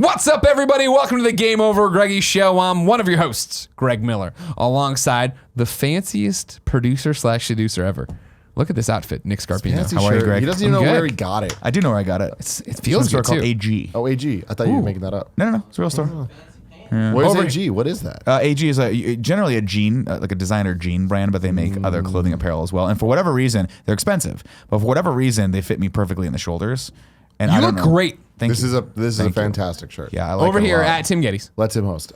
What's up, everybody? Welcome to the Game Over Greggy show. I'm one of your hosts, Greg Miller, alongside the fanciest producer/seducer ever. Look at this outfit, Nick Scarpino. How are you, Greg? He doesn't even know where he got it. I do know where I got it. It feels good, called too. AG. Oh, AG. I thought you were making that up. No. It's a real store. Yeah. Where's AG? What is that? AG is generally a jean, like a designer jean brand, but they make other clothing apparel as well. And for whatever reason, they're expensive. But for whatever reason, they fit me perfectly in the shoulders. And You I look don't know. great. Thank This you. is a fantastic shirt. Yeah, I like Over it a here lot. at Tim Gettys. Let's him host.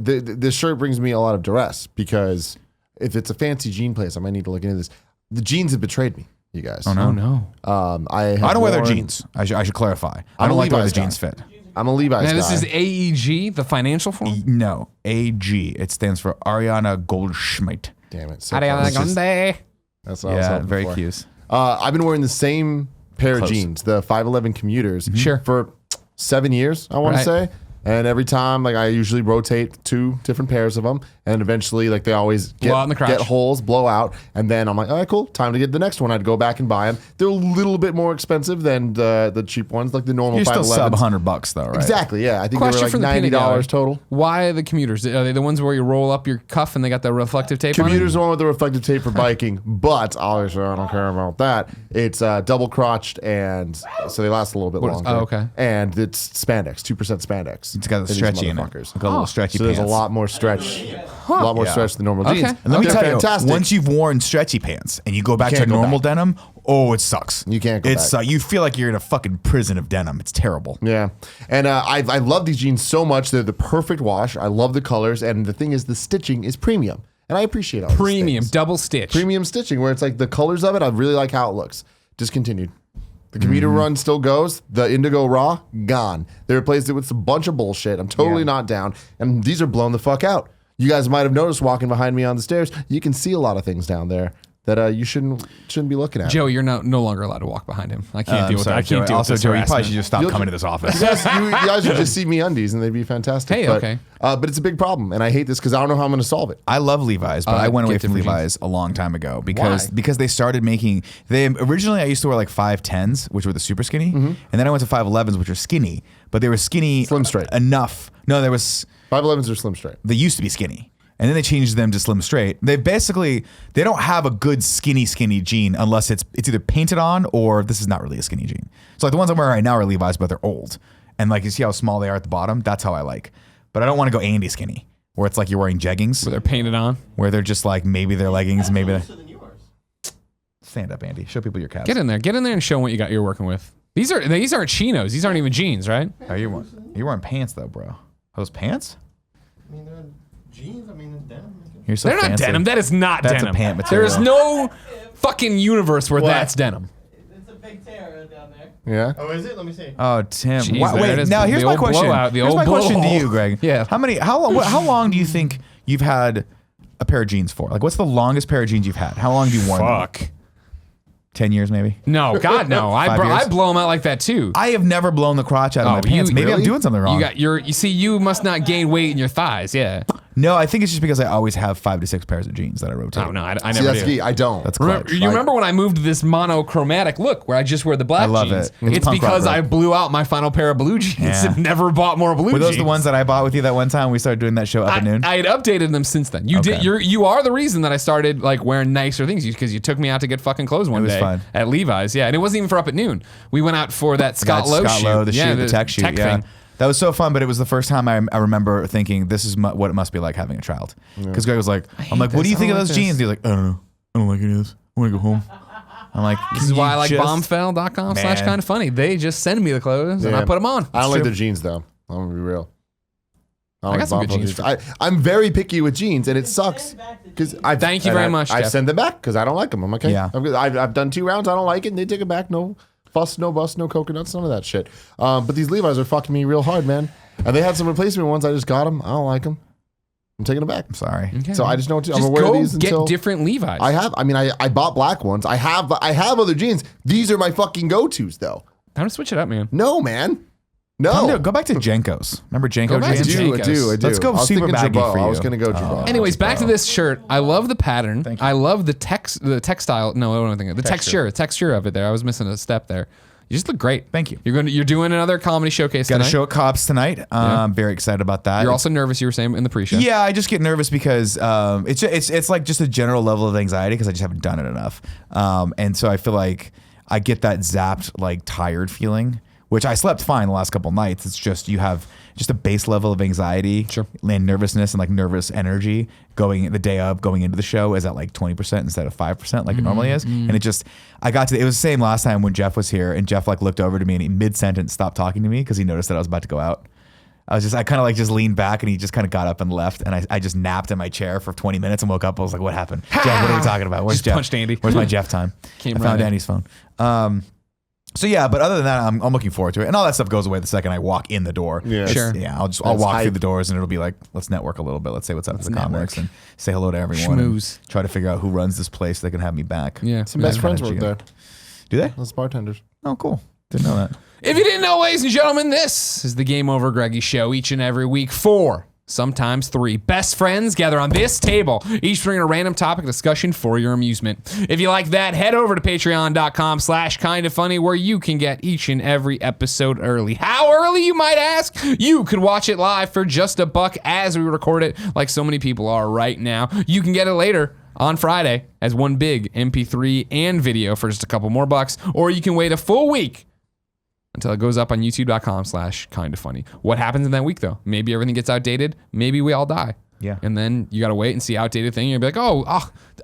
This shirt brings me a lot of duress because if it's a fancy jean place, I might need to look into this. The jeans have betrayed me, you guys. Oh, no. I don't wear their jeans. I should clarify. I don't like the way the Levi's guy. jeans fit. I'm a Levi's Now, guy. this is AEG, the financial form. No, AG. It stands for Ariana Goldschmidt. Damn it. So Ariana close. Grande. That's what I was Yeah, hoping very for. cute. I've been wearing the same pair Close. of jeans, the 511 commuters, Sure. for 7 years, I want Right. to say. And every time, like, I usually rotate 2 different pairs of them, and eventually, like, they always Blow out in the crotch. get holes, blow out, and then I'm like, all right, cool, time to get the next one. I'd go back and buy them. They're a little bit more expensive than the cheap ones, like the normal You're still 511s. sub $100 though, right? Exactly, yeah. I think Question they were from the like peanut gallery. $90 total. Why the commuters? Are they the ones where you roll up your cuff and they got the reflective tape Commuters on the one with the reflective tape for biking, but obviously I don't care about that. It's double crotched, and so they last a little bit longer. oh, okay. And it's spandex, 2% spandex. It's got the these stretchy in it. motherfuckers. Got a little stretchy So there's pants. a lot more stretch, a lot more Yeah. stretch than normal Okay. jeans. And Let me They're tell fantastic. you, once you've worn stretchy pants and you go back to can't go normal back. denim, oh, it sucks. You can't go back. You feel like you're in a fucking prison of denim. It's terrible. Yeah, and I love these jeans so much. They're the perfect wash. I love the colors, and the thing is, the stitching is premium, and I appreciate all these Premium, things. double stitch. Premium stitching, where it's like the colors of it. I really like how it looks. Discontinued. The commuter run still goes. The Indigo Raw, gone. They replaced it with a bunch of bullshit. I'm totally not down. And these are blown the fuck out. You guys might have noticed walking behind me on the stairs, you can see a lot of things down there that you shouldn't be looking at. Joe, you're no longer allowed to walk behind him. I can't deal with that. I can't Joey. deal Also, with this Joey, you probably harassment. should just stop You'll coming ju- to this office. you guys would just see me undies and they'd be fantastic. Hey, but, okay. But it's a big problem, and I hate this because I don't know how I'm going to solve it. I love Levi's, but I went away get from different Levi's a long time ago because Why? they started making. They originally I used to wear like 510s, which were the super skinny, and then I went to 511s, which are skinny, but they were skinny Slim straight. enough. No, there was 511s are slim straight. they used to be skinny. And then they changed them to slim straight. They don't have a good skinny jean unless it's either painted on or this is not really a skinny jean. So like the ones I'm wearing right now are Levi's, but they're old. And like you see how small they are at the bottom? That's how I like. But I don't want to go Andy skinny, where it's like you're wearing jeggings, Where they're painted on. where they're just like maybe they're leggings, maybe they're... Stand up, Andy. Show people your calves. Get in there and show 'em what you're working with. These aren't chinos. These aren't even jeans, right? Oh, you're wearing pants though, bro. Are those pants? I mean, they're jeans. I mean, they're denim. You're so They're not fancy. denim. That is not That's a denim. pant There is material. no fucking universe where that's denim. It's a big tear down there. Yeah. Oh, is it? Let me see. Oh, Tim. Jeez, Why- there it wait, is. now The here's my old question. blowout, the Here's old my question to blowhole. you, Greg. Yeah. How long do you think you've had a pair of jeans for? Like, what's the longest pair of jeans you've had? How long have you worn them? Fuck. 10 years, maybe? No, God, no. I 5 years? blow them out like that too. I have never blown the crotch out of my pants. Maybe I'm doing something wrong. You see, you must not gain weight in your thighs. Yeah. No, I think it's just because I always have 5 to 6 pairs of jeans that I rotate. Oh no, I See, never that's do. key. I don't. That's Remember, clutch. you remember when I moved to this monochromatic look where I just wear the black I love jeans? it. It's It's punk because rock, bro. I blew out my final pair of blue jeans Yeah. and never bought more blue Were those jeans. the ones that I bought with you that one time we started doing that show up at noon? I had updated them since then. You did. Okay. You are the reason that I started like wearing nicer things because you took me out to get fucking clothes one was day fun. at Levi's. Yeah, and it wasn't even for up at noon. We went out for that Scott Lowe shoot. the tech shoot. Yeah. thing. That was so fun, but it was the first time I remember thinking this is what it must be like having a child. Because Greg was like, I'm like, what do you this. think I of don't those like jeans? He's like, I don't know. I don't like any of this. I want to go home. I'm like, This is why I like bombfell.com/kind Man. of funny. They just send me the clothes and I Yeah. put them on. I don't like It's their true. jeans though. I'm gonna be real. I got some good Bombfell jeans I'm very picky with jeans, and it sucks because I Thank you very much, I Jeff. send them back because I don't like them. I'm like, okay, Yeah. I've done 2 rounds. I don't like it. And they take it back. No fuss, no bust, no coconuts, none of that shit. But these Levi's are fucking me real hard, man. And they had some replacement ones. I just got them. I don't like them. I'm taking them back. I'm sorry. Okay. So I just know what to. I'm Just gonna wear go these get until different Levi's. I bought black ones. I have other jeans. These are my fucking go-tos though. Time to switch it up, man. No, man. Come No. to- Go back to Jenko's. Remember Jenko Go back to jeans? I do. Let's go I was super thinking baggy Jabot. for you. I was gonna go Jabot. Anyways, back to this shirt. I love the pattern. Thank you. I love the textile. No, I don't think the texture of it there. I was missing a step there. You just look great. Thank you. You're doing another comedy showcase Got tonight. a show at Cobb's tonight. I'm very excited about that. You're also nervous. You were saying in the pre-show. Yeah, I just get nervous because it's like just a general level of anxiety because I just haven't done it enough, and so I feel like I get that zapped, like tired feeling, which I slept fine the last couple nights. It's just you have just a base level of anxiety and nervousness and like nervous energy going the day of going into the show is at like 20% instead of 5% like it normally is. And it was the same last time when Jeff was here and Jeff like looked over to me and he mid-sentence stopped talking to me because he noticed that I was about to go out. I kind of like just leaned back and he just kind of got up and left and I just napped in my chair for 20 minutes and woke up. I was like, what happened? Jeff, what are we talking about? Where's Just Jeff? punched Andy. Where's my Jeff time? I found Andy's phone. So yeah, but other than that, I'm looking forward to it, and all that stuff goes away the second I walk in the door. Yeah, Sure. Yeah, I'll walk through the doors, and it'll be like, let's network a little bit. Let's say what's up to the comics and say hello to everyone. Schmooze. And try to figure out who runs this place so they can have me back. Yeah. Some best friends work there. Do they? Those bartenders. Oh, cool. Didn't know that. If you didn't know, ladies and gentlemen, this is the Game Over Greggy show each and every week. 4, sometimes 3 best friends gather on this table, each bringing a random topic discussion for your amusement. If you like that, head over to patreon.com/kindafunny where you can get each and every episode early. How early, you might ask? You could watch it live for just $1 as we record it, like so many people are right now. You can get it later on Friday as one big MP3 and video for just a couple more bucks, or you can wait a full week until it goes up on youtube.com/kindafunny. What happens in that week, though? Maybe everything gets outdated. Maybe we all die. Yeah. And then you got to wait and see outdated thing. You'll be like, oh,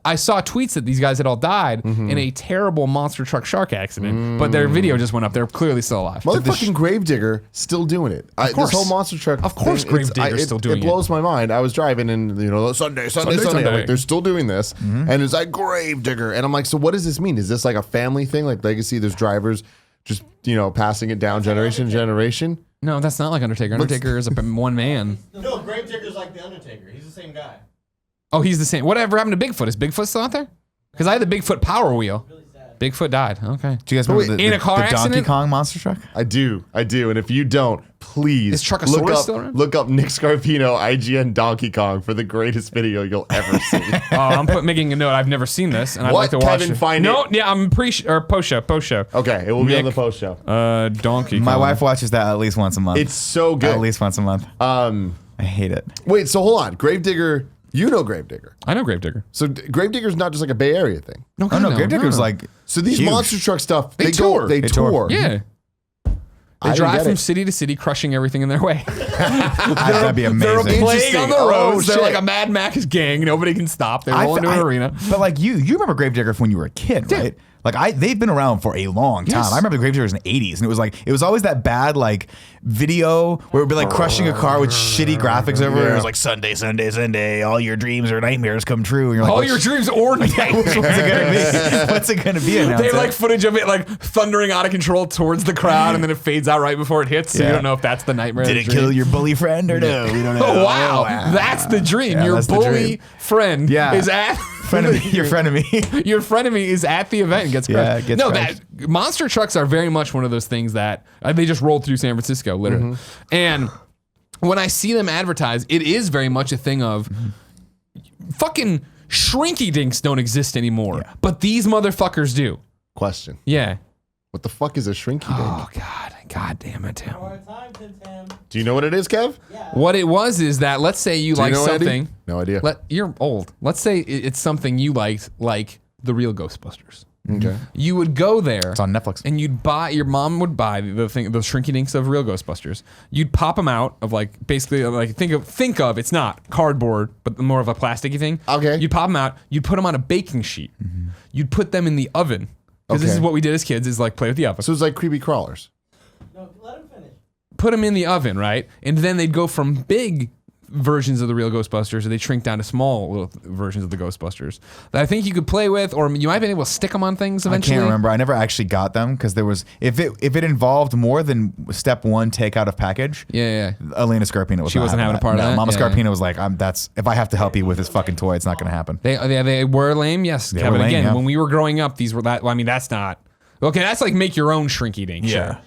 I saw tweets that these guys had all died in a terrible monster truck shark accident, but their video just went up. They're clearly still alive. Motherfucking Gravedigger still doing it. course. This whole monster truck. Of course thing, Gravedigger's still doing it. It blows my mind. I was driving and Sunday. I'm like, they're still doing this, and it's like Gravedigger, and I'm like, so what does this mean? Is this like a family thing, like Legacy? There's drivers just passing it down generation to generation. No, that's not like Undertaker. Undertaker is one man. No, Gravedigger's like the Undertaker. He's the same guy. Oh, he's the same. Whatever happened to Bigfoot? Is Bigfoot still out there? Because I had the Bigfoot Power Wheel. Really sad. Bigfoot died. Okay. Do you guys remember in a car the Donkey accident? Kong monster truck? I do. And if you don't, please Is Truckosaurus still around? look up Nick Scarpino, IGN Donkey Kong for the greatest video you'll ever see. I'm making a note. I've never seen this, and I'd What? like to watch Kevin, it. find no, it. yeah, I'm post show. Okay, it will be on the Nick. post show. Donkey. My Kong. wife watches that at least once a month. It's so good. At least once a month. I hate it. Wait, so hold on. Gravedigger, you know Gravedigger. I know Gravedigger. So Gravedigger's not just like a Bay Area thing. No, Oh no, Gravedigger's no. like So these huge. monster truck stuff, They they tour. They They tour. tour. Yeah. They I didn't drive get from it. city to city, crushing everything in their way. That'd be They're a amazing. plague on the Interesting. roads. Oh, They're like shit. a Mad Max gang. Nobody can stop. They roll into an arena. But like you remember Gravedigger from when you were a kid, right? Like they've been around for a long time. Yes. I remember the Gravediggers in the 80s, and it was always that bad like video where it would be like crushing a car with shitty graphics over it. It was like Sunday, Sunday, Sunday, all your dreams or nightmares come true. And you're like, All your dreams or what's it gonna be? What's it gonna be? They have like footage of it like thundering out of control towards the crowd, and then it fades out right before it hits. So you Yeah. don't know if that's the nightmare. Did or it the dream. kill your bully friend or no? We don't know. Oh wow, that's the dream. Yeah, Your that's the bully dream. friend Yeah. is at Your friend of me. Your frenemy is at the event and gets crushed. Yeah, gets no, crushed. that monster trucks are very much one of those things that they just rolled through San Francisco, literally. And when I see them advertised, it is very much a thing of fucking shrinky dinks don't exist anymore, but these motherfuckers do. Question. Yeah. What the fuck is a shrinky dink? Oh God damn it, Tim. More time, Tim. Do you know what it is, Kev? Yeah. What it was is that let's say you Do you like know, Eddie? something. No idea. You're old. Let's say it's something you liked, like the real Ghostbusters. Okay. You would go there. It's on Netflix. And your mom would buy the shrinky dinks of real Ghostbusters. You'd pop them out of like basically like think of it's not cardboard but more of a plasticky thing. Okay. You'd pop them out. You'd put them on a baking sheet. You'd put them in the oven because this Okay. is what we did as kids is like play with the oven. So it's like creepy crawlers. No, let him finish. Put them in the oven, right? And then they'd go from big versions of the real Ghostbusters, or they shrink down to small little versions of the Ghostbusters that I think you could play with, or you might have been able to stick them on things eventually. I can't remember. I never actually got them because there was if it involved more than step one take out of package. Yeah. Elena Scarpino was She not wasn't having a part of that? Mama Yeah, Scarpino was like, that's if I have to help you with this fucking toy, it's not gonna happen. They were lame, yes. They Kevin, were lame, again, yeah. when we were growing up, these were that. Well, I mean, that's not okay. That's like make your own shrinky dink. Yeah. Sure.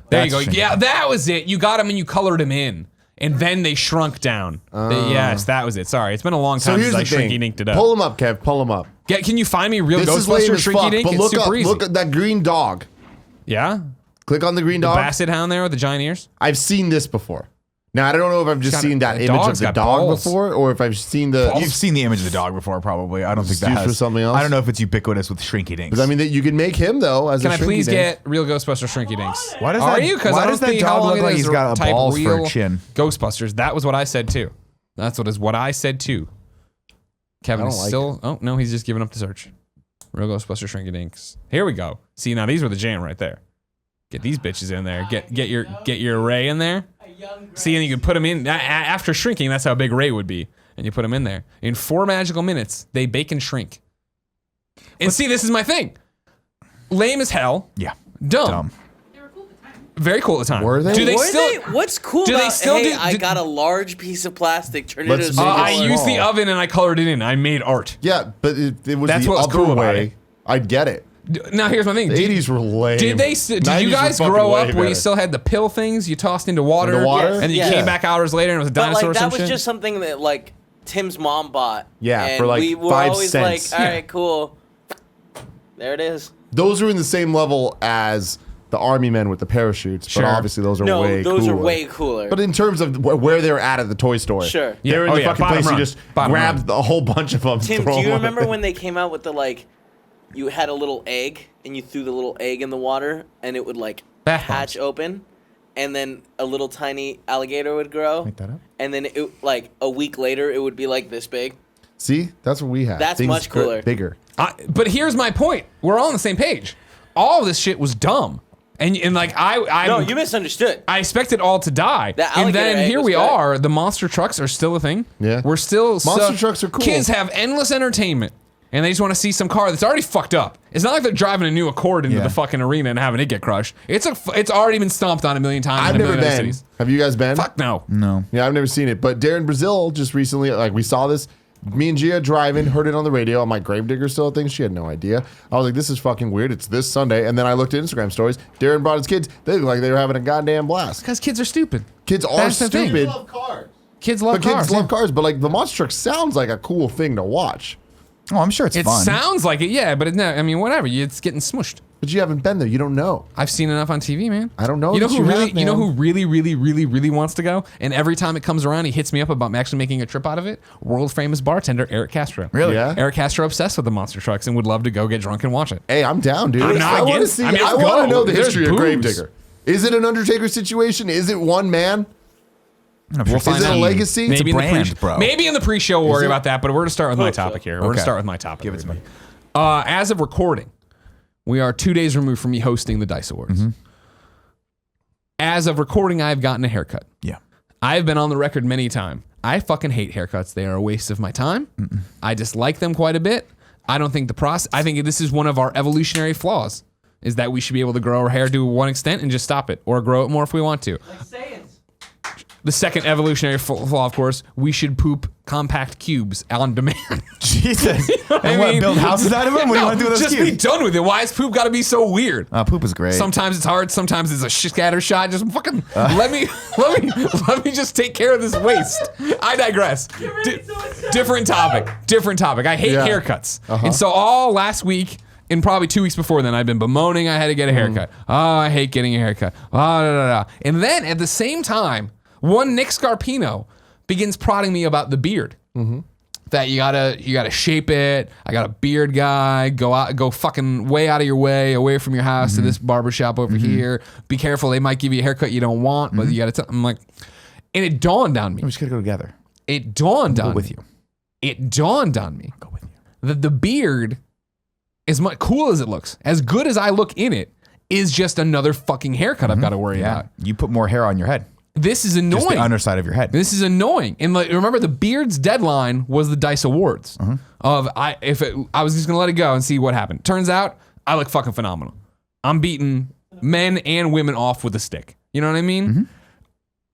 There That's you go. shrinky Yeah, dink. that was it. You got them and you colored them in, and then they shrunk down. Yes, that was it. Sorry, it's been a long So time here's since the I thing. shrinky dinked it up. Pull them up, Kev. Pull them up. Can you find me real This is lame Ghostbusters as shrinky fuck, dink? but It's look super up. easy. Look at that green dog. Yeah. Click on the green dog. Basset hound there with the giant ears. I've seen this before. Now, I don't know if I've just seen that image of the dog balls. before, or if I've seen the... You've seen the image of the dog before, probably. I don't think that used has... for something else? I don't know if it's ubiquitous with Shrinky Dinks. Because I mean, that you can make him, though, as Can a I please Shrinky Dink. get real Ghostbuster Shrinky Dinks? Why does Are that, you? Because why I don't does that see how dog long look it like is he's to got a type balls for real a chin? Ghostbusters. That was what I said too. That's what I said too. Kevin is still... Oh, no, he's just giving up the search. Real Ghostbuster Shrinky Dinks. Here we go. See, now these were the jam right there. Get these bitches in there. Get your array in there. See, and you can put them in after shrinking. That's how big Ray would be, and you put them in there. In 4 magical minutes, they bake and shrink. And see, this is my thing. Lame as hell. Yeah. Dumb. They were cool at the time. Very cool at the time. Were they? Do they Were still? they? What's cool do about they still hey, do- I do- got a large piece of plastic, turned it Let's into a make it I small used the small. oven and I colored it in. I made art. Yeah, but it was That's the what was other cool about way. it. I'd get it. Now here's my thing. The 80s were lame. Did you 90s were guys fucking grow way up where you better. still had the pill things you tossed into water, Into water? and then you Yes. came back hours later and it was a But dinosaur like or some that was shit? just something that like Tim's mom bought. Yeah, and for, like, we were 5 always cents. like, all Yeah. right, cool. There it is. Those are in the same level as the army men with the parachutes, Sure. but obviously those are No, way those cooler. are way cooler. But in terms of where they're at the toy store, Sure. Yeah. they're in Oh, the yeah, fucking bottom place. run. You just Bottom grab run. a whole bunch of them. Tim, throw do you them remember away. when they came out with the like, you had a little egg and you threw the little egg in the water and it would like Bath hatch open, and then a little tiny alligator would grow, Make that up? and then it like a week later it would be like this big. See, that's what we have. That's Things much cooler. bigger. But here's my point. We're all on the same page. All of this shit was dumb. And like I No, you misunderstood. I expect it all to die. The And alligator then egg here was we good. are. The monster trucks are still a thing. Yeah. We're still Monster trucks are cool. Kids have endless entertainment. And they just want to see some car that's already fucked up. It's not like they're driving a new Accord into Yeah. the fucking arena and having it get crushed. It's already been stomped on a million times. I've in a never million other been. cities. Have you guys been? Fuck no. No. Yeah, I've never seen it. But Darren Brazil just recently, like we saw this. Me and Gia driving, heard it on the radio. I'm like, Gravedigger still a thing? She had no idea. I was like, this is fucking weird. It's this Sunday. And then I looked at Instagram stories. Darren brought his kids. They look like they were having a goddamn blast. Because kids are stupid. Kids are That's the thing. stupid. Love cars. Kids love But cars. kids love cars. But like the monster truck sounds like a cool thing to watch. Oh, I'm sure it's It fun. sounds like it, yeah, but I mean, whatever. It's getting smushed. But you haven't been there. You don't know. I've seen enough on TV, man. I don't know You know that who you really? have, You know man. who really wants to go? And every time it comes around, he hits me up about actually making a trip out of it. World famous bartender Eric Castro. Really? Yeah. Eric Castro obsessed with the monster trucks and would love to go get drunk and watch it. Hey, I'm down, dude. I'm not I want to against- see. I mean, I let's want to go. know the There's history of booze. Gravedigger. Is it an Undertaker situation? Is it one man? We'll Is it a legacy? Maybe in the brand, bro. Maybe in the pre-show we'll worry it? about that. But we're gonna start with my Hope so. topic here. We're gonna Okay. start with my topic. Give it to me. As of recording, we are 2 days removed from me hosting the Dice Awards. Mm-hmm. As of recording, I've gotten a haircut. Yeah. I've been on the record many times. I fucking hate haircuts. They are a waste of my time. I dislike them quite a bit. I don't think the process. I think this is one of our evolutionary flaws. Is that we should be able to grow our hair to one extent and just stop it, or grow it more if we want to. Like Saiyans. The second evolutionary flaw, of course, we should poop compact cubes on demand. Jesus. I And what, mean- build houses out of them? What do you No, want to do with those just be cubes? done with it. Why is poop got to be so weird? Poop is great. Sometimes it's hard. Sometimes it's a scatter shot. Just fucking let me just take care of this waste. I digress. Different topic. I hate Yeah. haircuts. And so all last week and probably 2 weeks before then, I've been bemoaning I had to get a haircut. Oh, I hate getting a haircut. Oh, da, da, da. And then at the same time, one Nick Scarpino begins prodding me about the beard. That you gotta shape it. I got a beard guy. Go fucking way out of your way, away from your house to this barbershop over here. Be careful, they might give you a haircut you don't want, but you gotta tell. I'm like, and it dawned on me. We just gotta go together. It dawned on with me. you. It dawned on me. Go with you. That the beard, as much cool as it looks, as good as I look in it, is just another fucking haircut I've got to worry Yeah. about. You put more hair on your head. This is Just annoying. the underside of your head. This is annoying. And like, remember, the beard's deadline was the Dice Awards. I was just gonna let it go and see what happened. Turns out I look fucking phenomenal. I'm beating men and women off with a stick. You know what I mean?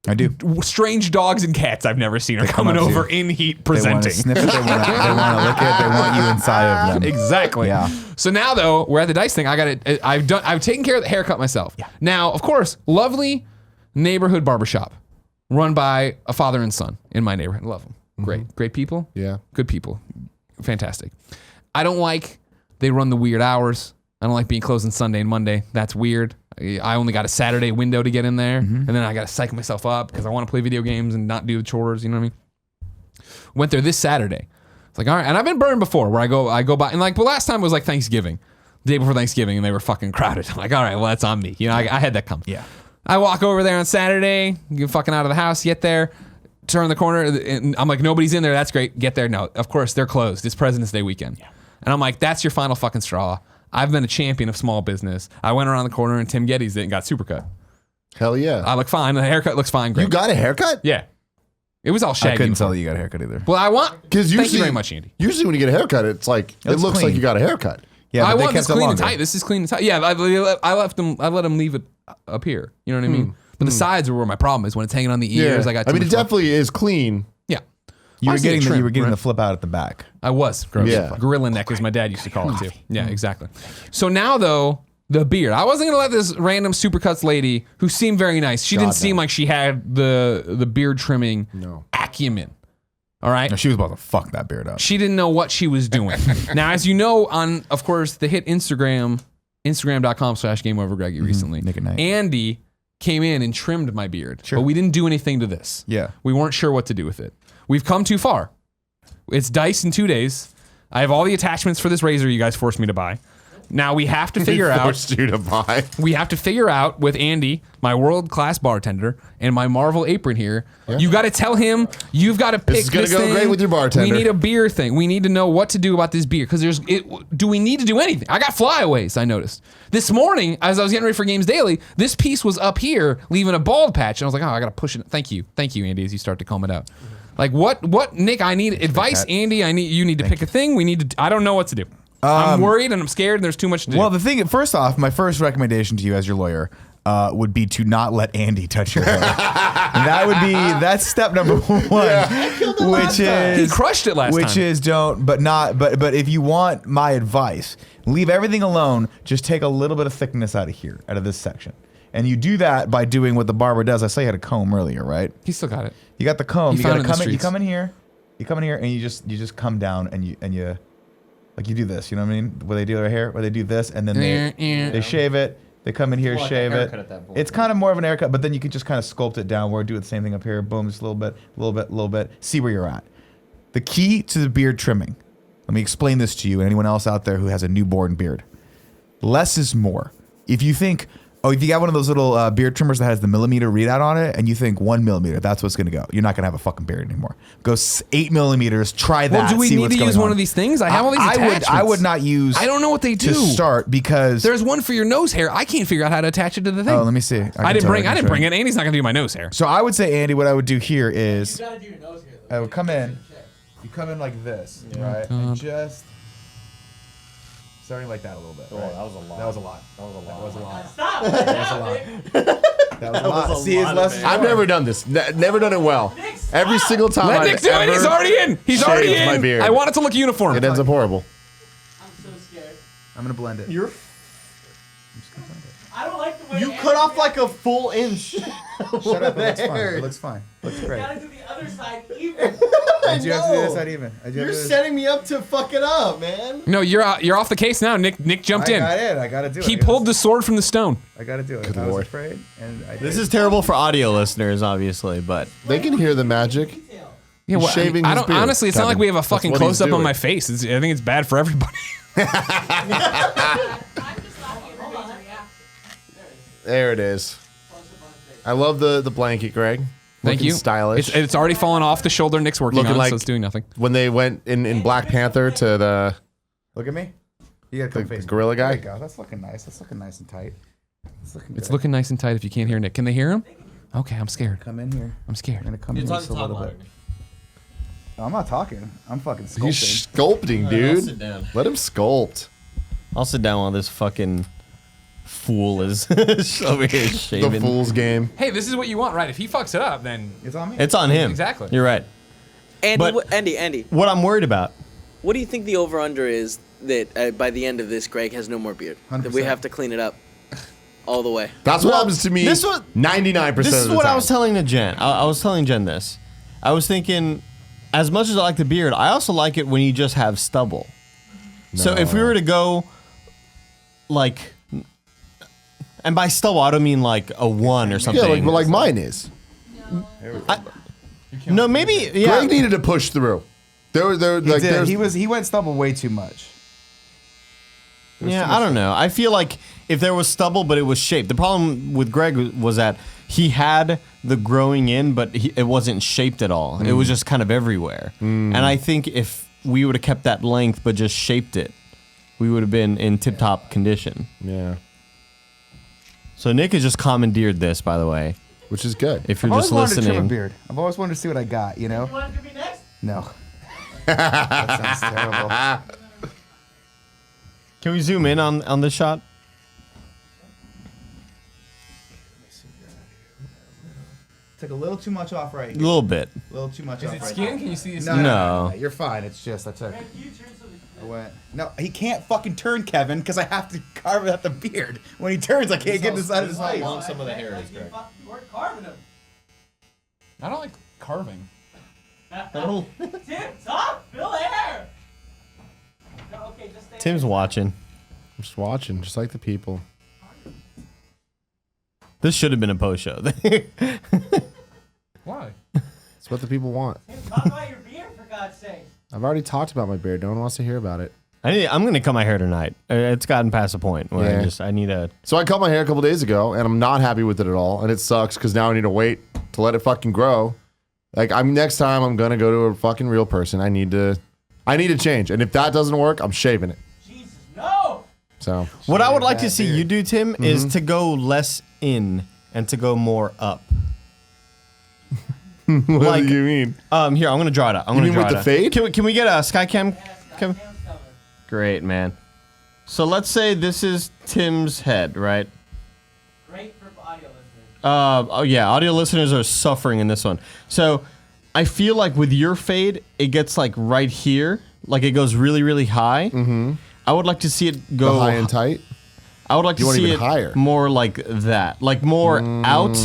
I do. Strange dogs and cats I've never seen are coming up to over you. in heat They want to presenting. sniff it. They want to lick it. They want you inside of them. Exactly. Yeah. So now though, we're at the dice thing. I've taken care of the haircut myself. Yeah. Now, of course, lovely neighborhood barbershop run by a father and son in my neighborhood. Love them. Great people. Yeah. Good people. Fantastic. I don't like they run the weird hours. I don't like being closed on Sunday and Monday. That's weird. I only got a Saturday window to get in there, and then I got to psych myself up because I want to play video games and not do the chores. You know what I mean? Went there this Saturday. It's like, all right, and I've been burned before where I go by, and like, the last time was like Thanksgiving, the day before Thanksgiving, and they were fucking crowded. I'm like, all right, well, that's on me. You know, I had that come. Yeah. I walk over there on Saturday, get fucking out of the house, get there, turn the corner, and I'm like, nobody's in there. That's great. Get there. No, of course, they're closed. It's President's Day weekend. Yeah. And I'm like, that's your final fucking straw. I've been a champion of small business. I went around the corner and Tim Gettys it and got supercut. Hell yeah. I look fine. The haircut looks fine. Great. You got a haircut? Yeah. It was all shaggy. I couldn't before. tell you got a haircut either. Well, I want. Because Thank you very much, Andy. Usually when you get a haircut, it's like it looks looks clean. like you got a haircut. Yeah, I but they want this kept it clean and longer. tight. This is clean and tight. Yeah, I let them leave it up here. You know what I mean? But the sides are where my problem is when it's hanging on the ears. I got. I mean, too it much definitely is clean. Yeah. You were Honestly, getting trim, you were getting right? the flip out at the back. I was. Gross. Yeah. Gorilla neck, as my dad used to call it too. Yeah, exactly. So now though, the beard. I wasn't gonna let this random supercuts lady who seemed very nice. She didn't seem like she had the beard trimming acumen. All right. No, she was about to fuck that beard up. She didn't know what she was doing. Now, as you know, on of course the hit Instagram.com/GameOverGreggy recently, Nick at Night. Andy came in and trimmed my beard, Sure. but we didn't do anything to this. Yeah. We weren't sure what to do with it. We've come too far. It's diced in 2 days. I have all the attachments for this razor you guys forced me to buy. Now we have to figure out. Forced you to buy. We have to figure out with Andy, my world-class bartender, and my Marvel apron here. You got to tell him you've got to pick is gonna this go thing. great with your bartender. We need a beer thing. We need to know what to do about this beer because do we need to do anything? I got flyaways. I noticed this morning as I was getting ready for Games Daily. This piece was up here, leaving a bald patch, and I was like, oh, I got to push it. Thank you, Andy. As you start to comb it out, like what, Nick? I need advice, Andy. You need to pick a thing. We need to. I don't know what to do. I'm worried and I'm scared and there's too much to do. Well, the thing, first off, my first recommendation to you as your lawyer would be to not let Andy touch your hair. That's step number one, which is he crushed it last time. Which is but if you want my advice, leave everything alone. Just take a little bit of thickness out of this section. And you do that by doing what the barber does. I saw you had a comb earlier, right? He still got it. You got the comb. He You got found to it in the come in. You streets. come in here. You come in here and you just come down and you. Like you do this, you know what I mean? Where they do their hair, where they do this, and then they shave it. They come in here, More like a shave it. haircut at that point. It's kind of more of an haircut, but then you can just kind of sculpt it downward, do the same thing up here. Boom, just a little bit. See where you're at. The key to the beard trimming. Let me explain this to you and anyone else out there who has a newborn beard. Less is more. If you think, if you got one of those little beard trimmers that has the millimeter readout on it, and you think 1 millimeter, that's what's gonna go. You're not gonna have a fucking beard anymore. Go 8 millimeters. Try that. Well, do we see need what's to going use one on. of these things? I have all these attachments. I would not use. I don't know what they do. To start because There's one for your nose hair. I can't figure out how to attach it to the thing. Oh, let me see. I didn't bring it. Andy's not gonna do my nose hair. So I would say, Andy, what I would do here is You gotta do your nose here, though. I would come in. You come in like this, right? And just starting like that a little bit. Oh, right? that was a lot. That was a lot. That was a lot. That was a lot. Stop! That was a lot. was a See, it's lot less of is it. I've more. never done this. Never done it well. Every single time Let I've Nick do it. ever He's already in. He's already shaved my in. beard. I want it to look uniform. It ends up horrible. I'm so scared. I'm gonna blend it. You're I don't like the way you Andy cut off did like a full inch. Shut up. It looks fine. It looks fine. Looks You great. gotta do the other side even. Did you have to do this side even? You're setting me up to fuck it up, man. No, you're off the case now. Nick jumped in. I gotta do it. He pulled the sword from the stone. I gotta do it. Good I was Lord. afraid, and I This did. is terrible for audio listeners, obviously, but They can hear the magic. Detail. Yeah, He's well, shaving I his don't. beard, Honestly, it's not Kevin. like we have a That's fucking what he's close up on doing. my face. I think it's bad for everybody. There it is. I love the blanket, Greg. Thank Looking you. Stylish. It's already fallen off the shoulder. Nick's working Looking on it, like- so it's doing nothing. when they went in Black Panther to the Look at me. You gotta come The face me. gorilla guy? There you go. That's looking nice. That's looking nice and tight. It's looking It's good. looking nice and tight. If you can't hear Nick, can they hear him? Okay, I'm scared. Come in here. I'm I'm scared. gonna come in You're just a talking little top bit. I'm not talking. I'm fucking sculpting. He's sculpting, I'll dude. sit down. Let him sculpt. I'll sit down while this fucking fool is over here The shaving. fool's game. Hey, this is what you want, right? If he fucks it up, then It's on me. It's on him. Exactly. You're right. Andy, But- Andy, What I'm worried about. what do you think the over/under is that by the end of this, Greg has no more beard? That we 100%. have to clean it up all the way. That's what happens to me. this was- 99% This of is the what time. I was telling to Jen. I was telling Jen this. I was thinking, as much as I like the beard, I also like it when you just have stubble. So if we were to go, like, And by stubble, I don't mean like a 1 or something. Yeah, like mine is. No, maybe. Yeah. Greg needed to push through. He went stubble way too much. Yeah, I don't know. I feel like if there was stubble, but it was shaped. The problem with Greg was that he had the growing in, but it wasn't shaped at all. It was just kind of everywhere. And I think if we would have kept that length but just shaped it, we would have been in tip-top condition. Yeah. So Nick has just commandeered this, by the way. Which is good. If you're I've just always wanted to trim a listening. beard. I've always wanted to see what I got, you know? You want it to be next? No. That sounds terrible. Can we zoom in on this shot? Took a little too much off right A here. little bit. A little too much Is off it right skin? here. Can you see his No, skin? No. You're fine. It's just I took. Man, can you turn so I went. No, he can't fucking turn, Kevin, because I have to carve out the beard. When he turns, I can't get inside of his face. some of the hair is, Greg. You weren't carving him. I don't like carving. Tim, talk! Fill hair! No, okay, just stay Tim's watching. I'm just watching, just like the people. This should have been a post show. Why? It's what the people want. Tim, talk about your beard, for God's sake. I've already talked about my beard. No one wants to hear about it. I'm gonna cut my hair tonight. It's gotten past the point where Yeah. I need a. So I cut my hair a couple days ago, and I'm not happy with it at all. And it sucks because now I need to wait to let it fucking grow. Like next time I'm gonna go to a fucking real person. I need to change. And if that doesn't work, I'm shaving it. Jesus, no! So What I would like to see you do, Tim, is to go less in and to go more up. what Like- do you mean? Here, I'm gonna draw it out. I'm You gonna mean draw with it the out. fade? Can we get a Skycam? Yes, Kevin? Tim's coming. Great, man. So let's say this is Tim's head, right? Great for audio listeners. Oh yeah, audio listeners are suffering in this one. So I feel like with your fade, it gets like right here, like it goes really, really high. Mm-hmm. I would like to see it go The high and tight? I would like to want see even it higher. more like that, like more out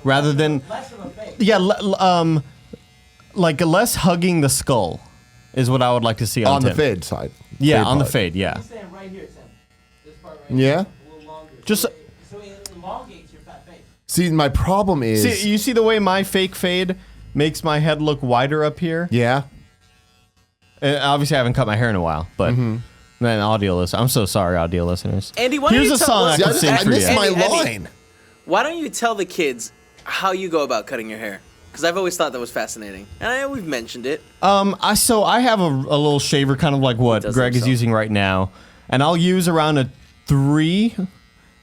rather than Less of a fake. yeah, like less hugging the skull is what I would like to see on On the Tim. fade side. Yeah, Fade on the part. fade. Yeah, He's saying right here, Tim. This part right Yeah? here. A little longer. Just- so it elongates your fat face. See, my problem is. see, you see the way my fake fade makes my head look wider up here. Yeah. Obviously, I haven't cut my hair in a while, but man, audio listeners, I'm so sorry, audio listeners. Andy, why Here's don't you a tell song I us- can I sing for missed you. my Andy, line. Why don't you tell the kids how you go about cutting your hair? Because I've always thought that was fascinating, and I know we've mentioned it. I have a little shaver, kind of like what does Greg is himself. using right now, and I'll use around a 3,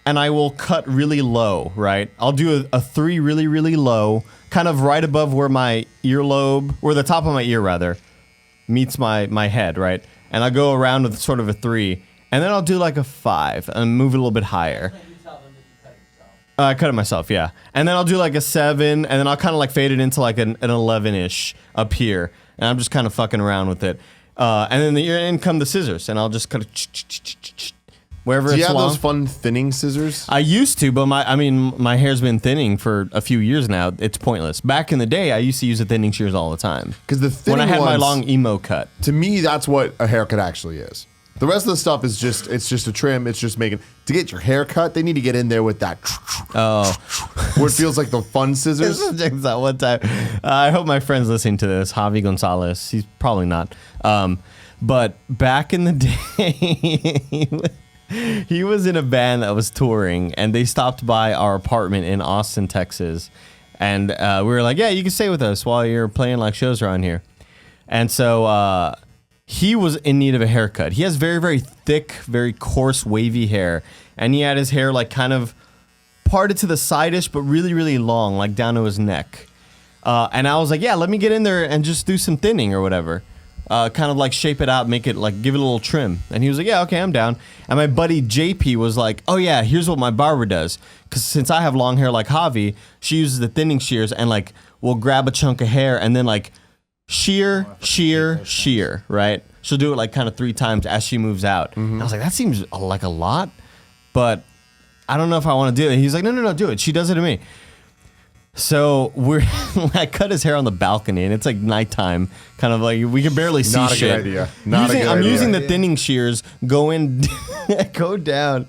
and I will cut really low. Right, I'll do a 3 really, really low, kind of right above where my earlobe, or the top of my ear rather, meets my head. Right, and I'll go around with sort of a 3, and then I'll do like a 5 and move it a little bit higher. You tell them that you cut it yourself. I cut it myself, yeah. And then I'll do like a 7, and then I'll kind of like fade it into like an 11-ish up here. And I'm just kind of fucking around with it. And then in come the scissors, and I'll just kind of wherever Do you it's have long. those fun thinning scissors? I used to, but my hair's been thinning for a few years now. It's pointless. Back in the day, I used to use the thinning shears all the time. Because the thinning When I had my ones, long emo cut. to me, that's what a haircut actually is. The rest of the stuff is just a trim. It's just making to get your hair cut. They need to get in there with that. Oh. Where it feels like the fun scissors. Check out one time. I hope my friend's listening to this. Javi Gonzalez. He's probably not. But back in the day, he was in a band that was touring, and they stopped by our apartment in Austin, Texas. And we were like, yeah, you can stay with us while you're playing like shows around here. And so he was in need of a haircut. He has very, very thick, very coarse, wavy hair. And he had his hair like kind of parted to the side-ish, but really, really long, like down to his neck. And I was like, yeah, let me get in there and just do some thinning or whatever. Kind of like shape it out, make it like, give it a little trim. And he was like, yeah, okay, I'm down. And my buddy JP was like, oh yeah, here's what my barber does. Because since I have long hair like Javi, she uses the thinning shears and like, we'll grab a chunk of hair and then like shear, right? She'll do it like kind of 3 times as she moves out. And I was like, that seems like a lot, but I don't know if I want to do it. He's like, no, do it. She does it to me. So I cut his hair on the balcony, and it's like nighttime, kind of like we can barely see Not a shit. good idea. Not a good I'm idea. using the thinning shears, go down,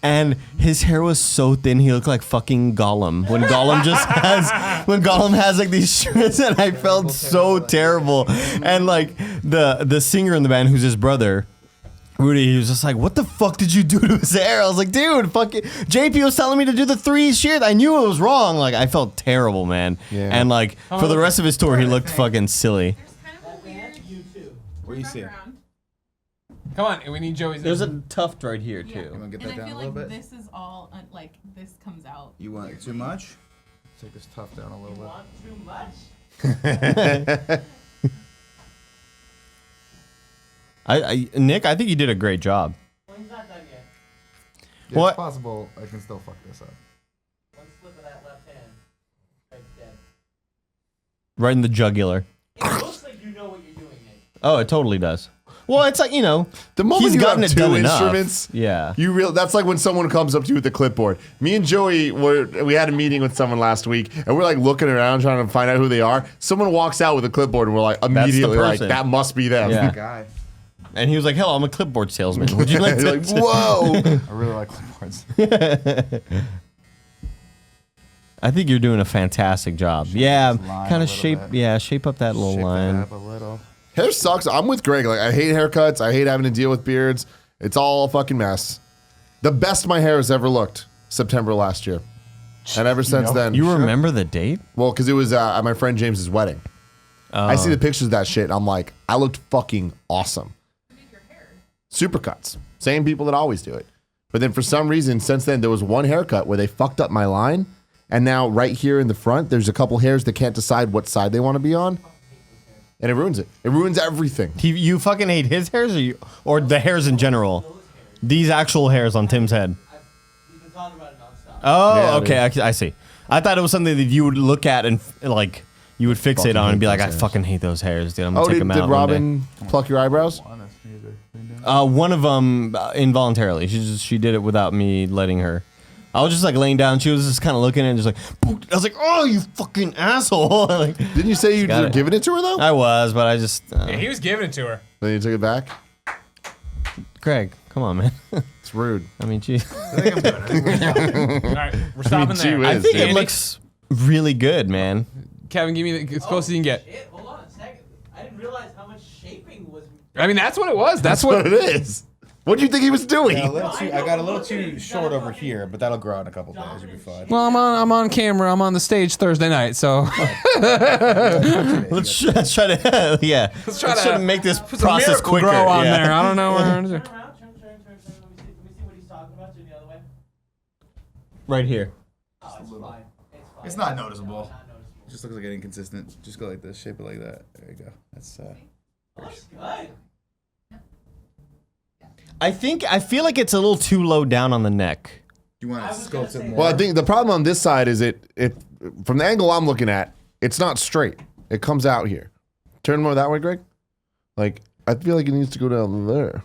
and his hair was so thin he looked like fucking Gollum. When Gollum has like these shirts, and I felt so terrible. And like the singer in the band, who's his brother, Rudy, he was just like, what the fuck did you do to his hair? I was like, dude, fuck it. JP was telling me to do the 3 shit. I knew it was wrong. Like, I felt terrible, man. Yeah. And like, for the rest of his tour, he looked fucking silly. There's kind of a weird What do you see? wraparound. Come on, we need Joey's. There's a tuft right here, Yeah. too. want to get And that I down feel a little like bit? this is all, like, this comes out. You want too much? Take this tuft down a little bit. Want too much? Nick, I think you did a great job. Well, he's not done yet. Yeah, What? It's possible I can still fuck this up. One slip of that left hand. Right dead. Right in the jugular. It looks like you know what you're doing, Nick. Oh, it totally does. Well, it's like, you know, The moment he's you gotten have it two done enough. instruments, Yeah. that's like when someone comes up to you with the clipboard. Me and Joey we had a meeting with someone last week, and we're like looking around trying to find out who they are. Someone walks out with a clipboard, and we're like immediately like, person. that must be them. Yeah. Guy. And he was like, hell, I'm a clipboard salesman. Would you like You're to? like, whoa. I really like clipboards. I think you're doing a fantastic job. Yeah, this line kind a of little bit. shape up that little Shape that line. up a little. Hair sucks. I'm with Greg. Like, I hate haircuts. I hate having to deal with beards. It's all a fucking mess. The best my hair has ever looked, September last year. And ever since then. You remember the date? Well, because it was at my friend James's wedding. I see the pictures of that shit, and I'm like, I looked fucking awesome. Who did your hair? Supercuts. Same people that always do it. But then for some reason, since then, there was one haircut where they fucked up my line. And now right here in the front, there's a couple hairs that can't decide what side they want to be on. And it ruins it. It ruins everything. You fucking hate his hairs, or the hairs in general? These actual hairs on Tim's head. We've been talking about it nonstop. Oh, Yeah, okay, I see. I thought it was something that you would look at and like you would fixate Fucking on and be hate like, I those hairs. fucking hate those hairs, dude. I'm gonna Oh, take them out. did one day." Robin pluck your eyebrows? One of them involuntarily. She did it without me letting her. I was just like laying down. She was just kind of looking and just like, "Pook." I was like, oh, you fucking asshole. Like, Didn't you say you Got were it. giving it to her, though? I was, but I just. Yeah, he was giving it to her. Then you took it back? Greg, come on, man. It's rude. I mean, geez. All right, we're stopping gee there. whiz, I think dude. it looks really good, man. Kevin, give me as close as you can get. Shit, hold on a second. I didn't realize how much shaping was. I mean, that's what it was. That's What what. it is. What do you think he was doing? I got a little too short over here, but that'll grow out in a couple days. You'll be fine. Well, I'm on camera. I'm on the stage Thursday night, so Let's try to, yeah. Let's try try to to make this put some process miracle quicker. grow on yeah. there. I don't know where. Turn around, turn. Let me see what he's talking about. Turn the other way. Right here. Oh, it's fine. It's fine. It's not noticeable. Not noticeable. It just looks like an inconsistent. Just go like this. Shape it like that. There you go. That's Looks good. I feel like it's a little too low down on the neck. you want to was gonna sculpt say it more. Well, I think the problem on this side is it from the angle I'm looking at, it's not straight. It comes out here. Turn more that way, Greg. Like, I feel like it needs to go down there.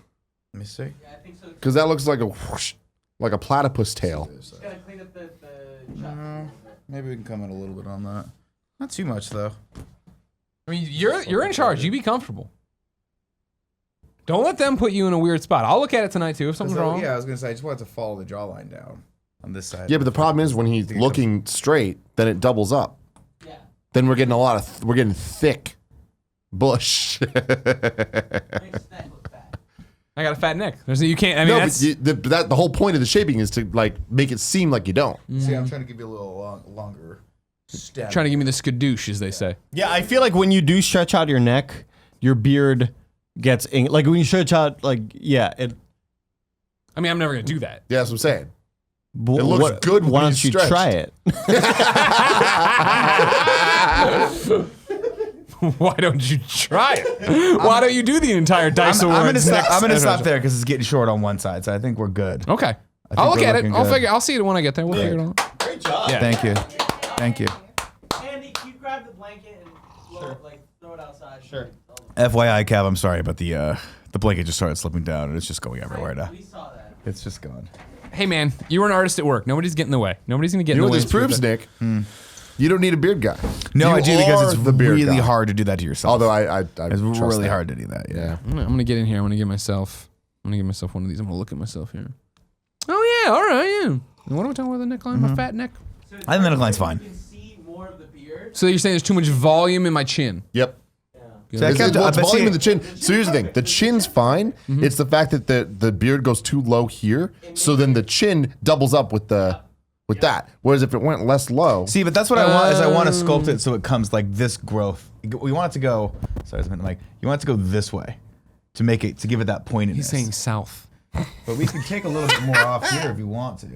Let me see. Yeah, I think so. Because that looks like a whoosh, like a platypus tail. Just gotta clean up the chop a little bit. Maybe we can come in a little bit on that. Not too much though. I mean, you're in charge. You be comfortable. Don't let them put you in a weird spot. I'll look at it tonight too if something's wrong. Yeah, I was gonna say I just wanted to follow the jawline down on this side. Yeah, but the problem is when he's looking straight, then it doubles up. Yeah. Then we're getting we're getting thick bush. Makes his neck look fat. I got a fat neck. You can't. I mean, No, that's but the whole point of the shaping is to like make it seem like you don't. See, I'm trying to give you a little longer stem. trying to give me the skadoosh, as they say. Yeah, I feel like when you do stretch out your neck, your beard gets like when you stretch out, like it. I mean, I'm never gonna do that. Yeah, that's what I'm saying. It looks good when Why you don't you stretch. try it? Why don't you try it? Why don't you do the entire dice I'm gonna awards stop. next- I'm gonna stop there because it's getting short on one side, so I think we're good. Okay. think I'll look we're at it. looking I'll good. figure. I'll see it when I get there. We'll figure it out. Great job. Yeah. Thank you. Thank you. Andy, can you grab the blanket and throw it outside? Sure. FYI, Cav, I'm sorry, but the blanket just started slipping down and it's just going everywhere now. We saw that. It's just gone. Hey man, you were an artist at work. Nobody's getting in the way. Nobody's gonna get You know in what the way. this proves, Nick? You don't need a beard guy. No, You I do because are it's the beard really guy. hard to do that to yourself. Although I it's trust really that. hard to do that. Yeah. Yeah. I'm gonna get in here. I'm gonna give myself one of these. I'm gonna look at myself here. Oh all right, yeah. What are we talking about the neckline? My fat neck? I think the neckline's fine. You can see more of the beard. So you're saying there's too much volume in my chin? Yep. See, I It's, kept- well, it's but volume see- in the chin. So here's the thing: the chin's fine. It's the fact that the beard goes too low here, so then the chin doubles up with that. Whereas if it went less low, See, but that's what I want. Is I want to sculpt it so it comes like this growth. We want it to go. Sorry, I meant like you want it to go this way to make it to give it that pointedness. He's saying south. but we can take a little bit more off here if you want to.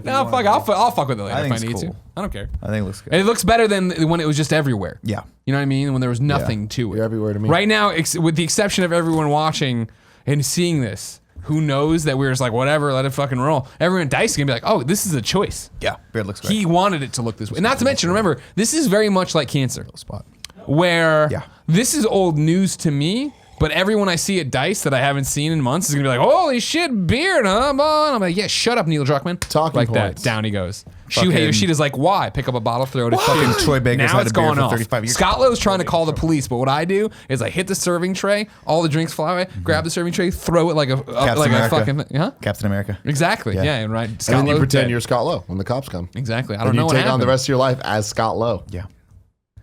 No, fuck. I'll fuck with it later I if think I it's need to. cool. I don't care. I think it looks good. It looks better than when it was just everywhere. Yeah. You know what I mean? When there was nothing to it. You're everywhere to me. Right now, with the exception of everyone watching and seeing this, who knows that we're just like, whatever, let it fucking roll. Everyone at Dice is going to be like, oh, this is a choice. Yeah. Beard looks great. He wanted it to look this way. Not to mention, remember, this is very much like cancer, spot. where Yeah. this is old news to me, but everyone I see at Dice that I haven't seen in months is going to be like, holy shit, beard, huh? Bon? I'm like, yeah, shut up, Neil Druckmann. Talking like points. that. Down he goes. Fucking- Shuhei Yoshita's like, why? Pick up a bottle, throw it at Fucking Troy Baker's now had it's a beard gone for off. 35 years. Scott Lowe's trying to call the police, but what I do is I hit the serving tray, all the drinks fly away, grab the serving tray, throw it like a America. fucking huh? Captain America. Exactly. Yeah. Yeah, and right. and Scott then you Lowe's pretend dead. you're Scott Lowe when the cops come. Exactly. I And don't know you what take on happened. the rest of your life as Scott Lowe. Yeah.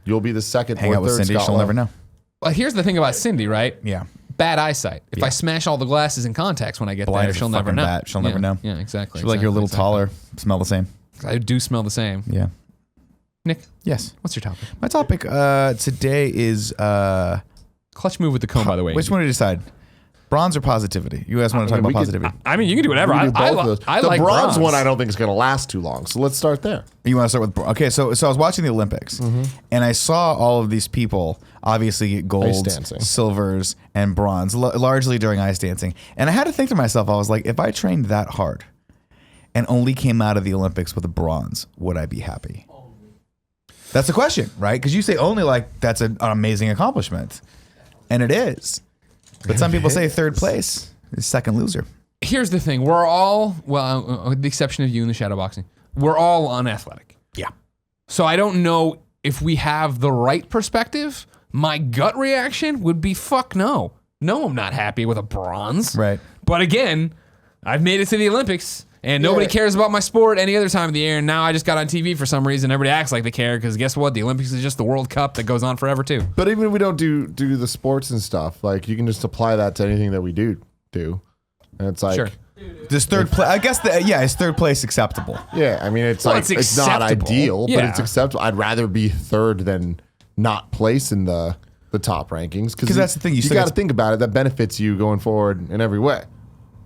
You'll be the second Hang or out with third Cindy. Scott She'll Lowe. never know. Well, here's the thing about Cindy, right? Yeah. Bad eyesight. If I smash all the glasses and contacts when I get Blind there, as a she'll never fucking know. bat. She'll never know. Yeah, exactly. She'll be like you're a little exactly. taller, smell the same. I do smell the same. Yeah. Nick, Yes. what's your topic? My topic today is Clutch move with the comb, by the way. which one to decide? Bronze or positivity? You guys want to talk about we could- positivity? I mean, you can do whatever. We I, can do I, both of li- those. I the like bronze one I don't think is going to last too long. So let's start there. You want to start with okay? So I was watching the Olympics, and I saw all of these people obviously get golds, dancing. silvers, and bronze, largely during ice dancing. And I had to think to myself, I was like, if I trained that hard and only came out of the Olympics with a bronze, would I be happy? That's the question, right? Because you say only like that's an amazing accomplishment, and it is. But some people say third place is second loser. Here's the thing. We're all, well, with the exception of you in the shadow boxing, we're all unathletic. Yeah. So I don't know if we have the right perspective. My gut reaction would be fuck no. No, I'm not happy with a bronze. Right. But again, I've made it to the Olympics and nobody cares about my sport any other time of the year. And now I just got on TV for some reason. Everybody acts like they care because guess what? The Olympics is just the World Cup that goes on forever too. But even if we don't do the sports and stuff, like you can just apply that to anything that we do. And it's like, Sure. This third place, I guess. Is third place acceptable? yeah, I mean, it's Well, like, it's it's not acceptable. ideal, but Yeah. it's acceptable. I'd rather be third than not place in the top rankings. 'Cause that's the thing, you You still got got to think about it. That benefits you going forward in every way.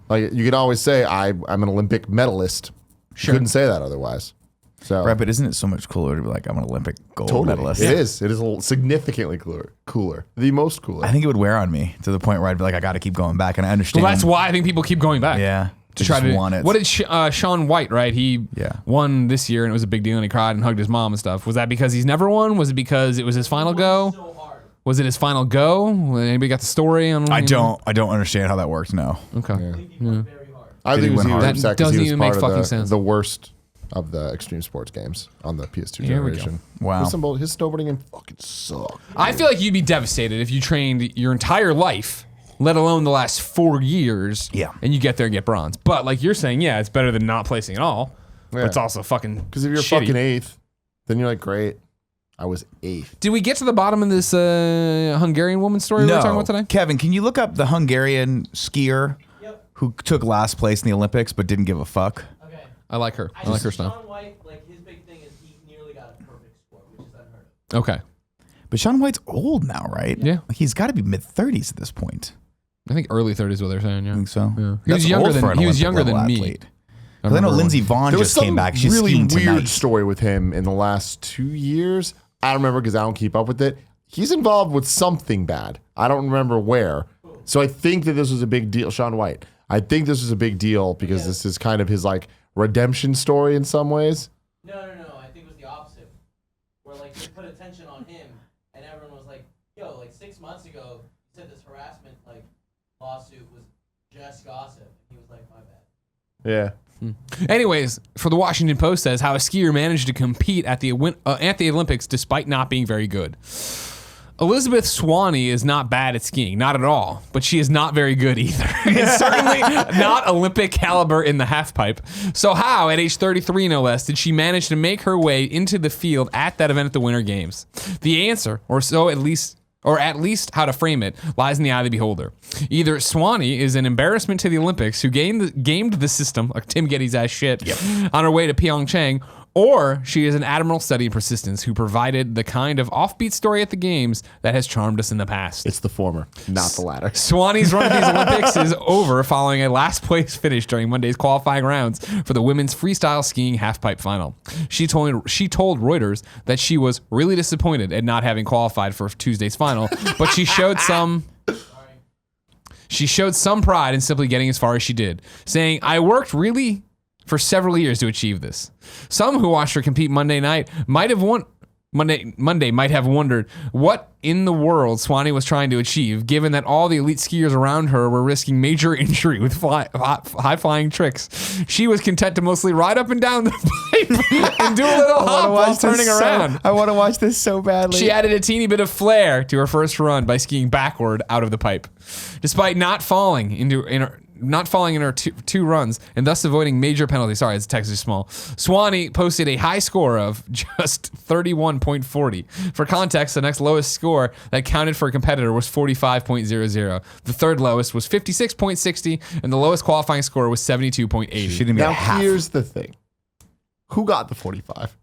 Like you could always say, I'm an Olympic medalist. You couldn't say that otherwise. So Right, but isn't it so much cooler to be like, I'm an Olympic gold totally, medalist? it is. It is a little significantly cooler. The most cooler. I think it would wear on me to the point where I'd be like, I got to keep going back, and I understand. Well, that's why I think people keep going back. Yeah, To try to want it. What did Sean White, right? He Yeah. won this year and it was a big deal and he cried and hugged his mom and stuff. Was that because he's never won? Was it because it was his final go? So hard. Was it his final go? Anybody got the story on? I don't understand how that works. No, Okay. I think he went very hard. I Did think he it was win hard? upset That 'cause he doesn't was even make part of fucking sense. The worst of the extreme sports games on the PS2 Here we go. generation. Wow. His snowboarding game fucking sucked. I feel like you'd be devastated if you trained your entire life, let alone the last 4 years. Yeah. And you get there and get bronze. But like you're saying, yeah, it's better than not placing at all. But Yeah. it's also fucking Because if you're shitty. fucking eighth, then you're like, great, I was eighth. Did we get to the bottom of this Hungarian woman story we were talking about today? Kevin, can you look up the Hungarian skier Yep. who took last place in the Olympics but didn't give a fuck? Okay. I like her. I like her style. Sean White, like his big thing is he nearly got a perfect score, which is unheard of. Okay. But Shaun White's old now, right? Yeah. He's got to be mid-30s at this point. I think early 30s is what they're saying. Yeah. I think so. Yeah. He That's was younger old than for an he was Olympic younger than level me. athlete. 'Cause I know remember Lindsey when- Vonn There was just some came back. She's really skiing weird tonight. story with him in the last 2 years. I don't remember because I don't keep up with it. He's involved with something bad. I don't remember where. So I think that this was a big deal. Shaun White. I think this was a big deal because this is kind of his like redemption story in some ways. No. I think it was the opposite. Where like they put attention on him, and everyone was like, "Yo, like 6 months ago, you said this harassment like lawsuit was just gossip." And he was like, "My bad." Yeah. Anyways, for the Washington Post says how a skier managed to compete at the Olympics despite not being very good. Elizabeth Swanee is not bad at skiing, not at all, but she is not very good either. It's certainly not Olympic caliber in the halfpipe. So how, at age 33 no less, did she manage to make her way into the field at that event at the Winter Games? The answer, or at least how to frame it, lies in the eye of the beholder. Either Swanee is an embarrassment to the Olympics who gamed the system, like Tim Gettys ass shit, on her way to Pyeongchang, or she is an admirable study of persistence who provided the kind of offbeat story at the games that has charmed us in the past. It's the former, not the latter. Swanee's run at these Olympics is over following a last place finish during Monday's qualifying rounds for the women's freestyle skiing halfpipe final. She told Reuters that she was really disappointed at not having qualified for Tuesday's final, but she showed some pride in simply getting as far as she did, saying, "I worked really for several years to achieve this." Some who watched her compete Monday might have wondered what in the world Swanee was trying to achieve, given that all the elite skiers around her were risking major injury with high-flying tricks. She was content to mostly ride up and down the pipe and do a little hop while turning around. I want to watch this so badly. She added a teeny bit of flair to her first run by skiing backward out of the pipe. Despite not falling in her two runs and thus avoiding major penalties. Sorry, the text is small. Swanee posted a high score of just 31.40. For context, the next lowest score that counted for a competitor was 45.00. The third lowest was 56.60, and the lowest qualifying score was 72.80. She didn't get Now, half. here's the thing. Who got the 45?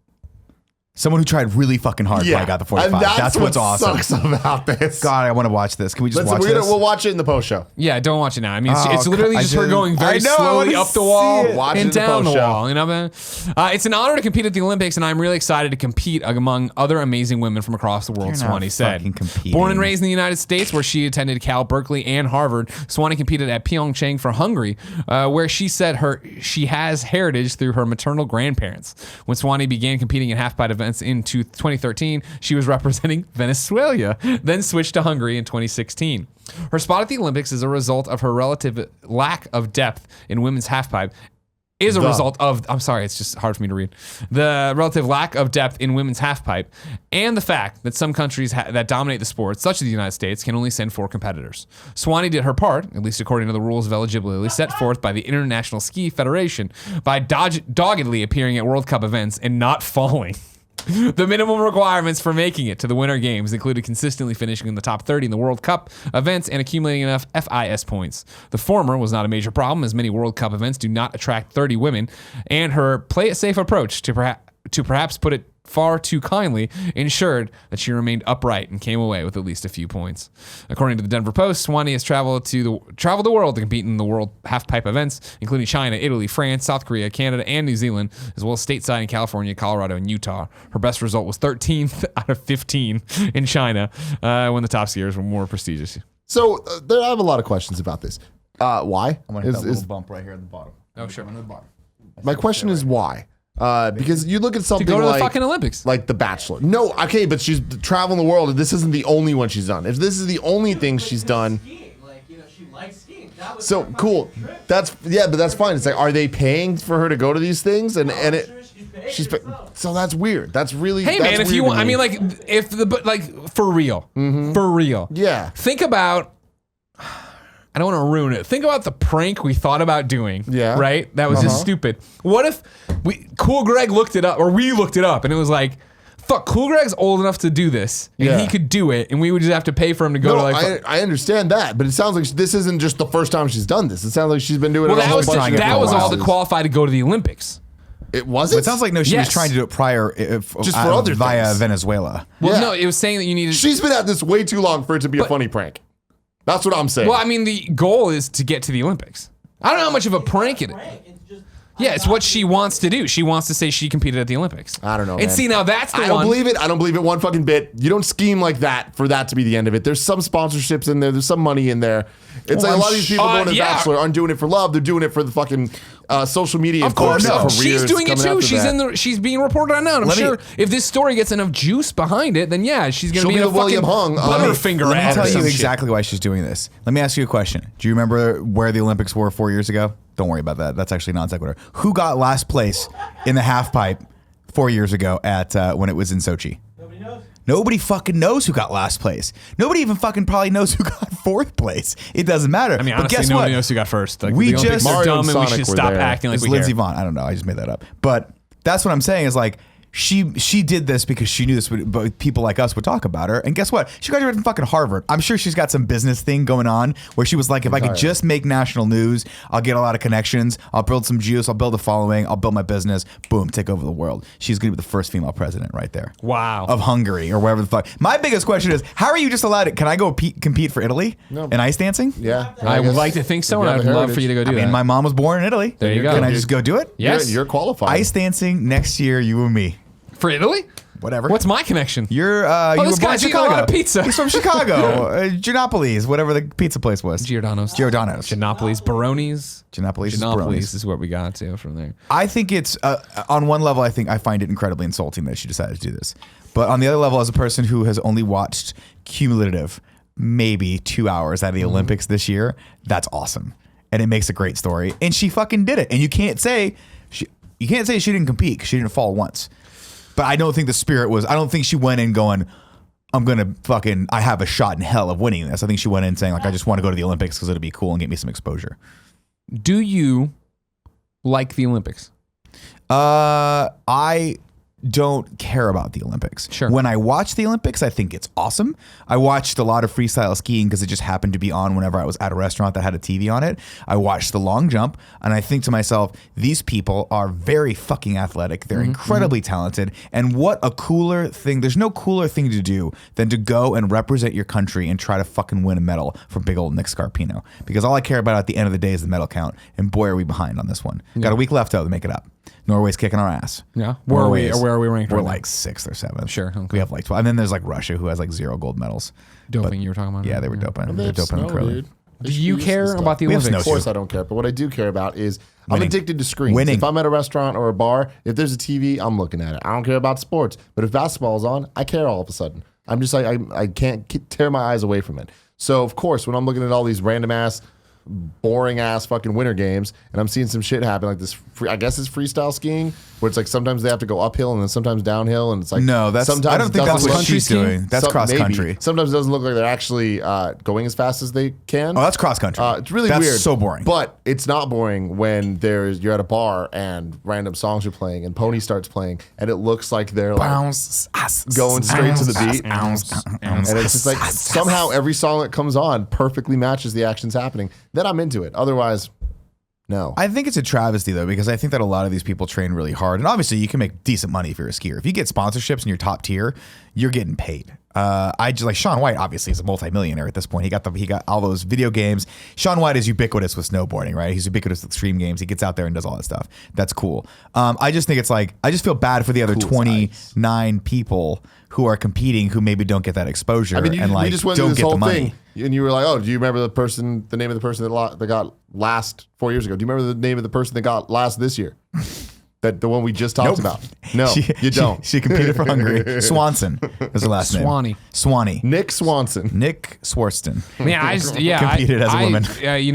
Someone who tried really fucking hard. I got the 45. And that's what's what awesome. sucks about this. God, I want to watch this. Can we just watch this? We'll watch it in the post show. Yeah, don't watch it now. I mean, Oh, it's literally I just her didn't- going very I know, I slowly wanna up the see wall it. Watch it in and the down the post-show. wall. You know, man? It's an honor to compete at the Olympics, and I'm really excited to compete among other amazing women from across the world, You're not Swanee said. fucking competing. Born and raised in the United States, where she attended Cal, Berkeley, and Harvard, Swanee competed at Pyeongchang for Hungary, where she said she has heritage through her maternal grandparents. When Swanee began competing in halfpipe events in 2013, she was representing Venezuela, then switched to Hungary in 2016. Her spot at the Olympics is a result of her relative lack of depth in women's halfpipe. I'm sorry, it's just hard for me to read. The relative lack of depth in women's halfpipe and the fact that some countries that dominate the sport, such as the United States, can only send 4 competitors. Swanee did her part, at least according to the rules of eligibility set forth by the International Ski Federation, by doggedly appearing at World Cup events and not falling. The minimum requirements for making it to the Winter Games included consistently finishing in the top 30 in the World Cup events and accumulating enough FIS points. The former was not a major problem, as many World Cup events do not attract 30 women, and her play-it-safe approach to perhaps put it far too kindly ensured that she remained upright and came away with at least a few points. According to the Denver Post, Swanee has traveled the world to compete in the world halfpipe events, including China, Italy, France, South Korea, Canada, and New Zealand, as well as stateside in California, Colorado, and Utah. Her best result was 13th out of 15 in China, when the top skiers were more prestigious. So I have a lot of questions about this. Why? I'm going to hit that little bump right here at the bottom. Oh, sure. My question is why? Because you look at something To go to like the fucking Olympics. like The Bachelor. No, okay, but she's traveling the world, and this isn't the only one she's done. If this is the only thing she's done, Skiing, like, you know, she likes skiing. That was so her cool. fucking trip. But that's fine. It's like, are they paying for her to go to these things? And it, She's paid herself. so that's weird. That's really Hey that's man, if weird you to want, I me. mean, like for real, yeah, Think about. I don't want to ruin it. Think about the prank we thought about doing. Yeah. Right? That was just stupid. What if Cool Greg looked it up, or we looked it up, and it was like, fuck, Cool Greg's old enough to do this, and Yeah. he could do it, and we would just have to pay for him to go to like. I understand that, but it sounds like this isn't just the first time she's done this. It sounds like she's been doing well, it. that was all to qualify to go to the Olympics. It wasn't. It sounds like no, she was Yes. trying to do it prior, Just for other via things. Venezuela. Well, Yeah. no, it was saying that you needed. She's been at this way too long for it to be a funny prank. That's what I'm saying. Well, I mean, the goal is to get to the Olympics. I don't know how much of a prank it is. It's just, Yeah, it's what she wants to do. She wants to say she competed at the Olympics. I don't know, And man. see, now that's the I one. don't believe it. I don't believe it one fucking bit. You don't scheme like that for that to be the end of it. There's some sponsorships in there. There's some money in there. It's like a lot of these people going to yeah. Bachelor aren't doing it for love. They're doing it for the fucking social media. Of course, and she's careers doing it coming too. after She's that. she's being reported on now. And I'm Let me- sure if this story gets enough juice behind it, then yeah, she's gonna She'll be be in a the William fucking Hung. Butterfinger Let me ad or tell you some exactly why she's doing this. Let me ask you a question. Do you remember where the Olympics were 4 years ago? Don't worry about that. That's actually non sequitur. Who got last place in the half pipe 4 years ago at when it was in Sochi? nobody knows. Nobody fucking knows who got last place. Nobody even fucking probably knows who got fourth place. It doesn't matter. I mean, but honestly, guess nobody what? knows who got first. Like, We the Olympics just- are Mario dumb and and we Sonic should were stop there. acting like It's we Lindsey care. Vonn. I don't know. I just made that up. But that's what I'm saying is like she did this because she knew this would, but people like us would talk about her. And guess what? She graduated from fucking Harvard. I'm sure she's got some business thing going on where she was like, if I could just make national news, I'll get a lot of connections. I'll build some juice. I'll build a following. I'll build my business. Boom, take over the world. She's going to be the first female president right there. Wow. Of Hungary or wherever the fuck. My biggest question is, how are you just allowed it? Can I go compete for Italy in ice dancing? Yeah. I would guess like to think so, if and you I'd have the love for you to go do I mean, that. my mom was born in Italy. There you go. Can I just go do it? Yes. You're qualified. Ice dancing next year, you and me. For Italy? Whatever. What's my connection? You're Oh, you this were born in guy's eating a lot Chicago. of pizza. He's from Chicago. Giannopolis, whatever the pizza place was. Giordano's. Giordano's. Baroni's. Giannopolis. Giannopolis is what we got to from there. I think it's on one level. I find it incredibly insulting that she decided to do this. But on the other level, as a person who has only watched cumulative maybe 2 hours out of the Olympics this year, that's awesome, and it makes a great story. And she fucking did it. And you can't say she didn't compete because she didn't fall once. But I don't think the spirit was. I don't think she went in going, I have a shot in hell of winning this. I think she went in saying like, I just want to go to the Olympics because it'll be cool and get me some exposure. Do you like the Olympics? I don't care about the Olympics. Sure. When I watch the Olympics, I think it's awesome. I watched a lot of freestyle skiing because it just happened to be on whenever I was at a restaurant that had a TV on it. I watched the long jump, and I think to myself, these people are very fucking athletic. They're incredibly talented. And what a cooler thing. There's no cooler thing to do than to go and represent your country and try to fucking win a medal from big old Nick Scarpino. Because all I care about at the end of the day is the medal count. And boy, are we behind on this one. Got a week left though to make it up. Norway's kicking our ass. Yeah. Where are we ranked We're right now? like 6th or 7th. Sure, okay. We have like 12. And then there's like Russia who has like 0 gold medals. Doping you were talking about? Yeah, they were doping. They They're have doping in snow, curling. dude. They Do should you use care this stuff. about the We have Olympics? Of course I don't care, but what I do care about is Winning. I'm addicted to screens. Winning. If I'm at a restaurant or a bar, if there's a TV, I'm looking at it. I don't care about sports, but if basketball's on, I care all of a sudden. I'm just like, I can't tear my eyes away from it. So of course, when I'm looking at all these random ass, boring ass fucking winter games, and I'm seeing some shit happen like this, I guess it's freestyle skiing, where it's like sometimes they have to go uphill and then sometimes downhill, and it's like No, I don't think that's what country she's skiing? doing. That's cross country. Sometimes it doesn't look like they're actually going as fast as they can. Oh, that's cross country. It's really that's weird. so boring. But it's not boring when you're at a bar and random songs are playing and Pony starts playing and it looks like they're like going straight to the beat. And it's just like somehow every song that comes on perfectly matches the actions happening. Then I'm into it. Otherwise, no. I think it's a travesty though, because I think that a lot of these people train really hard, and obviously you can make decent money if you're a skier. If you get sponsorships and you're top tier, you're getting paid. I just like Shaun White. Obviously, is a multimillionaire at this point. He got all those video games. Shaun White is ubiquitous with snowboarding, right? He's ubiquitous with extreme games. He gets out there and does all that stuff. That's cool. I just think it's like I just feel bad for the other 29 people who are competing who maybe don't get that exposure. I mean, and like we just went through don't this get whole the money. thing, and you were like, "Oh, do you remember the name of the person that got last 4 years ago? Do you remember the name of the person that got last this year? The one we just talked about? No, you don't. She competed for Hungary. Swanson is her last name. Swanee. Nick Swanson. Nick Swartzen. Yeah, Competed as a woman.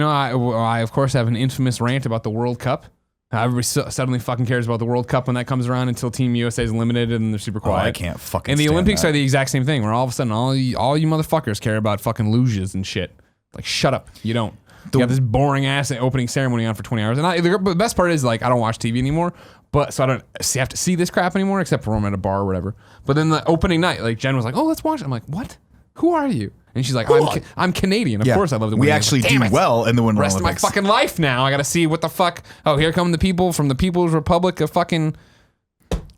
I of course have an infamous rant about the World Cup. Everybody suddenly fucking cares about the World Cup when that comes around until Team USA is eliminated and they're super quiet. I can't fucking And the stand Olympics that. are the exact same thing, where all of a sudden all you motherfuckers care about fucking luges and shit. Like, shut up. You don't. You got this boring ass opening ceremony on for 20 hours. And the best part is, like, I don't watch TV anymore, so I don't have to see this crap anymore, except for when I'm at a bar or whatever. But then the opening night, like, Jen was like, "Oh, let's watch it." I'm like, "What? Who are you?" And she's like, I'm Canadian. Of course I love the We winter actually Olympics. do Damn it. well in the Winter Rest Olympics. of my fucking life now. I got to see what the fuck. Oh, here come the people from the People's Republic of fucking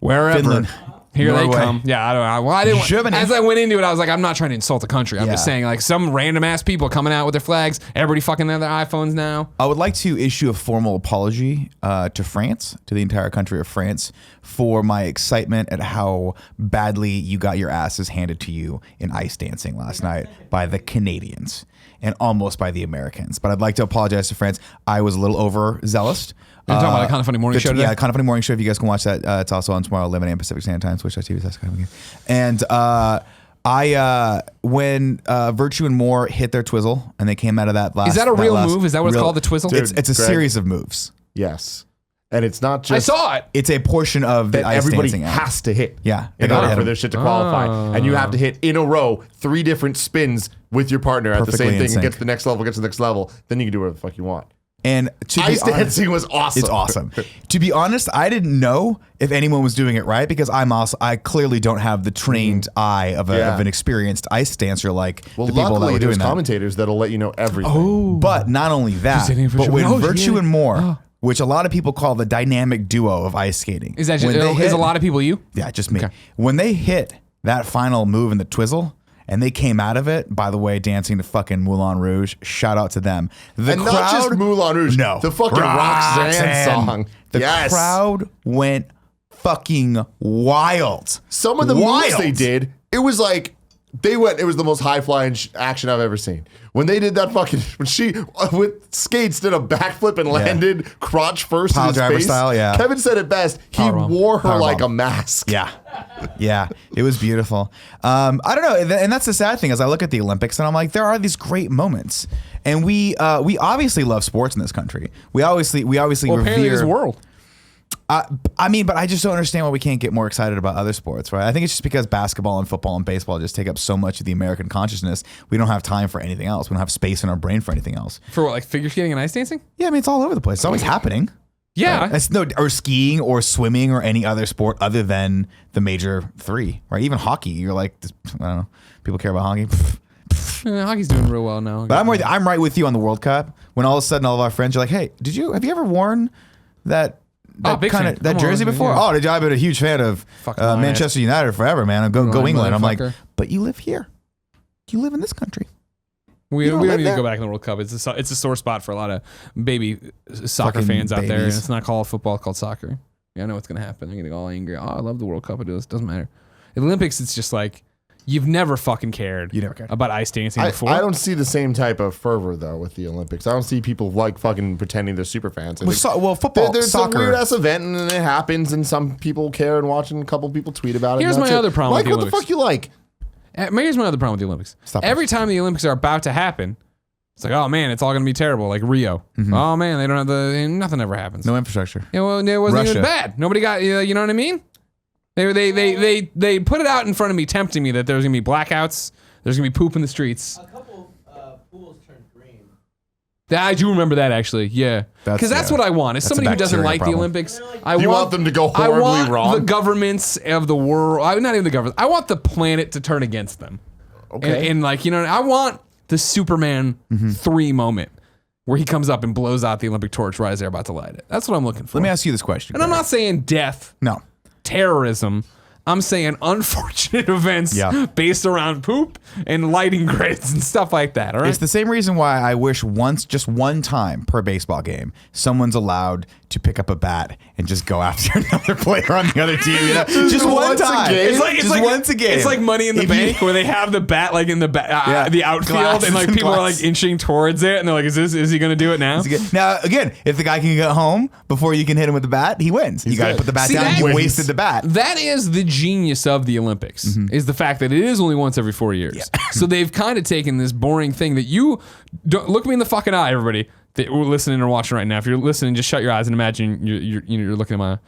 wherever. Finland. Here Norway. they come. Yeah, I don't know. Well, I didn't. Germany. As I went into it, I was like, I'm not trying to insult the country. I'm just Yeah. saying, like, some random ass people coming out with their flags. Everybody fucking have their iPhones now. I would like to issue a formal apology to France, to the entire country of France, for my excitement at how badly you got your asses handed to you in ice dancing last night by the Canadians and almost by the Americans. But I'd like to apologize to France. I was a little overzealous. You're talking about the Kinda Funny Morning Show today? Yeah, Kinda Funny Morning Show. If you guys can watch that, it's also on tomorrow, 11 a.m. Pacific Standard Time, Twitch.tv. And when Virtue and Moore hit their twizzle and they came out of that last... Is that a real move? Is that what it's called, the twizzle? It's a Greg. series of moves. Yes. And it's not I just saw it. It's a portion of the that ice everybody dancing act. has to hit. Yeah, they in gotta order hit for 'em. this shit to qualify. And you have to hit in a row 3 different spins with your partner at the Perfectly same in thing and sync. get to the next level, then you can do whatever the fuck you want. And to be Ice honest, dancing was awesome. it's awesome. To be honest, I didn't know if anyone was doing it right because I clearly don't have the trained eye of an experienced ice dancer like Well, the people that luckily were there's doing that. commentators that'll let you know everything. But not only that, Sitting for but sure. when Oh, Virtue yeah. and More, which a lot of people call the dynamic duo of ice skating. Is that when just, they is hit- a lot of people you? Yeah, just me. Okay. When they hit that final move in the twizzle and they came out of it, by the way, dancing to fucking Moulin Rouge, shout out to them. The And crowd, not just Moulin Rouge. No. The fucking Roxanne song. The Yes. crowd went fucking wild. Some of the moves they did, it was like it was the most high flying action I've ever seen. When they did that when she with skates did a backflip and landed crotch first Pile in his driver face. style, yeah. Kevin said it best. He Powerbomb. wore her like Powerbomb. a mask. Yeah. Yeah. It was beautiful. I don't know. And that's the sad thing as I look at the Olympics and I'm like, there are these great moments. And we obviously love sports in this country. We obviously Well, apparently revere this world. I mean, but I just don't understand why we can't get more excited about other sports, right? I think it's just because basketball and football and baseball just take up so much of the American consciousness. We don't have time for anything else. We don't have space in our brain for anything else. For what, like figure skating and ice dancing? Yeah, I mean, it's all over the place. It's always happening. Yeah. It's or skiing or swimming or any other sport other than the major 3, right? Even hockey, you're like, I don't know, people care about hockey. Hockey's doing real well now. But I'm right with you on the World Cup. When all of a sudden all of our friends are like, "Hey, have you ever worn that big fan. that Come jersey on, before?" yeah. Oh, I've been a huge fan of Fucking liar. Manchester United forever, man. Go Lying England. I'm like, motherfucker. but you live here. You live in this country. We You don't don't live need to there? go back in the World Cup. It's a sore spot for a lot of baby soccer Fucking fans out there. babies. It's not called football, it's called soccer. Yeah, I know what's going to happen. They're going to get all angry. Oh, I love the World Cup. It doesn't matter. The Olympics, it's just like, you've never fucking cared. You never cared. About ice dancing before. I don't see the same type of fervor though with the Olympics. I don't see people like fucking pretending they're super fans. Football, There's soccer. a weird ass event and then it happens and some people care and watch and a couple people tweet about it. Here's and that's my it. other problem Like with the what the Olympics. fuck you like? Here's my other problem with the Olympics. Stop Every time the Olympics are about to happen, it's like, oh man, it's all going to be terrible. Like Rio. Oh man, they don't have nothing ever happens. No infrastructure. Yeah, well, it wasn't even Russia. bad. Nobody got, you know what I mean? They put it out in front of me, tempting me that there's gonna be blackouts, there's gonna be poop in the streets. A couple pools turned green. I do remember that actually, yeah, because that's what I want. As That's a somebody who doesn't bacteria like the problem. Olympics, I You want them to go I horribly want wrong? the governments of the world, not even the government. I want the planet to turn against them. Okay. And like, I want the Superman 3 moment where he comes up and blows out the Olympic torch right as they're about to light it. That's what I'm looking for. Let me ask you this question. And I'm Greg. not saying death. No. Terrorism. I'm saying unfortunate events Yeah. based around poop and lighting grids and stuff like that. All right. It's the same reason why I wish just one time per baseball game, someone's allowed to pick up a bat and just go after another player on the other team. Just one once a time. game? Just once a game. It's like Money in the If you- Bank where they have the bat like in the the outfield Glasses and like and people are glasses. like inching towards it and they're like, is he going to do it now? Now, again, if the guy can get home before you can hit him with the bat, he wins. You got to dead. put the bat See, down. that You wins. wasted the bat. That is the genius of the Olympics is the fact that it is only once every 4 years. So they've kind of taken this boring thing that you don't look me in the fucking eye, everybody that we're listening or watching right now. If you're listening, just shut your eyes and imagine you're looking at my.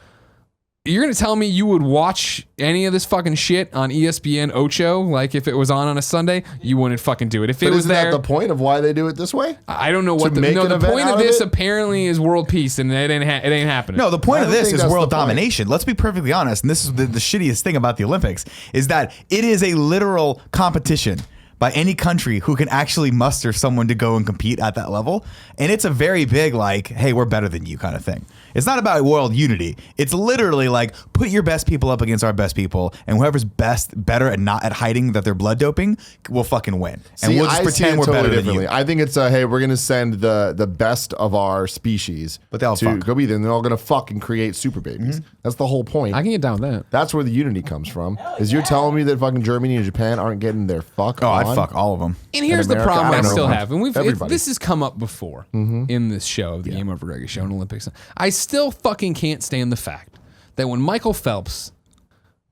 You're gonna tell me you would watch any of this fucking shit on ESPN Ocho? Like if it was on a Sunday, you wouldn't fucking do it. If it But was isn't there, that the point of why they do it this way? I don't know what make an the event point out of of this it? apparently is world peace, and it ain't happening. No, the point I of don't this think is that's world the point. domination. Let's be perfectly honest. And this is the shittiest thing about the Olympics is that it is a literal competition by any country who can actually muster someone to go and compete at that level. And it's a very big, like, hey, we're better than you kind of thing. It's not about world unity. It's literally like, put your best people up against our best people, and whoever's better and not at hiding that they're blood doping will fucking win. And See, we'll just I see pretend it we're totally better than differently. you. I think it's hey, we're gonna send the best of our species, But they all to fuck. go be there, and they're all gonna fucking create super babies. That's the whole point. I can get down with that. That's where the unity comes from. Is you're telling me that fucking Germany and Japan aren't getting their fuck Oh, on? I'd fuck all of them. And here's the America, problem I I don't still know. have, and Everybody. this has come up before in this show, the Game Over Greggy show in Olympics. I still fucking can't stand the fact that when Michael Phelps,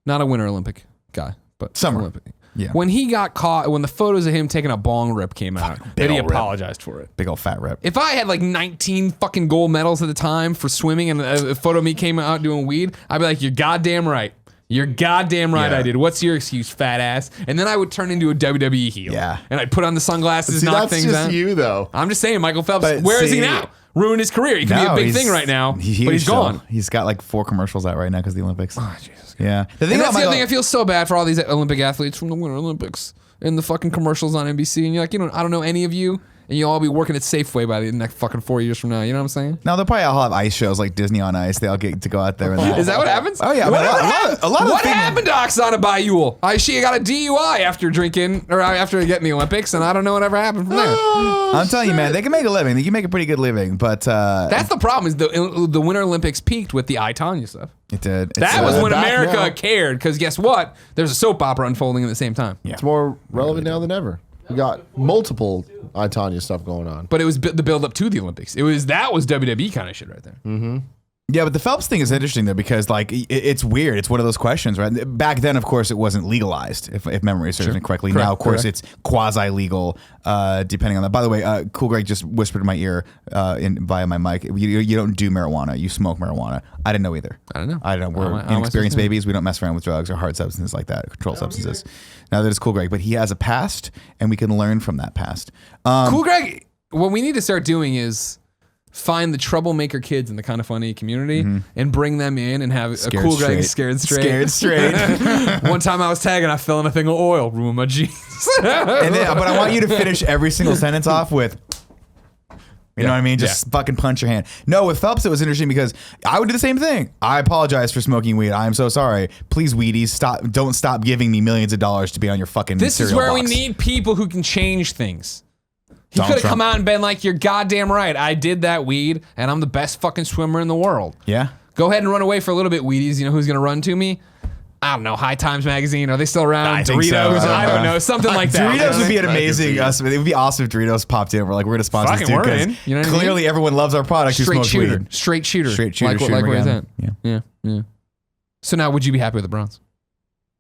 not a Winter Olympic guy, but Summer. Olympic, Yeah. When he got caught, when the photos of him taking a bong rip came out, big that he ol' rip. apologized for it. Big old fat rip. If I had like 19 fucking gold medals at the time for swimming and a photo of me came out doing weed, I'd be like, you're goddamn right. You're goddamn right Yeah. I did. What's your excuse, fat ass? And then I would turn into a WWE heel. Yeah. And I'd put on the sunglasses, See, knock that's things just out. you, though. I'm just saying, Michael Phelps, But where is he see- now? Ruined his career. He could be a big he's- thing right now, but he's still. gone. He's got like 4 commercials out right now because of the Olympics. Oh, Jesus. Yeah. The thing And that's about the other Michael- thing. I feel so bad for all these Olympic athletes from the Winter Olympics and the fucking commercials on NBC. And you're like, I don't know any of you, and you'll all be working at Safeway by the next fucking 4 years from now. You know what I'm saying? No, they'll probably all have ice shows like Disney on Ice. They all get to go out there. And Is that what happens? Oh, yeah, I mean, a lot of what things- happened to Oksana Bayul? She got a DUI after drinking or after getting the Olympics, and I don't know whatever happened from there. I'm telling you, man, they can make a living. They can make a pretty good living, but That's the problem. Is the Winter Olympics peaked with the I, Tonya stuff. it did. That was when back America now. cared, because guess what? There's a soap opera unfolding at the same time. Yeah. It's more relevant now than ever. We got multiple I, Tonya stuff going on. But it was the build up to the Olympics. That was WWE kind of shit right there. Yeah, but the Phelps thing is interesting though because like it's weird. It's one of those questions, right? Back then, of course, it wasn't legalized, if memory serves me correctly. Correct, Now, of course, correct. it's quasi legal, depending on that. By the way, Cool Greg just whispered in my ear via my mic. You don't do marijuana. You smoke marijuana. I didn't know either. I don't know. I don't know. We're How am I supposed inexperienced to know? babies. We don't mess around with drugs or hard substances like that, controlled substances. Now that is Cool Greg, but he has a past, and we can learn from that past. Cool Greg, what we need to start doing is find the troublemaker kids in the Kind of Funny community and bring them in and have a Cool Greg scared straight. Scared straight. One time I was tagging, I fell in a thing of oil, ruined my jeans. And then, but I want you to finish every single sentence off with, you know what I mean? Just fucking punch your hand. No, with Phelps, it was interesting because I would do the same thing. I apologize for smoking weed. I am so sorry. Please, Wheaties, don't stop giving me millions of dollars to be on your fucking This is cereal where box. we need people who can change things. He Donald could have come Trump. out and been like, you're goddamn right. I did that weed, and I'm the best fucking swimmer in the world. Yeah. Go ahead and run away for a little bit, Wheaties. You know who's going to run to me? I don't know. High Times Magazine. Are they still around? I think Doritos? so. I don't know. Something like that. Doritos would be an I can amazing. see It would be awesome if Doritos popped in. We're like, we're gonna sponsor this Fucking dude we're because in. You know what I mean? clearly everyone loves our product. Who Straight smokes shooter. weed. Straight shooter. Straight shooter. Like, shooter like where he's again. at. Yeah. So now, would you be happy with the Browns?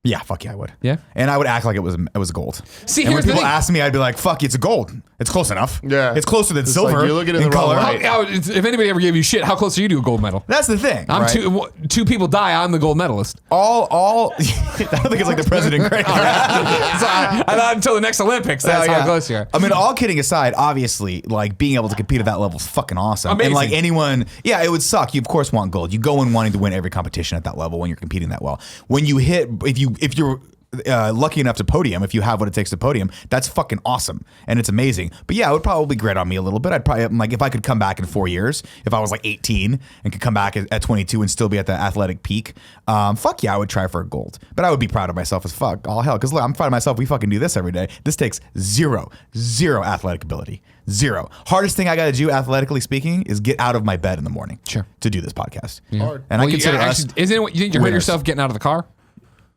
Yeah, fuck yeah, I would. Yeah? And I would act like it was gold. See, And when here's the people thing. ask me, I'd be like, fuck, it's a gold. It's close enough. Yeah. It's closer than It's silver. like you're looking in the wrong color. light. If anybody ever gave you shit, how close are you to a gold medal? That's the thing. I'm right? two people die. I'm the gold medalist. All I don't think it's like the president. Right? So I thought until the next Olympics. That's Oh, how yeah. close you are. I mean, all kidding aside, obviously, like being able to compete at that level is fucking awesome. Amazing. And like anyone, yeah, it would suck. You of course want gold. You go in wanting to win every competition at that level when you're competing that well. When you hit, if you're lucky enough to podium, if you have what it takes to podium, that's fucking awesome and it's amazing. But yeah, it would probably grate on me a little bit. I'd probably like if I could come back in 4 years, if I was like 18 and could come back at 22 and still be at the athletic peak. Fuck yeah, I would try for a gold. But I would be proud of myself as fuck. All hell, because look, I'm proud of myself. We fucking do this every day. This takes zero athletic ability. Zero. Hardest thing I got to do, athletically speaking, is get out of my bed in the morning. Sure. To do this podcast. Hard. And I consider us. Isn't it? You think you hurt winners. yourself getting out of the car?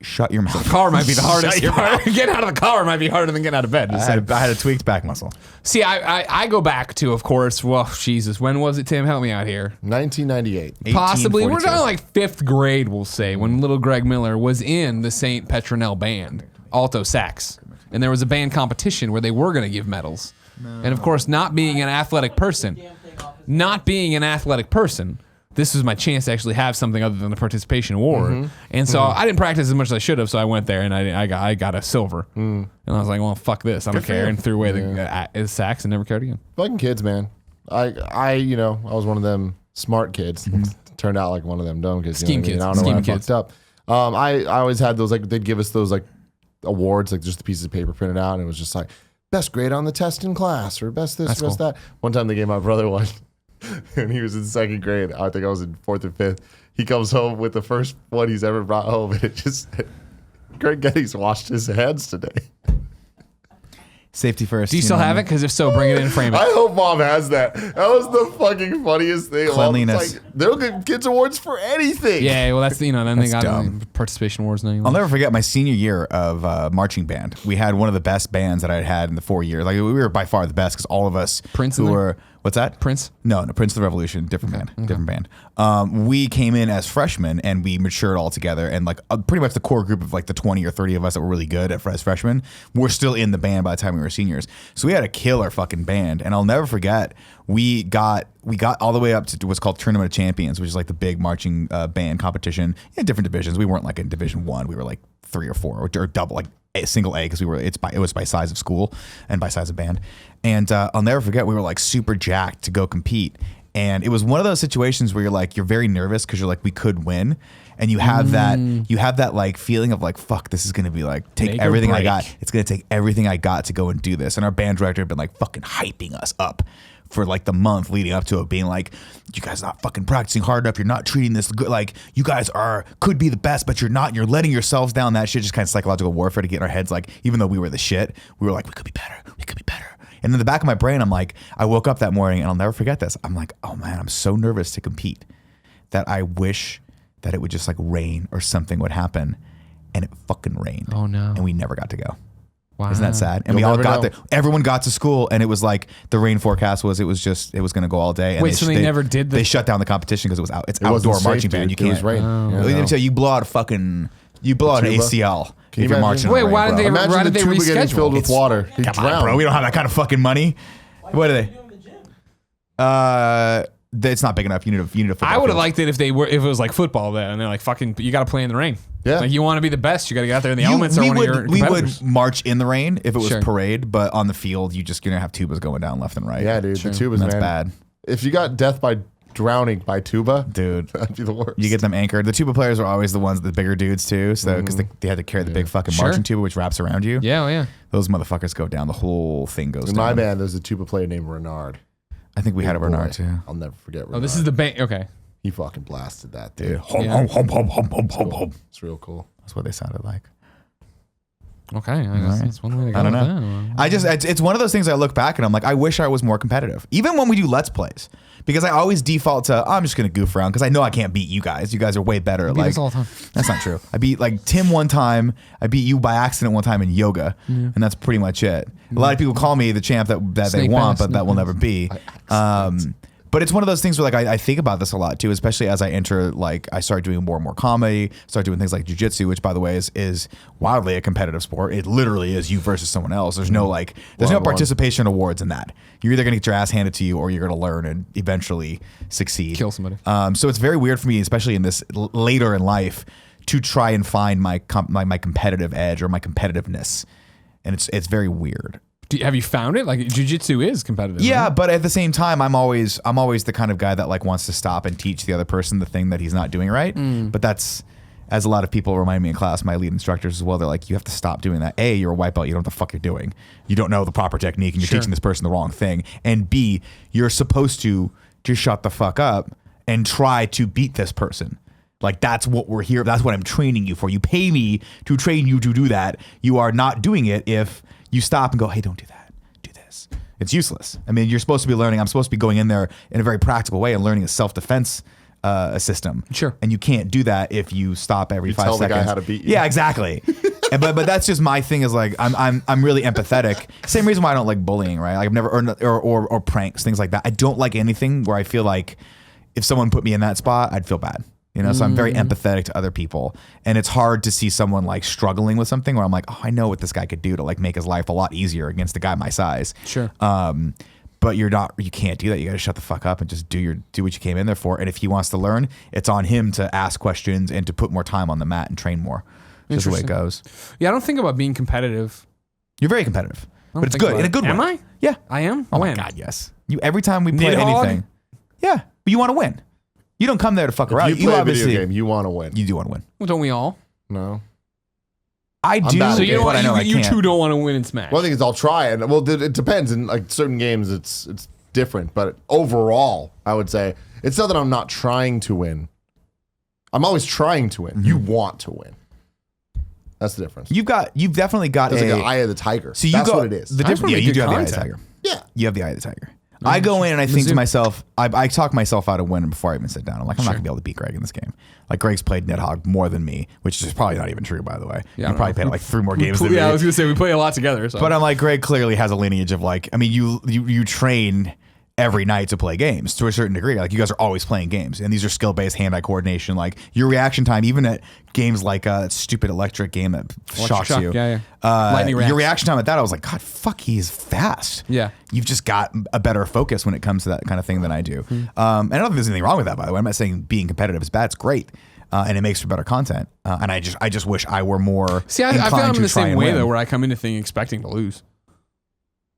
Shut your mouth. Car might be the hardest Shut your part. Getting out of the car might be harder than getting out of bed. I had a tweaked back muscle. See, I go back to, of course, well, Jesus, when was it, Tim? Help me out here. 1998. Possibly, we're 1842. talking like fifth grade, we'll say, when little Greg Miller was in the St. Petronell band, alto sax. And there was a band competition where they were going to give medals. And of course, not being an athletic person, this was my chance to actually have something other than the participation award. And so I didn't practice as much as I should have, so I went there and I got a silver. And I was like, well, fuck this. I don't Good for care. you. And threw away the sax and never cared again. Fucking kids, man. I was one of them smart kids. Turned out like one of them dumb kids. Scheme you know what I mean? kids. I don't know Scheme why I kids. fucked up. I always had those, like, they'd give us those, like, awards, like just the pieces of paper printed out. And it was just like, best grade on the test in class or best this, That's best cool. that. One time they gave my brother one. And he was in second grade. I think I was in fourth or fifth. He comes home with the first one he's ever brought home. And it just said, Greg Gettys washed his hands today. Safety first. Do you still have it? Because if so, bring it in and frame I it. hope mom has that. That was the fucking funniest thing. Cleanliness. Like, they'll get kids awards for anything. Yeah, well, that's, then they That's got dumb. participation awards now. I'll never forget my senior year of marching band. We had one of the best bands that I'd had in the 4 years. Like we were by far the best because all of us Prince who in there? were What's that? Prince? No, Prince of the Revolution, different band, different band. We came in as freshmen and we matured all together, and like pretty much the core group of like the 20 or 30 of us that were really good as freshmen were still in the band by the time we were seniors. So we had a killer fucking band, and I'll never forget. We got all the way up to what's called Tournament of Champions, which is like the big marching band competition in different divisions. We weren't like in Division 1. We were like 3 or 4 or double, like a single A, because it was by size of school and by size of band. And I'll never forget, we were like super jacked to go compete. And it was one of those situations where you're very nervous because you're like, we could win. And you have that like feeling of like, fuck, this is going to be like, take Make or everything I break. got. It's going to take everything I got to go and do this. And our band director had been like fucking hyping us up for like the month leading up to it, being like, you guys are not fucking practicing hard enough. You're not treating this good. Like, you guys could be the best, but you're not. You're letting yourselves down. That shit, just kind of psychological warfare to get in our heads. Like, even though we were the shit, we were like, we could be better. We could be better. And in the back of my brain, I'm like, I woke up that morning and I'll never forget this. I'm like, oh man, I'm so nervous to compete that I wish that it would just like rain or something would happen. And it fucking rained. Oh no. And we never got to go. Wow. Isn't that sad? And You'll we all never got know. there. Everyone got to school, and it was like the rain forecast was it was going to go all day. And Wait, so they never did the- They shut down the competition because it was out. It's It wasn't outdoor safe, marching dude. band. You It was can't. rain. Oh. Yeah, Let me no. tell you, you blow out an tuba? ACL Can you if you're imagine? marching. in Wait, the rain, why did bro. they- Imagine why the did they tuba getting reschedule? filled with water. He'd Come on, drown. bro. We don't have that kind of fucking money. What are they? You do in the gym. It's not big enough. You need a football I would have field. liked it if it was like football then, and they're like, fucking, you got to play in the rain. Yeah. Like, you want to be the best, you got to get out there in the elements. Or one of your we would competitors. march in the rain if it was Sure. parade, but on the field, you're gonna have tubas going down left and right. Yeah, dude. The tubas, And that's man. bad, If you got death by drowning by tuba, dude. that'd be the worst. You get them anchored. The tuba players are always the ones, the bigger dudes too. So because they had to carry the big fucking Sure. marching tuba, which wraps around you. Yeah, oh, yeah. Those motherfuckers go down. The whole thing goes In down. my band, there's a tuba player named Renard. I think we had a Boy, Bernard too. I'll never forget Renard. Oh, this is the bank. Okay. He fucking blasted that, Dude, dude. hum, Yeah. hum, hum, hum, hum, hum, hum, hum. It's real cool. That's what they sounded like. Okay. I guess that's one way to go. I don't with know. that. It's one of those things I look back and I'm like, I wish I was more competitive. Even when we do Let's Plays. Because I always default to, I'm just going to goof around because I know I can't beat you guys. You guys are way better. beat us all the time. That's not true. I beat like Tim one time. I beat you by accident one time in yoga. And that's pretty much it. A lot of people call me the champ that they Snake want, pass, but that snake will pass. never be. But it's one of those things where like I think about this a lot too, especially as I enter, like I start doing more and more comedy, start doing things like jujitsu, which by the way is wildly a competitive sport. It literally is you versus someone else. There's no like, there's no One-on-one. participation awards in that. You're either going to get your ass handed to you or you're going to learn and eventually succeed. Kill somebody. So it's very weird for me, especially in this later in life, to try and find my competitive edge or my competitiveness. And it's very weird. Have you found it? Like, jiu-jitsu is competitive. Yeah, right? but at the same time, I'm always the kind of guy that like wants to stop and teach the other person the thing that he's not doing right. But that's, as a lot of people remind me in class, my lead instructors as well, they're like, you have to stop doing that. A, you're a white belt, you don't know what the fuck you're doing. You don't know the proper technique and you're teaching this person the wrong thing. And B, you're supposed to just shut the fuck up and try to beat this person. Like, that's what we're here. That's what I'm training you for. You pay me to train you to do that. You are not doing it if you stop and go, hey, don't do that. Do this. It's useless. I mean, you're supposed to be learning. I'm supposed to be going in there in a very practical way and learning a self-defense system. Sure. And you can't do that if you stop every 5 tell the seconds. guy how to beat you. Yeah, exactly. but that's just my thing is like, I'm really empathetic. Same reason why I don't like bullying, right? Like I've never, or pranks, things like that. I don't like anything where I feel like if someone put me in that spot, I'd feel bad. You know, so I'm very empathetic to other people, and it's hard to see someone like struggling with something where I'm like, oh, I know what this guy could do to like make his life a lot easier against a guy my size. Sure. But you can't do that. You got to shut the fuck up and just do what you came in there for. And if he wants to learn, it's on him to ask questions and to put more time on the mat and train more. That's the way it goes. Yeah, I don't think about being competitive. You're very competitive, I don't but it's think good about in a it. good way. Am I? Yeah. I am? Oh When? my god, yes. You every time we play Nidhogg? anything. Yeah, but you want to win. You don't come there to fuck around. If you play a video obviously game, you want to win. you do want to win. Well, don't we all? No. I do, bad at So you don't but I know I you can't. two don't want to win in Smash. One thing is I'll try, and well, it depends. In like certain games, it's different. But overall, I would say it's not that I'm not trying to win. I'm always trying to win. You want to win. That's the difference. You've definitely got It's like a an eye of the tiger. So you That's go, what it is. The I just difference, wanna yeah, make you do good have the eye of the content. tiger. Yeah. You have the eye of the tiger. I go in and I think to Zoom. myself, I talk myself out of winning before I even sit down. I'm like, I'm not gonna be able to beat Greg in this game. Like Greg's played Nidhogg more than me, which is probably not even true, by the way. Yeah, I you don't probably know. played like 3 more games than Yeah, I me. was gonna say we play a lot together. So. But I'm like, Greg clearly has a lineage of like, I mean, you train every night to play games to a certain degree. Like you guys are always playing games, and these are skill-based hand-eye coordination. Like your reaction time, even at games like that stupid electric game that shocks shock, you. yeah. Lightning your reacts. reaction time at that, I was like, God, fuck, he's fast. Yeah. You've just got a better focus when it comes to that kind of thing than I do. And I don't think there's anything wrong with that, by the way. I'm not saying being competitive is bad. It's great. And it makes for better content. And I just wish I were more. See, I feel inclined I'm to in the try same and way win. though, where I come into things expecting to lose.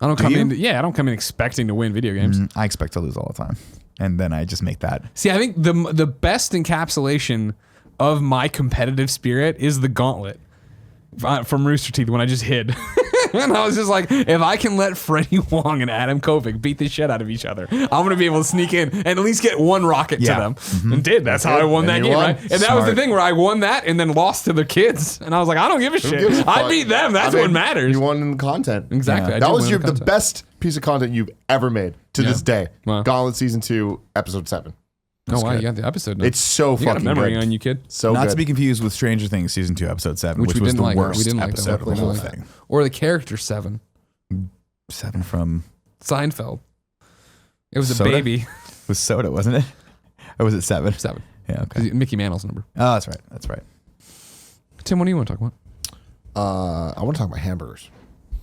I don't Do come you? in. Yeah, I don't come in expecting to win video games. I expect to lose all the time, and then I just make that. See, I think the best encapsulation of my competitive spirit is the gauntlet from Rooster Teeth when I just hid. And I was just like, if I can let Freddie Wong and Adam Kovic beat the shit out of each other, I'm going to be able to sneak in and at least get one rocket to them. And did. That's how I won that And you game, won. right? And that was the Smart. thing where I won that and then lost to the kids. And I was like, I don't give a gives a shit. I fuck? beat them. That's I mean, what matters. You won in content. Exactly. Yeah. I That did was win the content. best piece of content you've ever made to this day. Wow. Gauntlet Season 2, Episode 7. Oh, wow. good. You got the episode now. It's so You got a fucking memory good. on you, kid. So Not good. to be confused with Stranger Things season 2, episode 7, Which which we was didn't the like. worst We didn't like episode that. of the We whole didn't like that. thing. Or the character 7. 7 from Seinfeld. It was a Soda? baby. was Soda, wasn't it? Or was it 7? 7. Yeah, okay. Mickey Mantle's number. Oh, that's right. That's right. Tim, what do you want to talk about? I want to talk about hamburgers.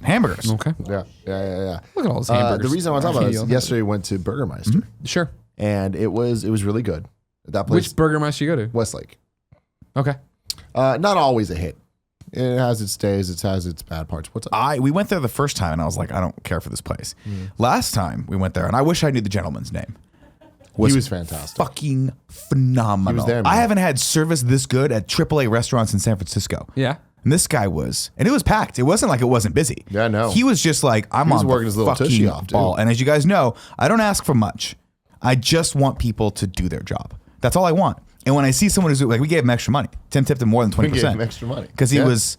Hamburgers. Okay. Yeah. Look at all those hamburgers. The reason I want to talk about Can't this, yell. yesterday we went to Burgermeister, Sure. and it was really good. That place, Which Burgermeister you go to? Westlake. Okay. Not always a hit. It has its days. It has its bad parts. What's up? We went there the first time, and I was like, I don't care for this place. Last time we went there, and I wish I knew the gentleman's name. He was fantastic. Fucking phenomenal. He was there, man. I haven't had service this good at AAA restaurants in San Francisco. Yeah. And this guy was, and it was packed. It wasn't like it wasn't busy. Yeah, no. He was just like, I'm He was on working the his little fucking tushy off, dude. ball. And as you guys know, I don't ask for much. I just want people to do their job. That's all I want. And when I see someone who's like, we gave him extra money. Tim tipped him more than 20%. We gave him extra money. Because he Yeah. was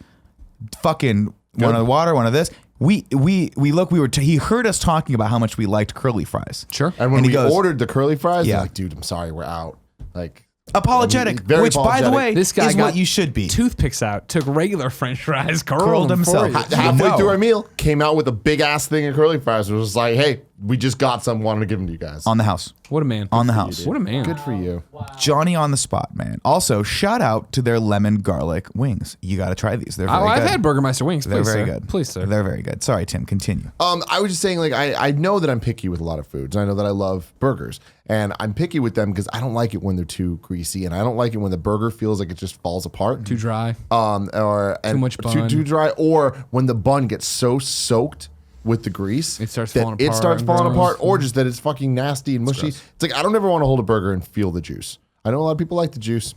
fucking one of the water, one of this. He heard us talking about how much we liked curly fries. Sure. And when And he we goes- ordered the curly fries, Yeah. they're like, dude, I'm sorry, we're out. Like, Apologetic, very which by the apologetic. way, This guy is got what you should be. Toothpicks out, took regular French fries, curled them himself. for you. halfway No. through our meal, came out with a big ass thing of curly fries. It was like, hey, we just got some, wanted to give them to you guys. On the house. What a man. On the house. What a man. Good for you. Johnny on the spot, man. Also, shout out to their lemon garlic wings. You got to try these. They're very good. I've had Burgermeister wings. They're Please, very sir. good. Please, sir. They're very good. Sorry, Tim. Continue. I was just saying, like, I know that I'm picky with a lot of foods. I know that I love burgers, and I'm picky with them because I don't like it when they're too greasy, and I don't like it when the burger feels like it just falls apart. Too dry. Or and much bun. too dry, or when the bun gets so soaked with the grease, It starts that falling It apart starts and falling gross. apart, or just that it's fucking nasty and mushy. It's like I don't ever want to hold a burger and feel the juice. I know a lot of people like the juice.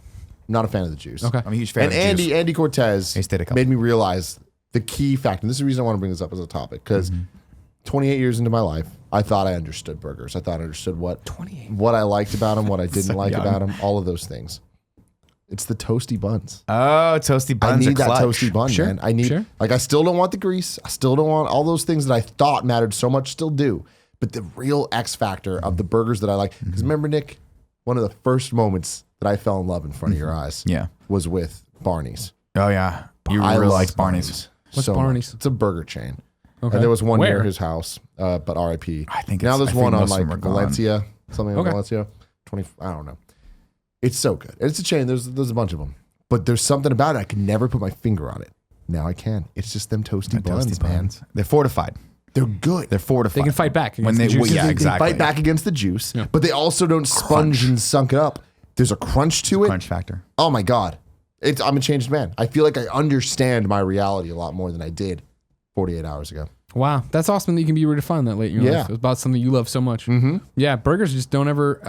I'm not a fan of the juice. Okay. I'm a huge fan And of juice. Andy Cortez Tasted a couple. made me realize the key factor. And this is the reason I want to bring this up as a topic because 28 years into my life, I thought I understood burgers. I thought I understood what I liked about them, what I didn't So like young. about them, all of those things. It's the toasty buns. Oh, toasty buns I need are that clutch. toasty bun, Sure, man. I need sure. like I still don't want the grease. I still don't want all those things that I thought mattered so much still do. But the real X factor of the burgers that I like, because remember, Nick, one of the first moments that I fell in love in front of your eyes Yeah. was with Barney's. Oh, yeah. You I really love liked Barney's. What's so much. Barney's? It's a burger chain. Okay. And there was one Where? near his house, but RIP. I think now it's- there's I think one on most of like them are gone. Valencia, something Okay. like Valencia. 20. I don't know. It's so good. It's a chain. There's a bunch of them, but there's something about it I could never put my finger on it. Now I can. It's just them toasty buns, Toasty man. buns. They're fortified. They're good. They're fortified. They can fight back When against they, the juices. yeah, They exactly. fight back against the juice, but they also don't sponge and sunk it up. There's a crunch to it. Crunch factor. Oh my god, I'm a changed man. I feel like I understand my reality a lot more than I did 48 hours ago. Wow, that's awesome that you can be redefined that late in your Yeah. life. It's about something you love so much. Mm-hmm. Yeah, burgers just don't ever,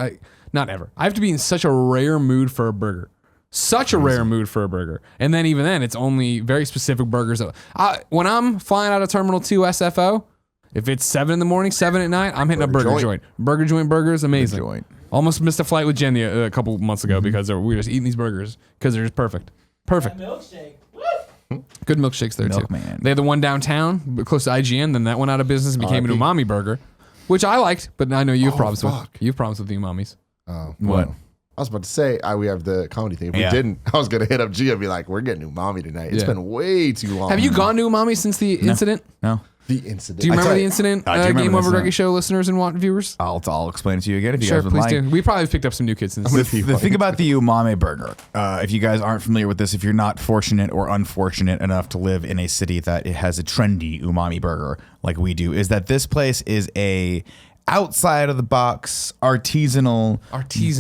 not ever. I have to be in such a rare mood for a burger. Such a rare mood for a burger. And then even then, it's only very specific burgers. When I'm flying out of Terminal 2 SFO, if it's 7 in the morning, 7 at night, I'm hitting a burger joint. Burger joint burgers, amazing. joint. Almost missed a flight with Jenny a couple months ago because we were just eating these burgers because they're just perfect. Perfect. Milkshake. Good milkshakes there too. Milkman. They had the one downtown, but close to IGN. Then that went out of business and became an RIP. umami burger, which I liked. But I know you have problems with. fuck. You have problems with the umamis. Oh, What? I was about to say we have the comedy thing. If we didn't, I was gonna hit up Gia and be like, "We're getting umami tonight." It's Yeah. been way too long. Have you gone to umami since the incident? No. The incident? Do you remember the incident? I do remember Game the Over incident. Greggy show listeners and viewers. I'll explain it to you again if you Sure, guys would please like. do. We probably picked up some new kids since. The thing about the umami burger, if you guys aren't familiar with this, if you're not fortunate or unfortunate enough to live in a city that it has a trendy umami burger like we do, is that this place is a outside of the box artisanal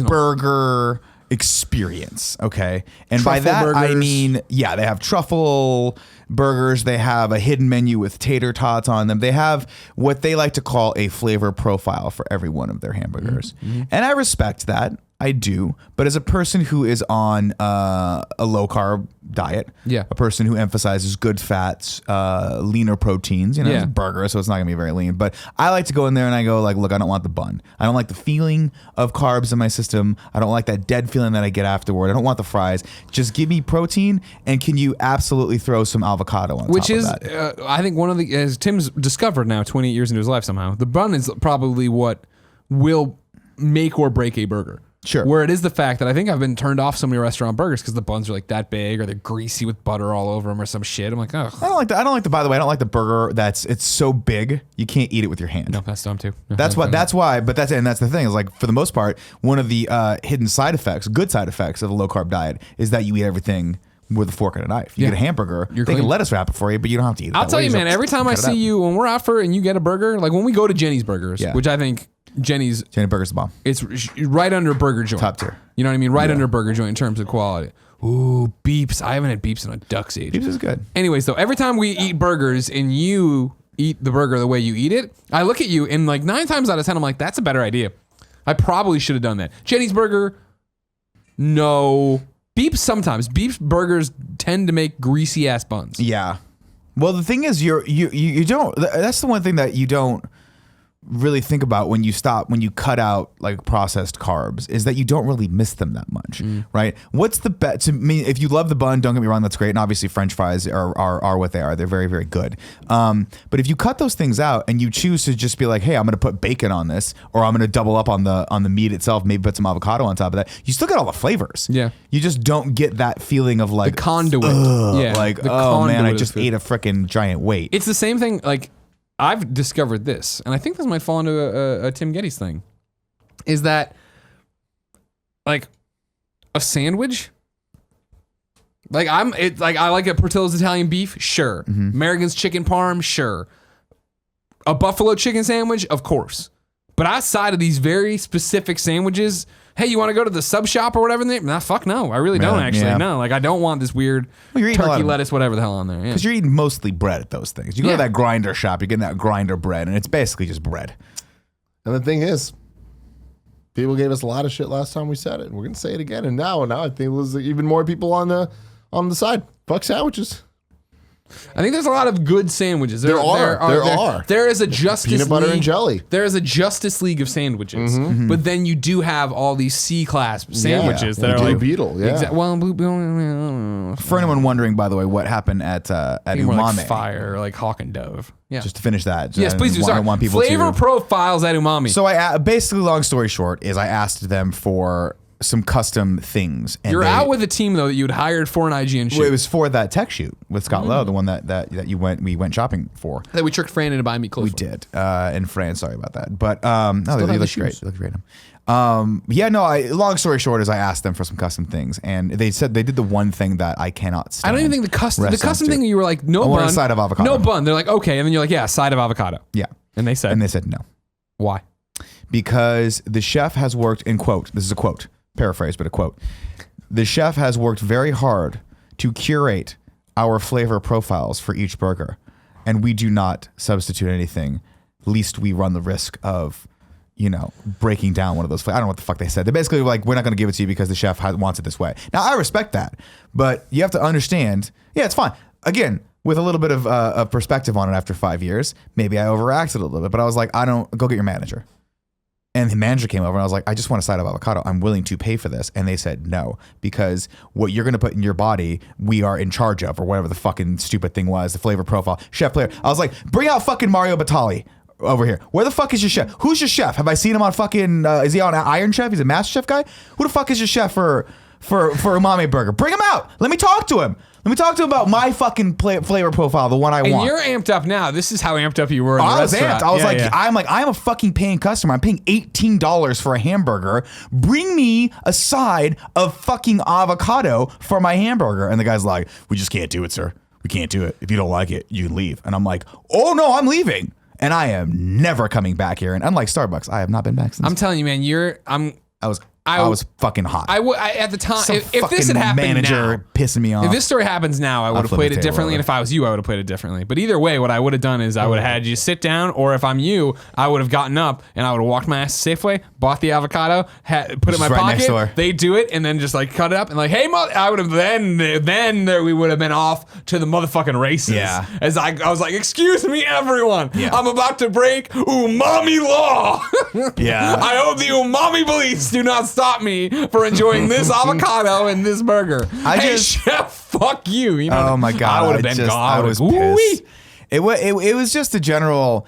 burger experience. Okay, and by Truffle that I burgers. mean they have truffle burgers. They have a hidden menu with tater tots on them. They have what they like to call a flavor profile for every one of their hamburgers. And I respect that. I do. But as a person who is on a low carb diet, a person who emphasizes good fats, leaner proteins, it's a burger, so it's not gonna be very lean. But I like to go in there and I go like, look, I don't want the bun. I don't like the feeling of carbs in my system. I don't like that dead feeling that I get afterward. I don't want the fries. Just give me protein, and can you absolutely throw some avocado on Which top is, of that? I think one of the, as Tim's discovered now, 28 years into his life somehow, the bun is probably what will make or break a burger. Sure. Where it is the fact that I think I've been turned off so many restaurant burgers because the buns are like that big or they're greasy with butter all over them or some shit. I'm like, oh. I don't like the. By the way, I don't like the burger it's so big you can't eat it with your hand. No, that's dumb too. No, That's why. But that's the thing is like for the most part, one of the hidden side effects, good side effects of a low carb diet is that you eat everything with a fork and a knife. You get a hamburger, they clean. can lettuce wrap it for you, but you don't have to eat it. I'll that tell way. you, just man, every time I cut it see up. you, when we're out for and you get a burger, like when we go to Jenny's Burgers, which I think Jenny Burger's the bomb. It's right under Burger Joint. Top tier. You know what I mean? Right under Burger Joint in terms of quality. Ooh, Beeps. I haven't had Beeps in a duck's age. Beeps is good. Anyways, though, every time we eat burgers and you eat the burger the way you eat it, I look at you and like 9 times out of 10, I'm like, that's a better idea. I probably should have done that. Jenny's Burger, no. Beeps sometimes. Beeps burgers tend to make greasy ass buns. Yeah. Well, the thing is, you don't. That's the one thing that you don't really think about when you cut out like processed carbs is that you don't really miss them that much, right? What's the best to me? If you love the bun, don't get me wrong, that's great, and obviously French fries are what they are. They're very, very good. But if you cut those things out and you choose to just be like, hey, I'm going to put bacon on this, or I'm going to double up on the meat itself, maybe put some avocado on top of that, you still get all the flavors. Yeah. You just don't get that feeling of like The conduit. like the oh man, I conduit just of food. ate a freaking giant weight. It's the same thing. Like I've discovered this, and I think this might fall into a Tim Gettys thing, is that like a sandwich. Like I like a Portillo's Italian beef, sure. American's chicken parm, sure. A buffalo chicken sandwich, of course. But outside of these very specific sandwiches, hey, you want to go to the sub shop or whatever? Nah, fuck no. I really don't actually. yeah. No, like I don't want this weird Well, you're eating a lot turkey of- lettuce, whatever the hell on there. Yeah. Because you're eating mostly bread at those things. You go Yeah. to that grinder shop, you're getting that grinder bread, and it's basically just bread. And the thing is, people gave us a lot of shit last time we said it. We're gonna say it again, and now I think there's even more people on the side. Fuck sandwiches. I think there's a lot of good sandwiches. There are. There is a Justice Peanut butter League, and jelly. There is a Justice League of sandwiches, but then you do have all these C-class sandwiches that are Blue like Beetle, yeah. Well, Blue Beetle. For anyone wondering, by the way, what happened at More Umami? like fire, like Hawk and Dove. Yeah. Just to finish that. Yes, please do. I Sorry. want people Flavor to. profiles at Umami. So basically, long story short, is I asked them for some custom things. And You're out with a team though that you'd hired for an IGN shoot Well, it was for that tech shoot with Scott Lowe, the one that we went shopping for. that we tricked Fran into buying me clothes. We for. did. And Fran, sorry about that. But he have the looks great. shoes. He looks great. Long story short is I asked them for some custom things, and they said they did the one thing that I cannot stand. I don't even think the custom restaurants thing do. you were like no I want bun, a side of avocado. no bun. They're like okay, and then you're like yeah, side of avocado. Yeah. And they said no. why? Because the chef has worked, in quote, this is a quote, paraphrase, but a quote. The chef has worked very hard to curate our flavor profiles for each burger, and we do not substitute anything, least we run the risk of, breaking down one of those. I don't know what the fuck they said. They basically were like, we're not going to give it to you because the chef wants it this way. Now, I respect that, but you have to understand, it's fine. Again, with a little bit of a perspective on it after 5 years, maybe I overreacted a little bit, but I was like, go get your manager. And the manager came over and I was like, I just want a side of avocado. I'm willing to pay for this. And they said no, because what you're going to put in your body, we are in charge of, or whatever the fucking stupid thing was, the flavor profile, chef player. I was like, bring out fucking Mario Batali over here. Where the fuck is your chef? Who's your chef? Have I seen him on fucking? Is he on Iron Chef? He's a Master Chef guy. Who the fuck is your chef for Umami Burger? Bring him out. Let me talk to him. Let me talk to him about my fucking flavor profile, the one I And want. you're amped up now. This is how amped up you were in the I was restaurant. amped. I was Yeah. I'm a fucking paying customer. I'm paying $18 for a hamburger. Bring me a side of fucking avocado for my hamburger. And the guy's like, we just can't do it, sir. We can't do it. If you don't like it, you can leave. And I'm like, oh no, I'm leaving. And I am never coming back here. And unlike Starbucks, I have not been back since. I'm telling you, man, I was fucking hot. At the time, Some if this fucking had happened manager now, pissing me off. if this story happens now, I would have flip played the it table differently. over. And if I was you, I would have played it differently. But either way, what I would have done is I would have had you sit down, or if I'm you, I would have gotten up and I would have walked my ass to Safeway, bought the avocado, put it in Just my right next door. pocket. They do it, and then just like cut it up and like, hey, I would have then we would have been off to the motherfucking races. Yeah. As I was like, excuse me, everyone, Yeah. I'm about to break umami law. Yeah. I hope the umami police do not stop me for enjoying this avocado and this burger. Hey, chef, fuck you. You know, Oh my god! I would have been gone. I was pissed. It was just a general.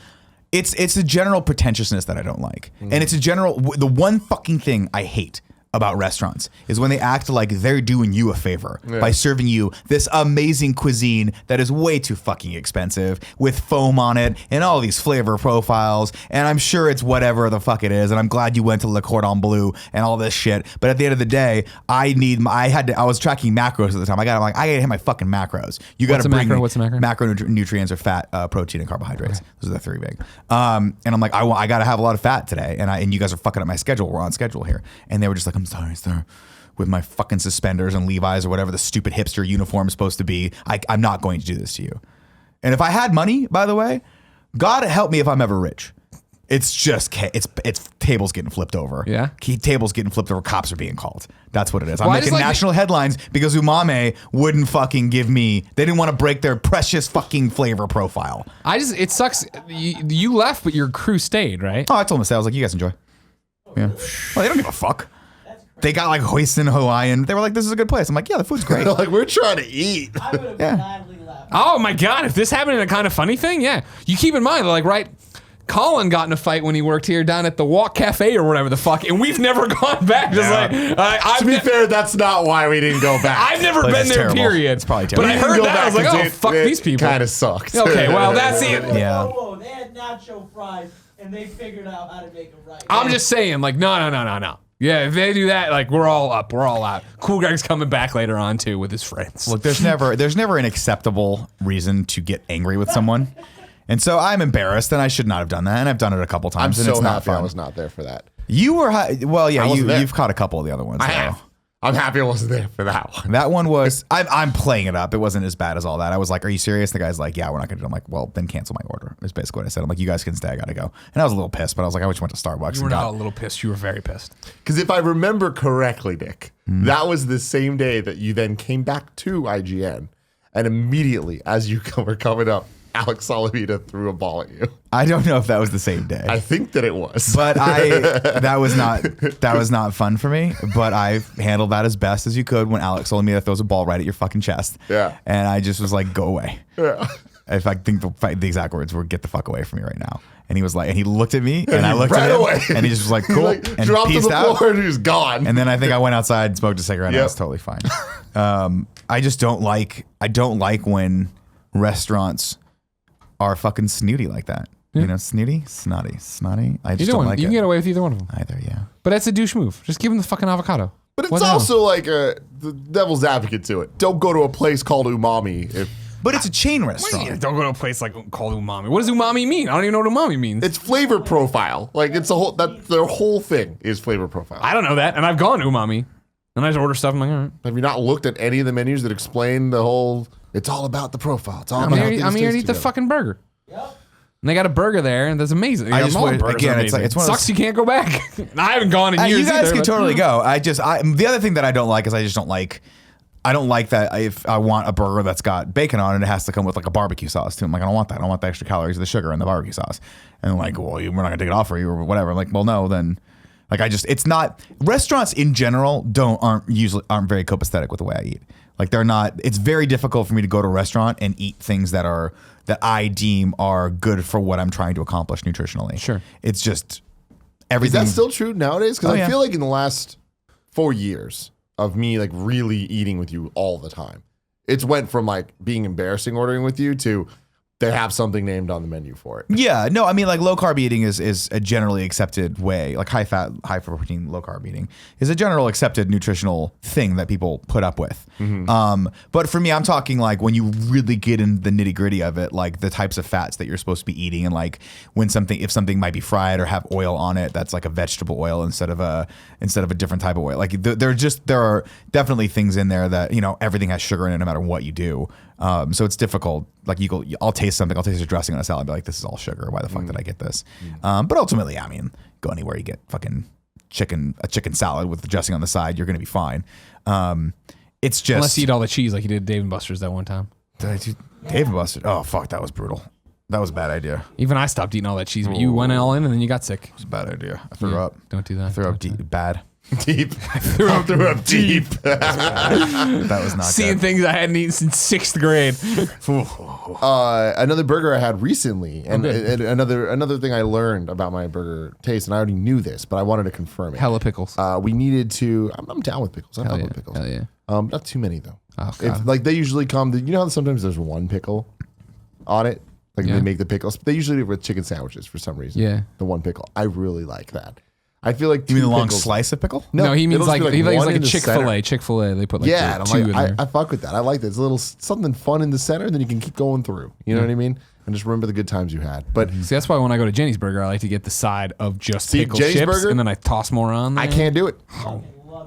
It's a general pretentiousness that I don't like, and it's a general. The one fucking thing I hate about restaurants is when they act like they're doing you a favor by serving you this amazing cuisine that is way too fucking expensive with foam on it and all these flavor profiles. And I'm sure it's whatever the fuck it is. And I'm glad you went to Le Cordon Bleu and all this shit. But at the end of the day, I was tracking macros at the time. I gotta hit my fucking macros. You gotta bring What's a macro? Macronutrients are fat, protein, and carbohydrates. Those are the three big. And I'm like, I gotta have a lot of fat today. And you guys are fucking up my schedule. We're on schedule here. And they were just like, I'm sorry, sir. With my fucking suspenders and Levi's or whatever the stupid hipster uniform is supposed to be, I'm not going to do this to you. And if I had money, by the way, God help me if I'm ever rich. It's just it's tables getting flipped over. Yeah? Tables getting flipped over. Cops are being called. That's what it is. I'm Well, I making just like national headlines because Umami wouldn't fucking give me. They didn't want to break their precious fucking flavor profile. It sucks. You left, but your crew stayed, right? Oh, I told them to stay. I was like, you guys enjoy. Yeah. Well, they don't give a fuck. They got like hoisin Hawaiian. They were like, this is a good place. I'm like, yeah, the food's great. Like, we're trying to eat. I would have Yeah. gladly left. Oh my God, if this happened in a kind of funny thing, yeah. You keep in mind, like, right, Colin got in a fight when he worked here down at the Walk Cafe or whatever the fuck, and we've never gone back. Just To be fair, that's not why we didn't go back. I've never Place been is there, terrible. period. It's probably But terrible. I We didn't heard go that. I was back like, 'cause oh, fuck these people. Kind of sucked. Okay, well, that's it. Yeah. Whoa, they had nacho fries, and they figured out how to make them right. I'm just saying, like, no. Yeah, if they do that, like, we're all up. We're all out. Cool Greg's coming back later on, too, with his friends. Look, there's never an acceptable reason to get angry with someone. And so I'm embarrassed, and I should not have done that. And I've done it a couple I'm times, and so it's not happy fun. I was not there for that. You were, well, yeah, I wasn't there. you've caught a couple of the other ones. I though. have. I'm happy I wasn't there for that one. That one was, I'm playing it up. It wasn't as bad as all that. I was like, are you serious? The guy's like, yeah, we're not going to do it. I'm like, well, then cancel my order. Is basically what I said. I'm like, you guys can stay. I got to go. And I was a little pissed, but I was like, I just went to Starbucks. You were and not got, a little pissed. You were very pissed. Because if I remember correctly, Nick, that was the same day that you then came back to IGN, and immediately as you were coming up, Alex Salamita threw a ball at you. I don't know if that was the same day. I think that it was. But that was not fun for me. But I handled that as best as you could when Alex Salamita throws a ball right at your fucking chest. Yeah. And I just was like, go away. Yeah. In fact, I think the exact words were, "Get the fuck away from me right now." And he was like, and he looked at me, and I looked ran at him, away. and he just was like, "Cool," Like, and dropped to peaced the out. floor and he was gone. And then I think I went outside and smoked a cigarette. And I Yep. was totally fine. I just don't like. I don't like when restaurants are fucking snooty like that. You know, snooty, snotty. I just Either don't one. like You it. can get away with either one of them. Either, yeah. But that's a douche move. Just give him the fucking avocado. But it's What the hell? also like the devil's advocate to it. Don't go to a place called Umami if But it's a chain What do you mean? restaurant. Don't go to a place like called umami. What does umami mean? I don't even know what umami means. it's flavor profile. Like it's a whole their whole thing is flavor profile. I don't know that, and I've gone to umami, and I just order stuff. I'm like, all right. Have you not looked at any of the menus that explain the whole? It's all about the profile. It's all about. I'm here to eat the fucking burger. Yep. And they got a burger there, and that's amazing. I Yeah, just all would- burgers are again, it's like- amazing. it's one of Sucks those- you can't go back. I haven't gone in years You guys either, can but- totally go. The other thing that I don't like is I just don't like. I don't like that if I want a burger that's got bacon on it, it has to come with like a barbecue sauce too. I'm like, I don't want that. I don't want the extra calories of the sugar and the barbecue sauce. And they're like, well, we're not gonna take it off for you or whatever. I'm like, well, no, then Like it's not restaurants in general aren't very copacetic with the way I eat. Like they're not. It's very difficult for me to go to a restaurant and eat things that I deem are good for what I'm trying to accomplish nutritionally. Sure. It's just Is everything. that still true nowadays? Because I yeah. feel like in the last 4 years of me like really eating with you all the time, it's went from like being embarrassing ordering with you to they have something named on the menu for it. Yeah, no, I mean like low carb eating is a generally accepted way, like high fat, high protein, low carb eating is a general accepted nutritional thing that people put up with. But for me, I'm talking like when you really get in the nitty gritty of it, like the types of fats that you're supposed to be eating, and like if something might be fried or have oil on it, that's like a vegetable oil instead of a different type of oil. Like there are definitely things in there that everything has sugar in it no matter what you do. So it's difficult. Like I'll taste something. I'll taste a dressing on a salad and be like, this is all sugar. Why the fuck did I get this? But ultimately, I mean, go anywhere you get fucking a chicken salad with the dressing on the side, you're going to be fine. It's just. Unless you eat all the cheese like you did at Dave & Buster's that one time. Did I do Dave & Buster's? Oh, fuck. That was brutal. That was a bad idea. Even I stopped eating all that cheese, but you went all in and then you got sick. It was a bad idea. I threw up. Don't do that. I threw up deep. Bad. Deep. Threw up deep. That was not Seeing good. things I hadn't eaten since 6th grade. Another burger I had recently, and, Okay. and another thing I learned about my burger taste, and I already knew this, but I wanted to confirm it. Hella pickles. We needed to. I'm down with pickles. I'm Hell down yeah. with pickles. Hell yeah. Not too many though. Oh, It's God. like they usually come. You know how sometimes there's one pickle on it. Like Yeah. they make the pickles. They usually do it with chicken sandwiches for some reason. Yeah. The one pickle. I really like that. I feel like You mean the long pickles- slice of pickle? No, he means it'll just like, be he thinks one like a in the Chick-fil-A. center. Chick-fil-A, they put like Yeah, and two I'm in like, there. I fuck with that. I like that. It's a little something fun in the center, then you can keep going through. You know what I mean? And just remember the good times you had. But See, that's why when I go to Jenny's Burger, I like to get the side of just See, pickle Jenny's chips, Burger? and then I toss more on there. I can't do it.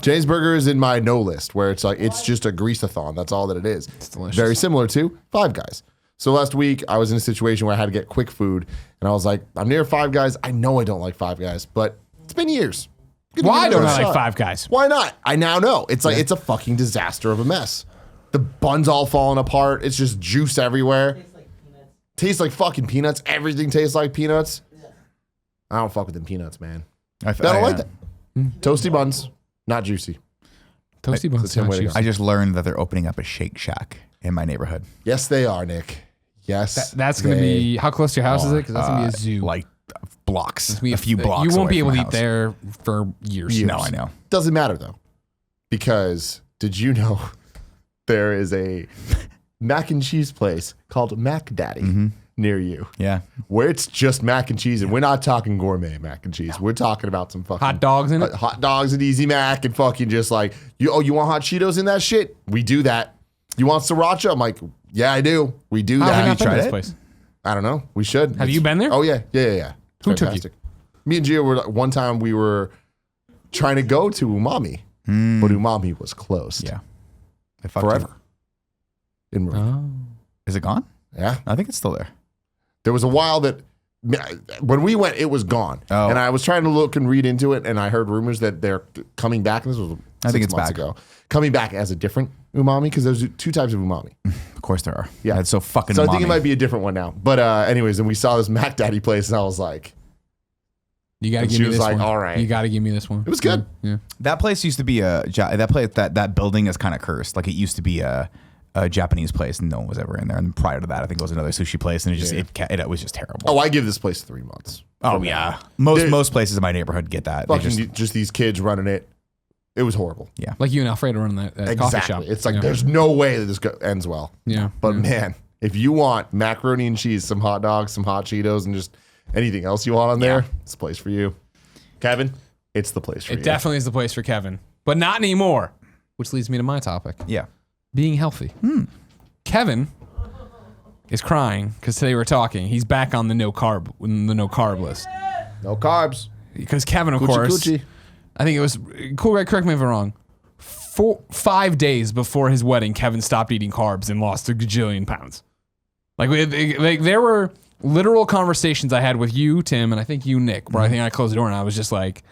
Jay's Burger is in my no list, where it's like it's just a grease-a-thon. That's all that it is. It's delicious. Very similar to Five Guys. So last week I was in a situation where I had to get quick food, and I was like, I'm near Five Guys. I know I don't like Five Guys, but it's been years. Gonna Why give it don't a I like shot. Five Guys? Why not? I now know. It's like it's a fucking disaster of a mess. The bun's all falling apart. It's just juice everywhere. Tastes like peanuts. Tastes like fucking peanuts. Everything tastes like peanuts. I don't fuck with them peanuts, man. I don't like that. Toasty buns, not juicy. Toasty buns. That's the not way to go. juicy. I just learned that they're opening up a Shake Shack in my neighborhood. Yes, they are, Nick. Yes. That's going to they be, how close to your house is it? Because that's going to be a zoo. Like blocks. It's gonna be A few blocks. You won't away be able from to my eat house. there for years. Years. No, I know. Doesn't matter though, because did you know there is a mac and cheese place called Mac Daddy near you, Yeah. where it's just mac and cheese, and we're not talking gourmet mac and cheese. We're talking about some fucking Hot dogs in it? hot dogs and Easy Mac, and fucking just like you want hot Cheetos in that shit? We do that. You want sriracha? I'm like, yeah, I do. We do How have that. you not been to tried this it? place? I don't know. We should. Have you been there? Oh yeah. It's Who took you? fantastic. Me and Gio were one time we were trying to go to Umami, but Umami was closed. Yeah. I fucked Forever. it. In Marine. Oh. Is it gone? Yeah. I think it's still there. There was a while that when we went, it was gone. Oh. And I was trying to look and read into it, and I heard rumors that they're coming back. And this was I think 6 it's months back. ago. Coming back as a different umami, because there's two types of umami. Of course there are. Yeah. It's so fucking So I think it umami. might be a different one now. But anyways, and we saw this Mac Daddy place, and I was like, You got to And give she me was this like, one. all right. You got to give me this one. it was good. Yeah. That place used to be that building is kind of cursed. Like it used to be a Japanese place and no one was ever in there. And prior to that, I think it was another sushi place and it was just terrible. Oh, I give this place 3 months. Oh yeah. Most There- places in my neighborhood get that. They Fucking just these kids running it. It was horrible. Like you and Alfredo running that coffee shop. Exactly. It's like Yeah. there's no way that this ends well. Yeah. But Yeah. man, if you want macaroni and cheese, some hot dogs, some hot Cheetos, and just anything else you want on there, it's the place for you. Kevin, it's the place for you. It definitely is the place for Kevin, but not anymore. Which leads me to my topic: Yeah. being healthy. Kevin is crying because today we're talking. He's back on the no carb list No carbs. because Kevin, of Coochie course, coochie. I think it was cool. Greg, correct me if I'm wrong. 5 days before his wedding, Kevin stopped eating carbs and lost a gajillion pounds. Like there were literal conversations I had with you, Tim, and I think you, Nick, where I think I closed the door and I was just like,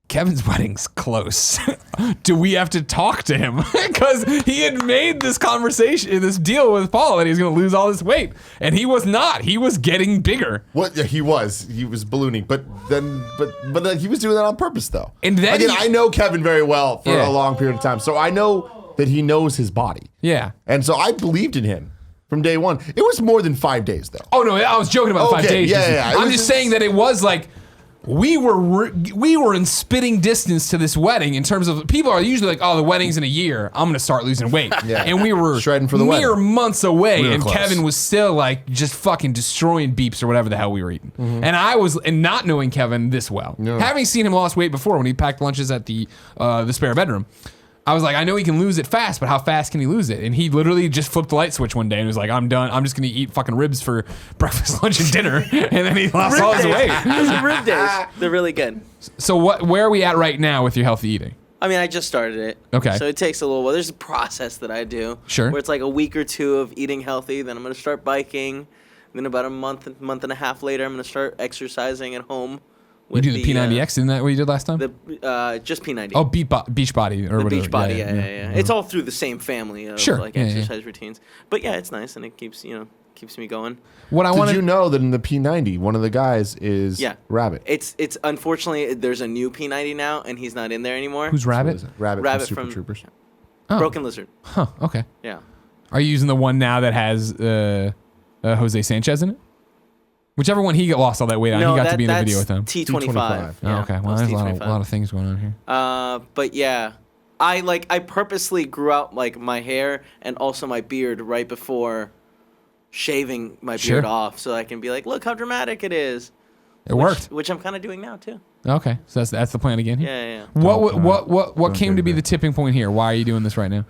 Kevin's wedding's close. Do we have to talk to him? Because he had made this this deal with Paul that he's going to lose all this weight. And he was not. He was getting bigger. What? Yeah, he was ballooning, but he was doing that on purpose, though. And then again, I know Kevin very well for a long period of time, so I know that he knows his body. Yeah. And so I believed in him from day one. It was more than 5 days, though. Oh, no, I was joking about 5 days. Yeah. I'm just saying that it was like, we were in spitting distance to this wedding in terms of people are usually like, oh, the wedding's in a year. I'm going to start losing weight. Yeah. And we were shredding for the mere wedding. months away. We were And close. Kevin was still like just fucking destroying beeps or whatever the hell we were eating. And not knowing Kevin this well, having seen him lost weight before when he packed lunches at the spare bedroom, I was like, I know he can lose it fast, but how fast can he lose it? And he literally just flipped the light switch one day and was like, I'm done. I'm just going to eat fucking ribs for breakfast, lunch, and dinner. And then he lost all his weight. Those are rib days. They're really good. So where are we at right now with your healthy eating? I mean, I just started it. Okay. So it takes a little while. There's a process that I do. Sure. Where it's like a week or two of eating healthy. Then I'm going to start biking. Then about a month and a half later, I'm going to start exercising at home. You do the P90X, isn't that what you did last time? Just P90. Oh, Beach Body or the whatever. beach body, yeah. It's all through the same family of Sure, like yeah, exercise routines. But yeah, it's nice and it keeps me going. What I Did want you know that in the P90, one of the guys is Rabbit? It's unfortunately there's a new P90 now and he's not in there anymore. Who's Rabbit? Rabbit from Super Troopers. Oh. Broken Lizard. Huh. Okay. Yeah. Are you using the one now that has Jose Sanchez in it? Whichever one he lost all that weight on, he got to be in the video with him. T25. Oh, okay. Well, there's a lot of things going on here. But yeah, I purposely grew out like my hair and also my beard right before shaving my beard off, so I can be like, look how dramatic it is. It worked. Which I'm kind of doing now too. Okay, so that's the plan again. Here? Yeah. What came to be the tipping point here? Why are you doing this right now?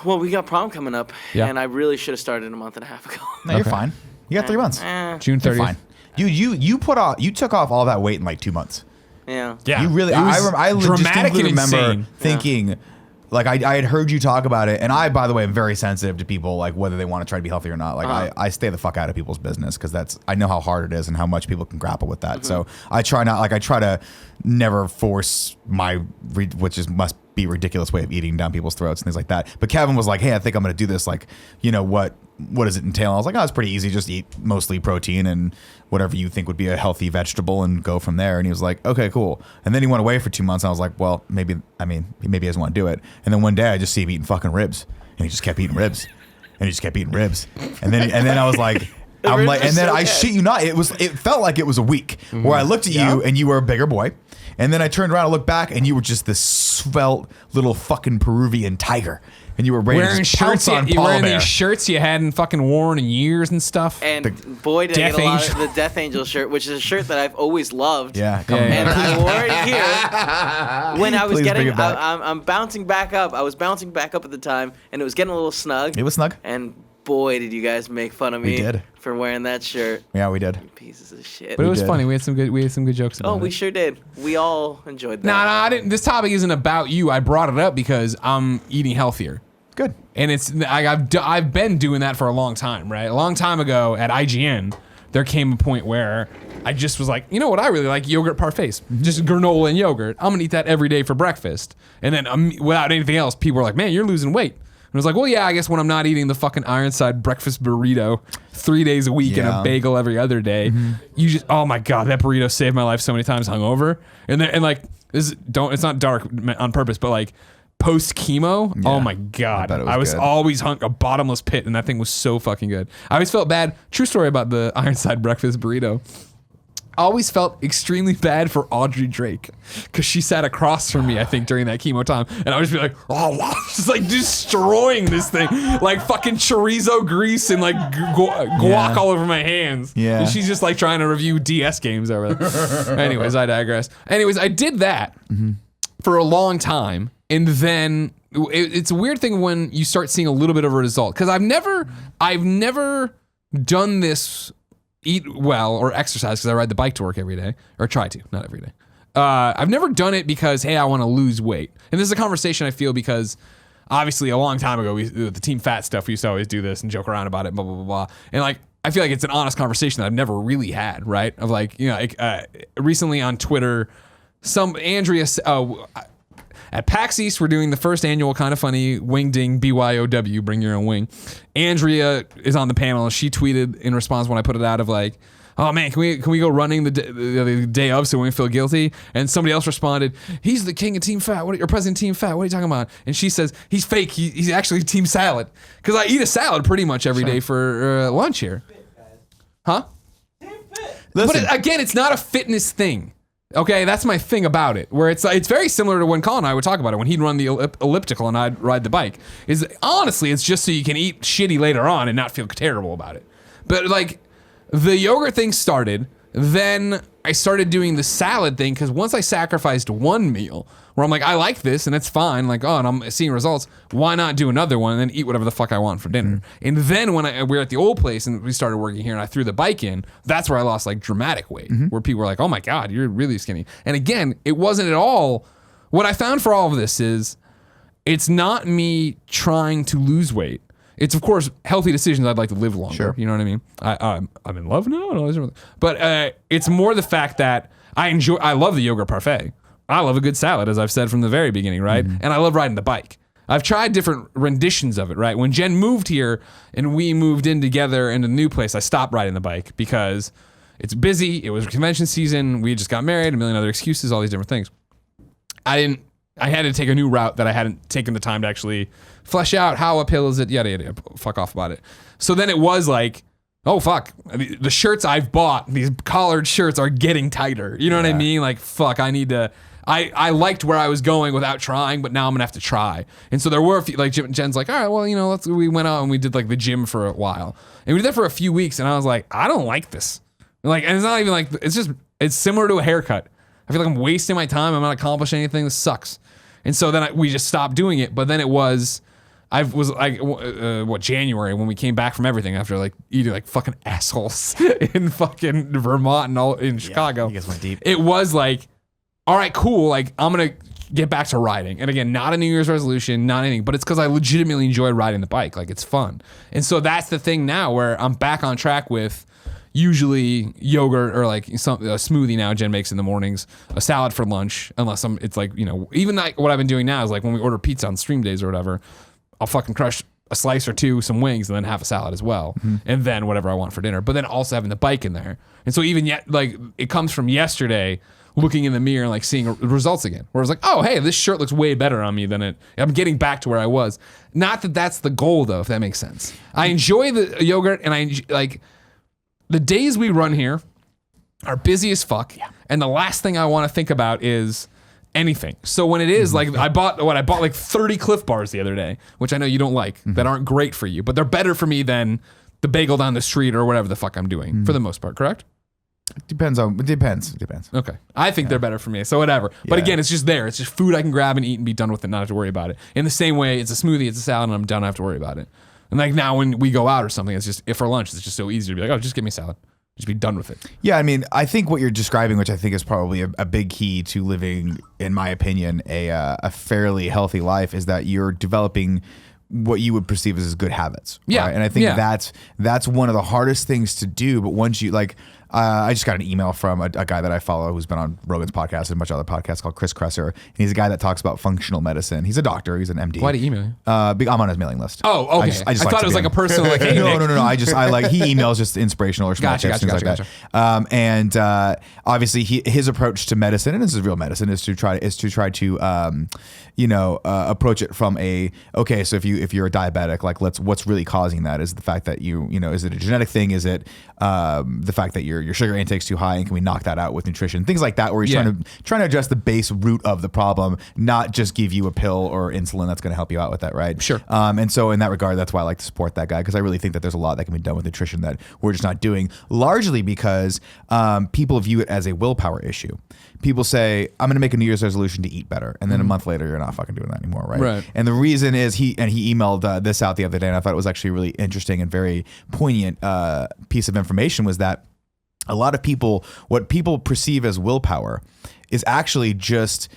Well, we got prom coming up, Yeah. and I really should have started a month and a half ago. No, you're fine. You got 3 months. June 30th. You're fine. You took off all that weight in like 2 months. Yeah. Yeah. You really. It was I dramatic distinctly and remember insane. thinking, like I had heard you talk about it, and I, by the way, am very sensitive to people like whether they want to try to be healthy or not. Like I stay the fuck out of people's business because I know how hard it is and how much people can grapple with that. So I try to never force must be a ridiculous way of eating down people's throats and things like that. But Kevin was like, hey, I think I'm going to do this. Like, what does it entail? I was like, oh, it's pretty easy. Just eat mostly protein and whatever you think would be a healthy vegetable and go from there. And he was like, okay, cool. And then he went away for 2 months. And I was like, well, maybe he doesn't want to do it. And then one day I just see him eating fucking ribs, and he just kept eating ribs, and he just kept eating ribs. And then I was like, I shit you not, it felt like it was a week where I looked at you and you were a bigger boy. And then I turned around and looked back, and you were just this svelte little fucking Peruvian tiger. And you were ready Wearing to just pounce shirts, on you Paul wearing Bear. these shirts you hadn't fucking worn in years and stuff. And boy, did I Death get a lot Angel. of the Death Angel shirt, which is a shirt that I've always loved. Yeah, come Yeah, And on. I wore it here when I was Please bring it back. I'm bouncing back up. I was bouncing back up at the time, and it was getting a little snug. It was snug. And boy, did you guys make fun of me We did. for wearing that shirt. Yeah, we did. Pieces of shit. But it was did. funny. We had some good jokes about Oh, it. we sure did. We all enjoyed that. No, I didn't. This topic isn't about you. I brought it up because I'm eating healthier. Good. And I've been doing that for a long time, right? A long time ago at IGN, there came a point where I just was like, you know what I really like? Yogurt parfaits. Just granola and yogurt. I'm going to eat that every day for breakfast. And then without anything else, people were like, man, you're losing weight. And I was like, well, yeah, I guess when I'm not eating the fucking Ironside breakfast burrito 3 days a week and a bagel every other day, you just, oh my God, that burrito saved my life so many times hungover. And like, it's not dark on purpose, but like, post chemo, oh my God, I was good. always a bottomless pit, and that thing was so fucking good. I always felt bad. True story about the Ironside breakfast burrito. I always felt extremely bad for Audrey Drake because she sat across from me, I think, during that chemo time, and I would just be like, oh, just like destroying this thing, like fucking chorizo grease and like guac all over my hands. Yeah. And she's just like trying to review DS games over there. Anyways, I digress. Anyways, I did that for a long time. And then it's a weird thing when you start seeing a little bit of a result. Because I've never done this eat well or exercise because I ride the bike to work every day. Or try to, not every day. I've never done it because, hey, I want to lose weight. And this is a conversation I feel because obviously a long time ago, the Team Fat stuff, we used to always do this and joke around about it, blah, blah, blah, blah. And like, I feel like it's an honest conversation that I've never really had, right? Of like, recently on Twitter, Andrea. At PAX East, we're doing the first annual Kind of Funny Wing Ding BYOW, bring your own wing. Andrea is on the panel. She tweeted in response when I put it out of like, oh man, can we go running the day of so we don't feel guilty? And somebody else responded, he's the king of Team Fat. Or president of Team Fat. What are you talking about? And she says, he's fake. He's actually Team Salad. Because I eat a salad pretty much every day for lunch here. Huh? Listen, But again, it's not a fitness thing. Okay, that's my thing about it. Where it's very similar to when Colin and I would talk about it when he'd run the elliptical and I'd ride the bike. Is honestly, it's just so you can eat shitty later on and not feel terrible about it. But like the yogurt thing started, then I started doing the salad thing because once I sacrificed one meal where I'm like, I like this and it's fine, like, oh, and I'm seeing results, why not do another one and then eat whatever the fuck I want for dinner? And then when we were at the old place and we started working here and I threw the bike in, that's where I lost like dramatic weight, where people were like, oh my God, you're really skinny. And again, it wasn't at all, what I found for all of this is, it's not me trying to lose weight. It's of course healthy decisions. I'd like to live longer. Sure. You know what I mean? I'm in love now, and all this, but it's more the fact that I love the yogurt parfait. I love a good salad, as I've said from the very beginning, right? And I love riding the bike. I've tried different renditions of it, right? When Jen moved here and we moved in together in a new place, I stopped riding the bike because it's busy. It was convention season. We just got married, a million other excuses, all these different things. I had to take a new route that I hadn't taken the time to actually flesh out. How uphill is it? Yada, yada, yada. Fuck off about it. So then it was like, oh, fuck. The shirts I've bought, these collared shirts are getting tighter. You know what I mean? Like, fuck, I need to... I liked where I was going without trying, but now I'm gonna have to try. And so there were a few, like Jen's like, all right, well, you know, we went out and we did like the gym for a while. And we did that for a few weeks and I was like, I don't like this. Like, and it's not even like, it's similar to a haircut. I feel like I'm wasting my time. I'm not accomplishing anything. This sucks. And so then we just stopped doing it. But then it was, January when we came back from everything after like eating like fucking assholes in fucking Vermont and all in Chicago. you guys went deep. It was like, all right, cool. Like I'm going to get back to riding. And again, not a New Year's resolution, not anything, but it's because I legitimately enjoy riding the bike. Like it's fun. And so that's the thing now where I'm back on track with usually yogurt or like a smoothie now Jen makes in the mornings, a salad for lunch, unless it's like, you know, even like what I've been doing now is like when we order pizza on stream days or whatever, I'll fucking crush a slice or two, some wings, and then have a salad as well. And then whatever I want for dinner. But then also having the bike in there. And so even yet, like it comes from yesterday, looking in the mirror and like seeing results again. Where I was like, oh, hey, this shirt looks way better on me than I'm getting back to where I was. Not that that's the goal though, if that makes sense. I enjoy the yogurt and the days we run here are busy as fuck. Yeah. And the last thing I want to think about is anything. So when it is like, I bought like 30 Cliff Bars the other day, which I know you don't like, that aren't great for you, but they're better for me than the bagel down the street or whatever the fuck I'm doing for the most part, correct? It depends. Okay. I think they're better for me, so whatever. But Yeah. again, it's just there. It's just food I can grab and eat and be done with it, not have to worry about it. In the same way, it's a smoothie, it's a salad, and I'm done, I don't have to worry about it. And like now when we go out or something, it's just, if for lunch, it's just so easy to be like, oh, just give me salad. Just be done with it. Yeah, I mean, I think what you're describing, which I think is probably a big key to living, in my opinion, a fairly healthy life, is that you're developing what you would perceive as good habits. Yeah. Right? And I think that's one of the hardest things to do. But once you like, I just got an email from a guy that I follow who's been on Rogan's podcast and a bunch of other podcasts called Chris Kresser. And he's a guy that talks about functional medicine. He's a doctor. He's an MD. Why do you email you? I'm on his mailing list. Oh, okay. I thought it was like a personal, like, hey, Nick. No. I like, he emails just inspirational or small tips, things like that. And obviously his approach to medicine, and this is real medicine, is to try to approach it from okay, so if you're a diabetic, like what's really causing that? Is the fact that is it a genetic thing? Is it the fact that your sugar intake's too high, and can we knock that out with nutrition? Things like that, where he's trying to address the base root of the problem, not just give you a pill or insulin that's going to help you out with that, right? Sure. And so in that regard, that's why I like to support that guy, because I really think that there's a lot that can be done with nutrition that we're just not doing, largely because people view it as a willpower issue. People say, I'm going to make a New Year's resolution to eat better. And then a month later, you're not fucking doing that anymore, right? And the reason is he emailed this out the other day, and I thought it was actually a really interesting and very poignant piece of information, was that a lot of people, what people perceive as willpower is actually just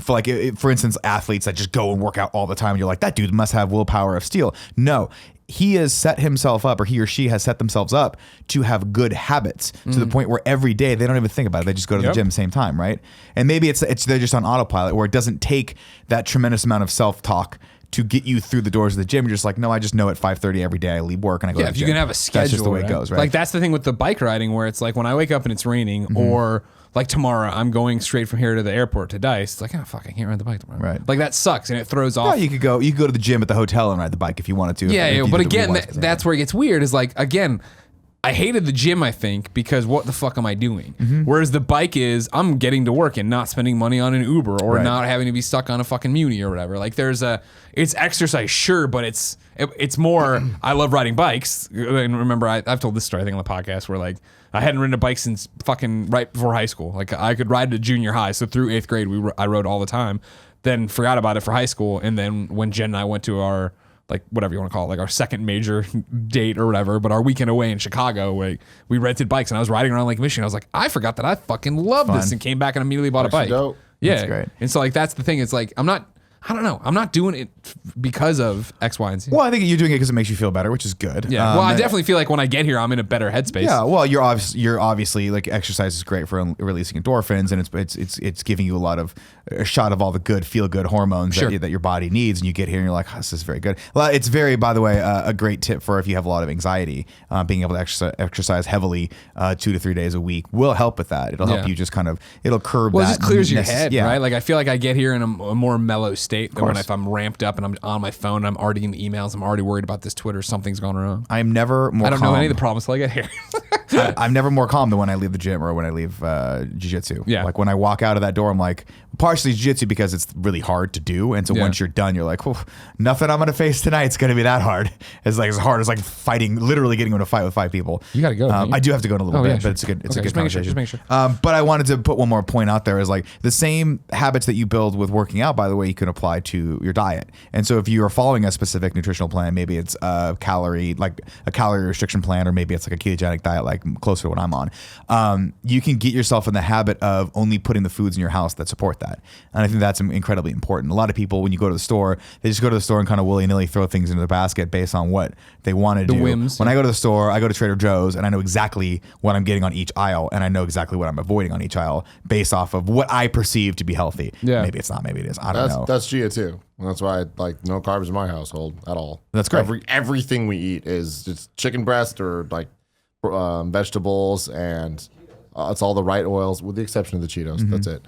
For like, for instance, athletes that just go and work out all the time. And you're like, that dude must have willpower of steel. No, he has set himself up, or he or she has set themselves up to have good habits to the point where every day they don't even think about it. They just go to the gym same time, right? And maybe it's they're just on autopilot, where it doesn't take that tremendous amount of self-talk to get you through the doors of the gym. You're just like, no, I just know at 5:30 every day I leave work and I go to the if gym. you can have a schedule, that's just the way right? it goes, right? Like that's the thing with the bike riding, where it's like when I wake up and it's raining, or like tomorrow I'm going straight from here to the airport to Dice. It's like, oh fuck, I can't ride the bike tomorrow. Right. Like that sucks and it throws off. Yeah, you could go to the gym at the hotel and ride the bike if you wanted to. Yeah, if you but did the again, rewind that's where it gets weird. Is like, again, I hated the gym, I think, because what the fuck am I doing? Whereas the bike is, I'm getting to work and not spending money on an Uber or Right. not having to be stuck on a fucking Muni or whatever. Like it's exercise, sure, but it's more, I love riding bikes. And remember, I've told this story, I think, on the podcast, where like, I hadn't ridden a bike since fucking right before high school. Like I could ride to junior high. So through 8th grade, I rode all the time, then forgot about it for high school. And then when Jen and I went to our, like whatever you want to call it, like our second major date or whatever, but our weekend away in Chicago, we rented bikes and I was riding around Lake Michigan. I was like, I forgot that I fucking love this, and came back and immediately bought a bike. dope. Yeah. That's great. And so like, that's the thing. It's like, I don't know. I'm not doing it because of X, Y, and Z. Well, I think you're doing it because it makes you feel better, which is good. Yeah. Well, I definitely feel like when I get here, I'm in a better headspace. Yeah, well, you're obviously like, exercise is great for releasing endorphins, and it's giving you a shot of all the good feel good hormones that your body needs, and you get here and you're like, oh, this is very good. Well, it's very, by the way, a great tip for if you have a lot of anxiety. Being able to exercise heavily 2 to 3 days a week will help with that. It'll help you just it'll curb that. Well, it just clears your head, yeah. right? Like I feel like I get here in a more mellow state than when if I'm ramped up and I'm on my phone, I'm already in the emails, I'm already worried about this Twitter, something's gone wrong. I'm never more I don't calm. know any of the problems till I get here. I'm never more calm than when I leave the gym or when I leave jiu-jitsu. Yeah. Like when I walk out of that door, I'm like, partially jiu-jitsu because it's really hard to do. And so Yeah. once you're done, you're like, nothing I'm going to face tonight's going to be that hard. It's like as hard as like literally getting into a fight with 5 people. You gotta go, don't you? I do have to go in a little Oh, bit, yeah, but sure. it's a good Okay, just conversation. just make sure. But I wanted to put one more point out there is like the same habits that you build with working out, by the way, you can apply to your diet. And so if you are following a specific nutritional plan, maybe it's a calorie restriction plan, or maybe it's like a ketogenic diet, like closer to what I'm on. You can get yourself in the habit of only putting the foods in your house that support that. And I think that's incredibly important. A lot of people, when you go to the store, they just go to the store and kind of willy-nilly throw things into the basket based on what they want to do. Whims. When I go to the store, I go to Trader Joe's and I know exactly what I'm getting on each aisle, and I know exactly what I'm avoiding on each aisle based off of what I perceive to be healthy. Yeah. Maybe it's not, maybe it is. I don't know. That's Gia too. That's why like no carbs in my household at all. That's great. Everything we eat is just chicken breast or like vegetables, and it's all the right oils with the exception of the Cheetos. Mm-hmm. That's it.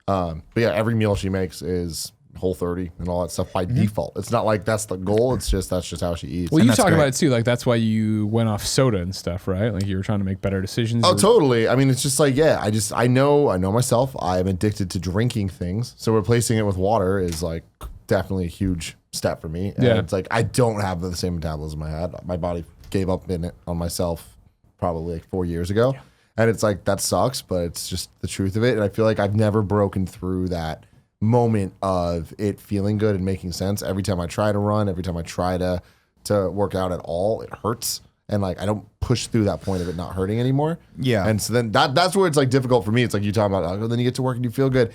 But yeah, every meal she makes is Whole30 and all that stuff by default. It's not like that's the goal. It's just that's just how she eats. Well, And you that's talked great. about it too. Like that's why you went off soda and stuff, right? Like you were trying to make better decisions. Oh, totally. I mean, it's just like, yeah, I know myself. I'm addicted to drinking things. So replacing it with water is like definitely a huge step for me. And Yeah. it's like, I don't have the same metabolism I had. My body gave up in it on myself probably like 4 years ago. Yeah. And it's like, that sucks, but it's just the truth of it. And I feel like I've never broken through that moment of it feeling good and making sense. Every time I try to run, every time I try to work out at all, it hurts. And like, I don't push through that point of it not hurting anymore. Yeah. And so then that's where it's like difficult for me. It's like you talking about, then you get to work and you feel good.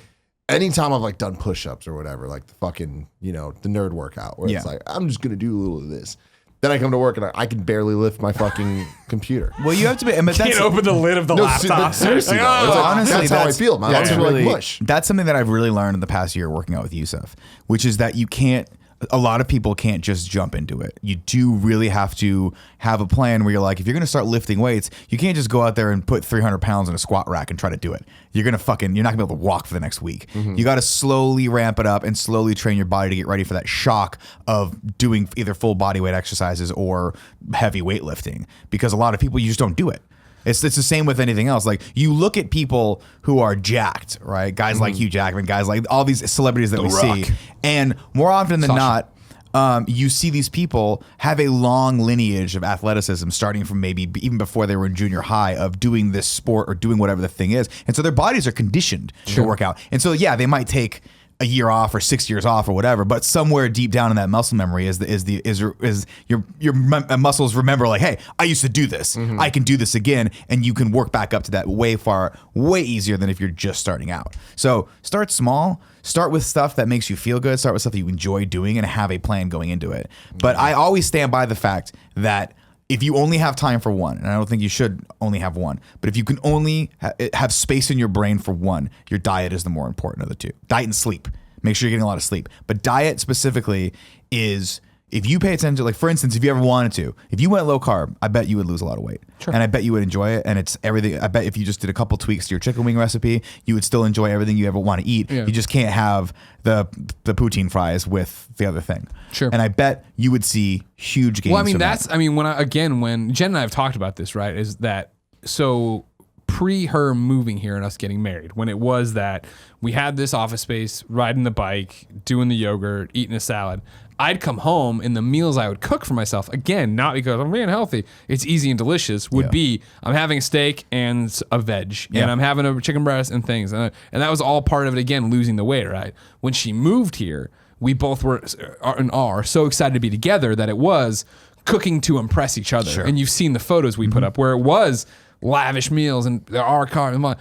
Anytime I've like done push-ups or whatever, like the fucking, the nerd workout where it's like, I'm just going to do a little of this. Then I come to work and I can barely lift my fucking computer. Well, you have to be, but that's, Can't open the lid of the No, laptop. seriously, though. Like, It's oh, like, honestly, that's how I feel. My arms are like mush. That's something that I've really learned in the past year working out with Yusuf, which is that a lot of people can't just jump into it. You do really have to have a plan where you're like, if you're going to start lifting weights, you can't just go out there and put 300 pounds in a squat rack and try to do it. You're not going to be able to walk for the next week. Mm-hmm. You got to slowly ramp it up and slowly train your body to get ready for that shock of doing either full body weight exercises or heavy weightlifting, because a lot of people, you just don't do it. It's the same with anything else. Like you look at people who are jacked, right? Guys like Hugh Jackman, guys like all these celebrities that we see. And more often than not, you see these people have a long lineage of athleticism starting from maybe even before they were in junior high of doing this sport or doing whatever the thing is. And so their bodies are conditioned to work out. And so, yeah, they might take a year off or 6 years off or whatever, but somewhere deep down in that muscle memory is your muscles remember like, hey, I used to do this. I can do this again, and you can work back up to that way easier than if you're just starting out. So start small. Start with stuff that makes you feel good. Start with stuff that you enjoy doing, and have a plan going into it. But I always stand by the fact that if you only have time for one, and I don't think you should only have one, but if you can only have space in your brain for one, your diet is the more important of the two. Diet and sleep. Make sure you're getting a lot of sleep. But diet specifically is, if you pay attention, like for instance, if you ever wanted to, if you went low carb, I bet you would lose a lot of weight. Sure. And I bet you would enjoy it. And it's everything. I bet if you just did a couple tweaks to your chicken wing recipe, you would still enjoy everything you ever want to eat. Yeah. You just can't have the poutine fries with the other thing. Sure. And I bet you would see huge gains. Well, I mean, that. when Jen and I have talked about this, right, is that so pre her moving here and us getting married, when it was that we had this office space, riding the bike, doing the yogurt, eating a salad, I'd come home and the meals I would cook for myself, again, not because I'm being healthy, it's easy and delicious, would be I'm having a steak and a veg, and I'm having a chicken breast and things. And that was all part of it, again, losing the weight, right? When she moved here, we both are so excited to be together that it was cooking to impress each other. Sure. And you've seen the photos we put up where it was lavish meals and our car. And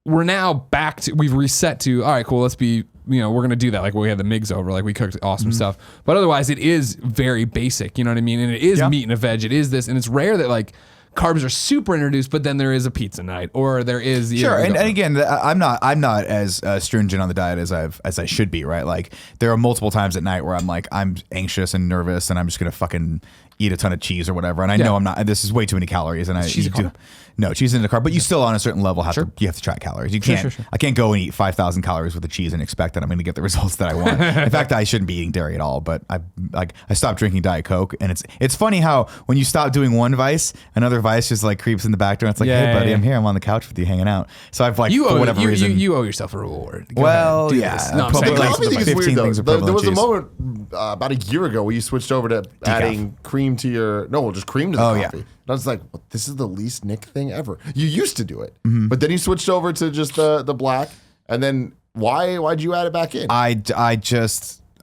we're now back to, we've reset to, all right, cool, let's be, we're going to do that. Like when we had the MIGs over, like we cooked awesome stuff. But otherwise it is very basic, you know what I mean? And it is meat and a veg. It is this. And it's rare that like carbs are super introduced, but then there is a pizza night or there is. Sure. And again, I'm not as stringent on the diet as I should be, right? Like there are multiple times at night where I'm like, I'm anxious and nervous and I'm just going to fucking eat a ton of cheese or whatever. And I know I'm not, this is way too many calories. And cheese isn't a carb, but you still on a certain level have to track calories. You can't, I can't go and eat 5,000 calories worth of cheese and expect that I'm going to get the results that I want. In fact, I shouldn't be eating dairy at all, but I stopped drinking Diet Coke. And it's funny how when you stop doing one vice, another vice just like creeps in the back door. It's like, hey buddy, I'm here. I'm on the couch with you hanging out. So I've like, for whatever reason. You owe yourself a reward. Well, yeah. No, I'm saying, I think it's weird though. There was a cheese. moment about a year ago where you switched over to adding cream to just cream to the coffee. And I was like, well, this is the least Nick thing ever. You used to do it, but then you switched over to just the black. And then why'd you add it back in?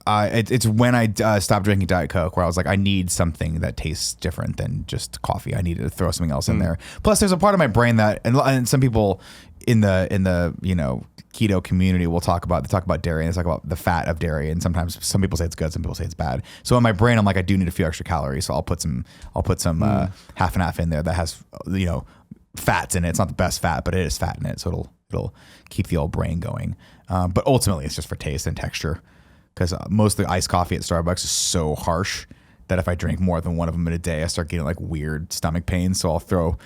It's when I stopped drinking Diet Coke where I was like, I need something that tastes different than just coffee. I needed to throw something else in there. Plus, there's a part of my brain that, and some people in the keto community will talk about dairy and they talk about the fat of dairy, and sometimes some people say it's good, some people say it's bad. So in my brain, I'm like, I do need a few extra calories, so I'll put some half and half in there that has fats in it. It's not the best fat, but it is fat in it, so it'll keep the old brain going. But ultimately, it's just for taste and texture, because most of the iced coffee at Starbucks is so harsh that if I drink more than one of them in a day, I start getting like weird stomach pains. So I'll throw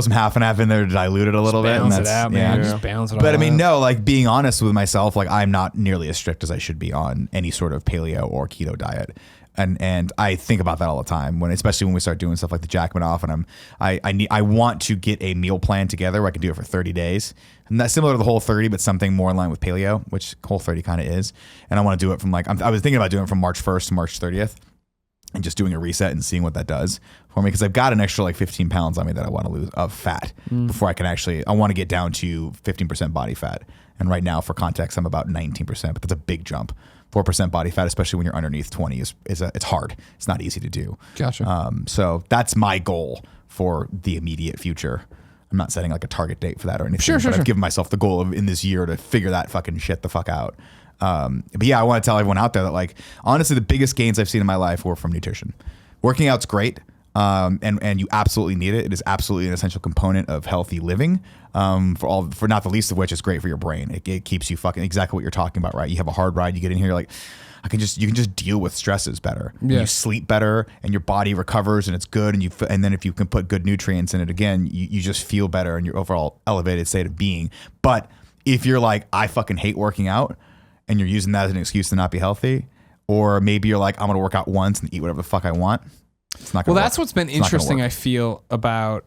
some half and half in there to dilute it a little bit. Balance it out, man. Just balance it all out. But I mean, no, like being honest with myself, like I'm not nearly as strict as I should be on any sort of paleo or keto diet. And I think about that all the time, especially when we start doing stuff like the Jackman off, and I want to get a meal plan together where I can do it for 30 days. And that's similar to the Whole30, but something more in line with paleo, which Whole30 kind of is. And I want to do it from I was thinking about doing it from March 1st to March 30th. And just doing a reset and seeing what that does for me, because I've got an extra like 15 pounds on me that I want to lose of fat before I can I want to get down to 15% body fat. And right now, for context, I'm about 19%, but that's a big jump. 4% body fat, especially when you're underneath 20, it's hard. It's not easy to do. Gotcha. So that's my goal for the immediate future. I'm not setting like a target date for that or anything. Sure. I've given myself the goal of in this year to figure that fucking shit the fuck out. But yeah, I want to tell everyone out there that like, honestly, the biggest gains I've seen in my life were from nutrition. Working out's great. And you absolutely need it. It is absolutely an essential component of healthy living. For not the least of which it's great for your brain. It keeps you fucking exactly what you're talking about, right? You have a hard ride, you get in here, you're like, you can just deal with stresses better. Yeah. You sleep better and your body recovers and it's good. And then if you can put good nutrients in it again, you just feel better in your overall elevated state of being. But if you're like, I fucking hate working out, and you're using that as an excuse to not be healthy, or maybe you're like, I'm gonna work out once and eat whatever the fuck I want. It's not gonna work. That's what's been interesting, I feel, about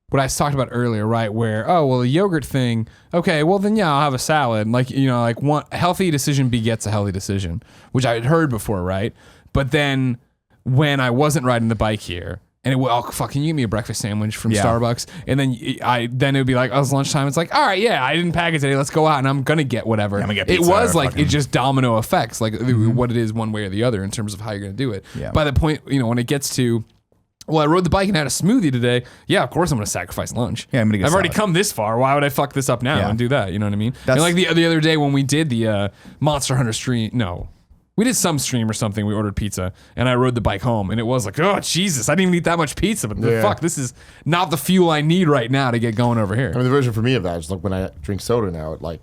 what I talked about earlier, right? Where, the yogurt thing, okay, well then I'll have a salad. Like, one healthy decision begets a healthy decision, which I had heard before, right? But then when I wasn't riding the bike here and it will fucking you give me a breakfast sandwich from Yeah. Starbucks, and then then it would be like, oh, it's lunchtime. It's like, all right, yeah, I didn't pack it today. Let's go out, and I'm gonna get whatever. I'm gonna get it pizza was or like fucking- it just domino effects, like what it is one way or the other in terms of how you're gonna do it. Yeah. By the point, when it gets to, well, I rode the bike and had a smoothie today. Yeah, of course I'm gonna sacrifice lunch. Yeah, I'm gonna get I've already salad. come this far. Why would I fuck this up now Yeah. and do that? You know what I mean? That's- And like the other day when we did the Monster Hunter stream, no. We did some stream or something. We ordered pizza, and I rode the bike home, and it was like, oh Jesus, I didn't even eat that much pizza. But Yeah. fuck, this is not the fuel I need right now to get going over here. I mean, the version for me of that is like when I drink soda now, it like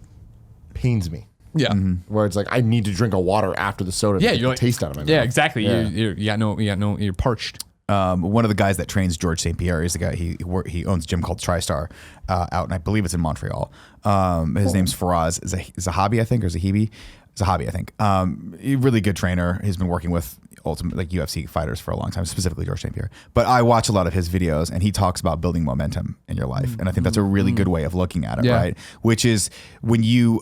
pains me. Yeah, Where it's like I need to drink a water after the soda. yeah, to get you're the like, taste out of my mouth. yeah, exactly. Yeah. You're parched. One of the guys that trains George St. Pierre is the guy he owns a gym called TriStar out, and I believe it's in Montreal. His name's Faraz. Is a hobby, I think, or is a Hebe? It's a hobby, I think. Really good trainer. He's been working with ultimate like UFC fighters for a long time, specifically George St. Pierre. But I watch a lot of his videos, and he talks about building momentum in your life, and I think that's a really good way of looking at it, Yeah. right? Which is when you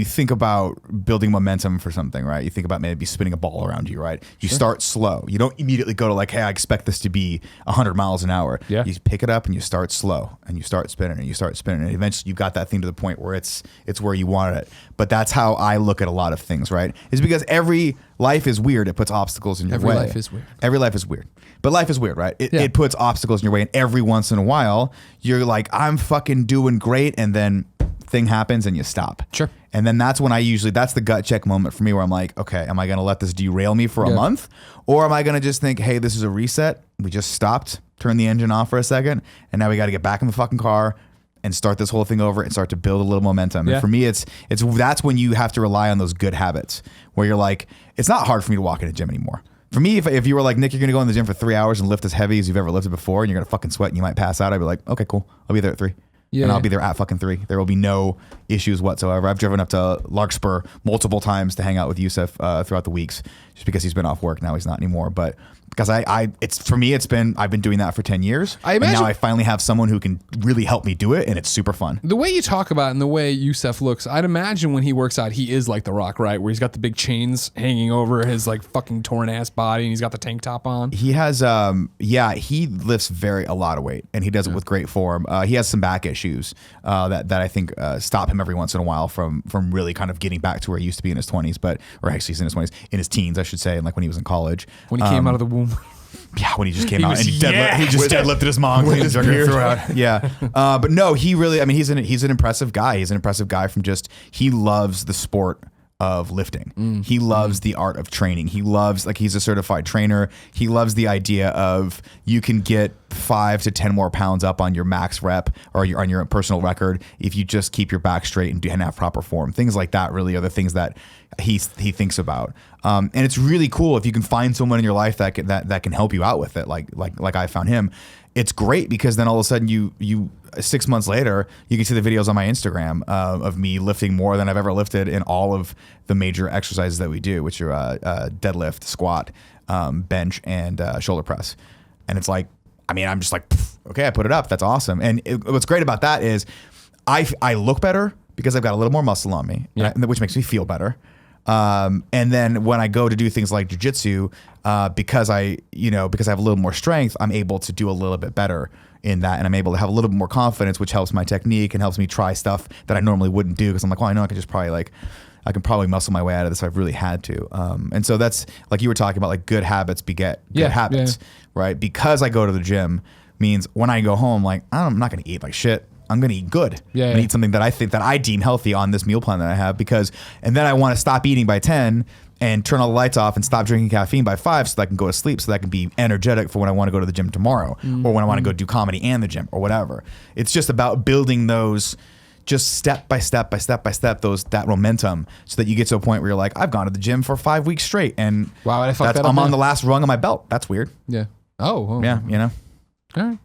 think about building momentum for something, right? You think about maybe spinning a ball around you, right? You start slow. You don't immediately go to like, hey, I expect this to be 100 miles an hour. Yeah. You pick it up and you start slow, and you start spinning, and you start spinning, and eventually you got that thing to the point where it's where you wanted it. But that's how I look at a lot of things, right? Is because every life is weird. It puts obstacles in your Every way. life is weird. Every life is weird. But life is weird, right? Yeah. It puts obstacles in your way, and every once in a while, you're like, I'm fucking doing great, and then thing happens and you stop. Sure. And then that's when that's the gut check moment for me where I'm like, okay, am I going to let this derail me for a Yeah. month? Or am I going to just think, hey, this is a reset. We just stopped, turned the engine off for a second, and now we got to get back in the fucking car and start this whole thing over and start to build a little momentum. Yeah. And for me, that's when you have to rely on those good habits where you're like, it's not hard for me to walk in a gym anymore. For me, if you were like, Nick, you're going to go in the gym for 3 hours and lift as heavy as you've ever lifted before, and you're going to fucking sweat and you might pass out, I'd be like, okay, cool. I'll be there at 3. Yeah. And I'll be there at fucking 3. There will be no issues whatsoever. I've driven up to Larkspur multiple times to hang out with Yusuf throughout the weeks, just because he's been off work. Now he's not anymore. But because I've been doing that for 10 years. I and imagine- now I finally have someone who can really help me do it, and it's super fun. The way you talk about it and the way Yusef looks, I'd imagine when he works out, he is like The Rock, right? Where he's got the big chains hanging over his like fucking torn ass body, and he's got the tank top on. He has, he lifts a lot of weight, and he does it with great form. He has some back issues that I think stop him every once in a while from really kind of getting back to where he used to be in his 20s, or actually he's in his 20s, in his teens, I should say, and like when he was in college. When he came out of the womb. Yeah, when he just came He out was- and he yeah. just deadlifted his mom, cleaned his beard throughout. Yeah, but no, he really. I mean, he's an impressive guy. He's an impressive guy from he loves the sport of lifting. He loves the art of training. He loves, like, he's a certified trainer. He loves the idea of you can get 5 to 10 more pounds up on your max rep or on your personal record if you just keep your back straight and have proper form. Things like that really are the things that he thinks about. And it's really cool if you can find someone in your life that can help you out with it, like I found him. It's great because then all of a sudden you 6 months later, you can see the videos on my Instagram of me lifting more than I've ever lifted in all of the major exercises that we do, which are deadlift, squat, bench, and shoulder press. And it's like, I mean, I'm just like, okay, I put it up. That's awesome. And what's great about that is I look better because I've got a little more muscle on me, which makes me feel better. And then when I go to do things like jiu-jitsu, because I have a little more strength, I'm able to do a little bit better in that, and I'm able to have a little bit more confidence, which helps my technique and helps me try stuff that I normally wouldn't do because I'm like, well, I know I can probably muscle my way out of this if I've really had to. And so that's like you were talking about, like good habits beget good habits, right? Because I go to the gym means when I go home, like I'm not going to eat like shit. I'm going to eat good. I'm going to eat something that I deem healthy on this meal plan that I have and then I want to stop eating by 10 and turn all the lights off and stop drinking caffeine by 5 so that I can go to sleep, so that I can be energetic for when I want to go to the gym tomorrow or when I want to go do comedy and the gym or whatever. It's just about building those just step by step, that momentum so that you get to a point where you're like, I've gone to the gym for 5 weeks straight and Why would I fuck that up I'm on now? the last rung of my belt. That's weird. Yeah. Oh. Yeah, you know? All right.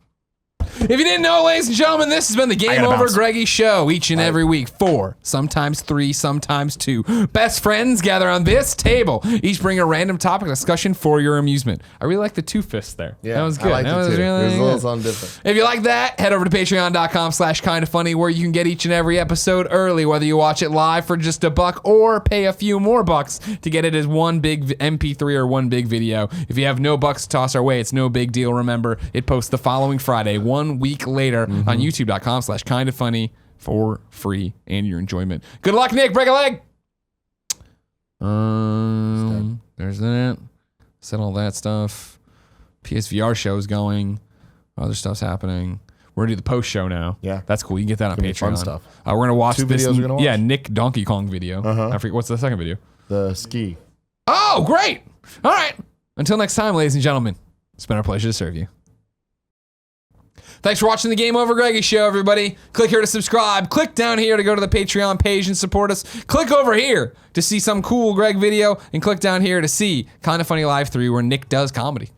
If you didn't know, ladies and gentlemen, this has been the Game gotta Over bounce. Greggy show each and every week. 4, sometimes 3, sometimes 2. Best friends gather on this table. Each bring a random topic discussion for your amusement. I really like the 2 fists there. Yeah, that was good. I liked that it was too. really It was a little good. something different. If you like that, head over to patreon.com/kindafunny where you can get each and every episode early, whether you watch it live for just $1 or pay a few more bucks to get it as one big MP3 or one big video. If you have no bucks to toss our way, it's no big deal. Remember, it posts the following Friday, 1 week later on youtube.com/kindafunny for free and your enjoyment. Good luck, Nick. Break a leg. There's that. Said all that stuff. PSVR show's going. Other stuff's happening. We're gonna do the post show now. Yeah. That's cool. You can get that on Gonna be Patreon. fun stuff. We're gonna watch 2 this. videos we're gonna watch? Yeah, Nick Donkey Kong video. Uh-huh. I forget what's the second video. The ski. Oh, great. All right. Until next time, ladies and gentlemen, it's been our pleasure to serve you. Thanks for watching the Game Over Greggy show, everybody. Click here to subscribe. Click down here to go to the Patreon page and support us. Click over here to see some cool Greg video, and click down here to see Kinda Funny Live 3 where Nick does comedy.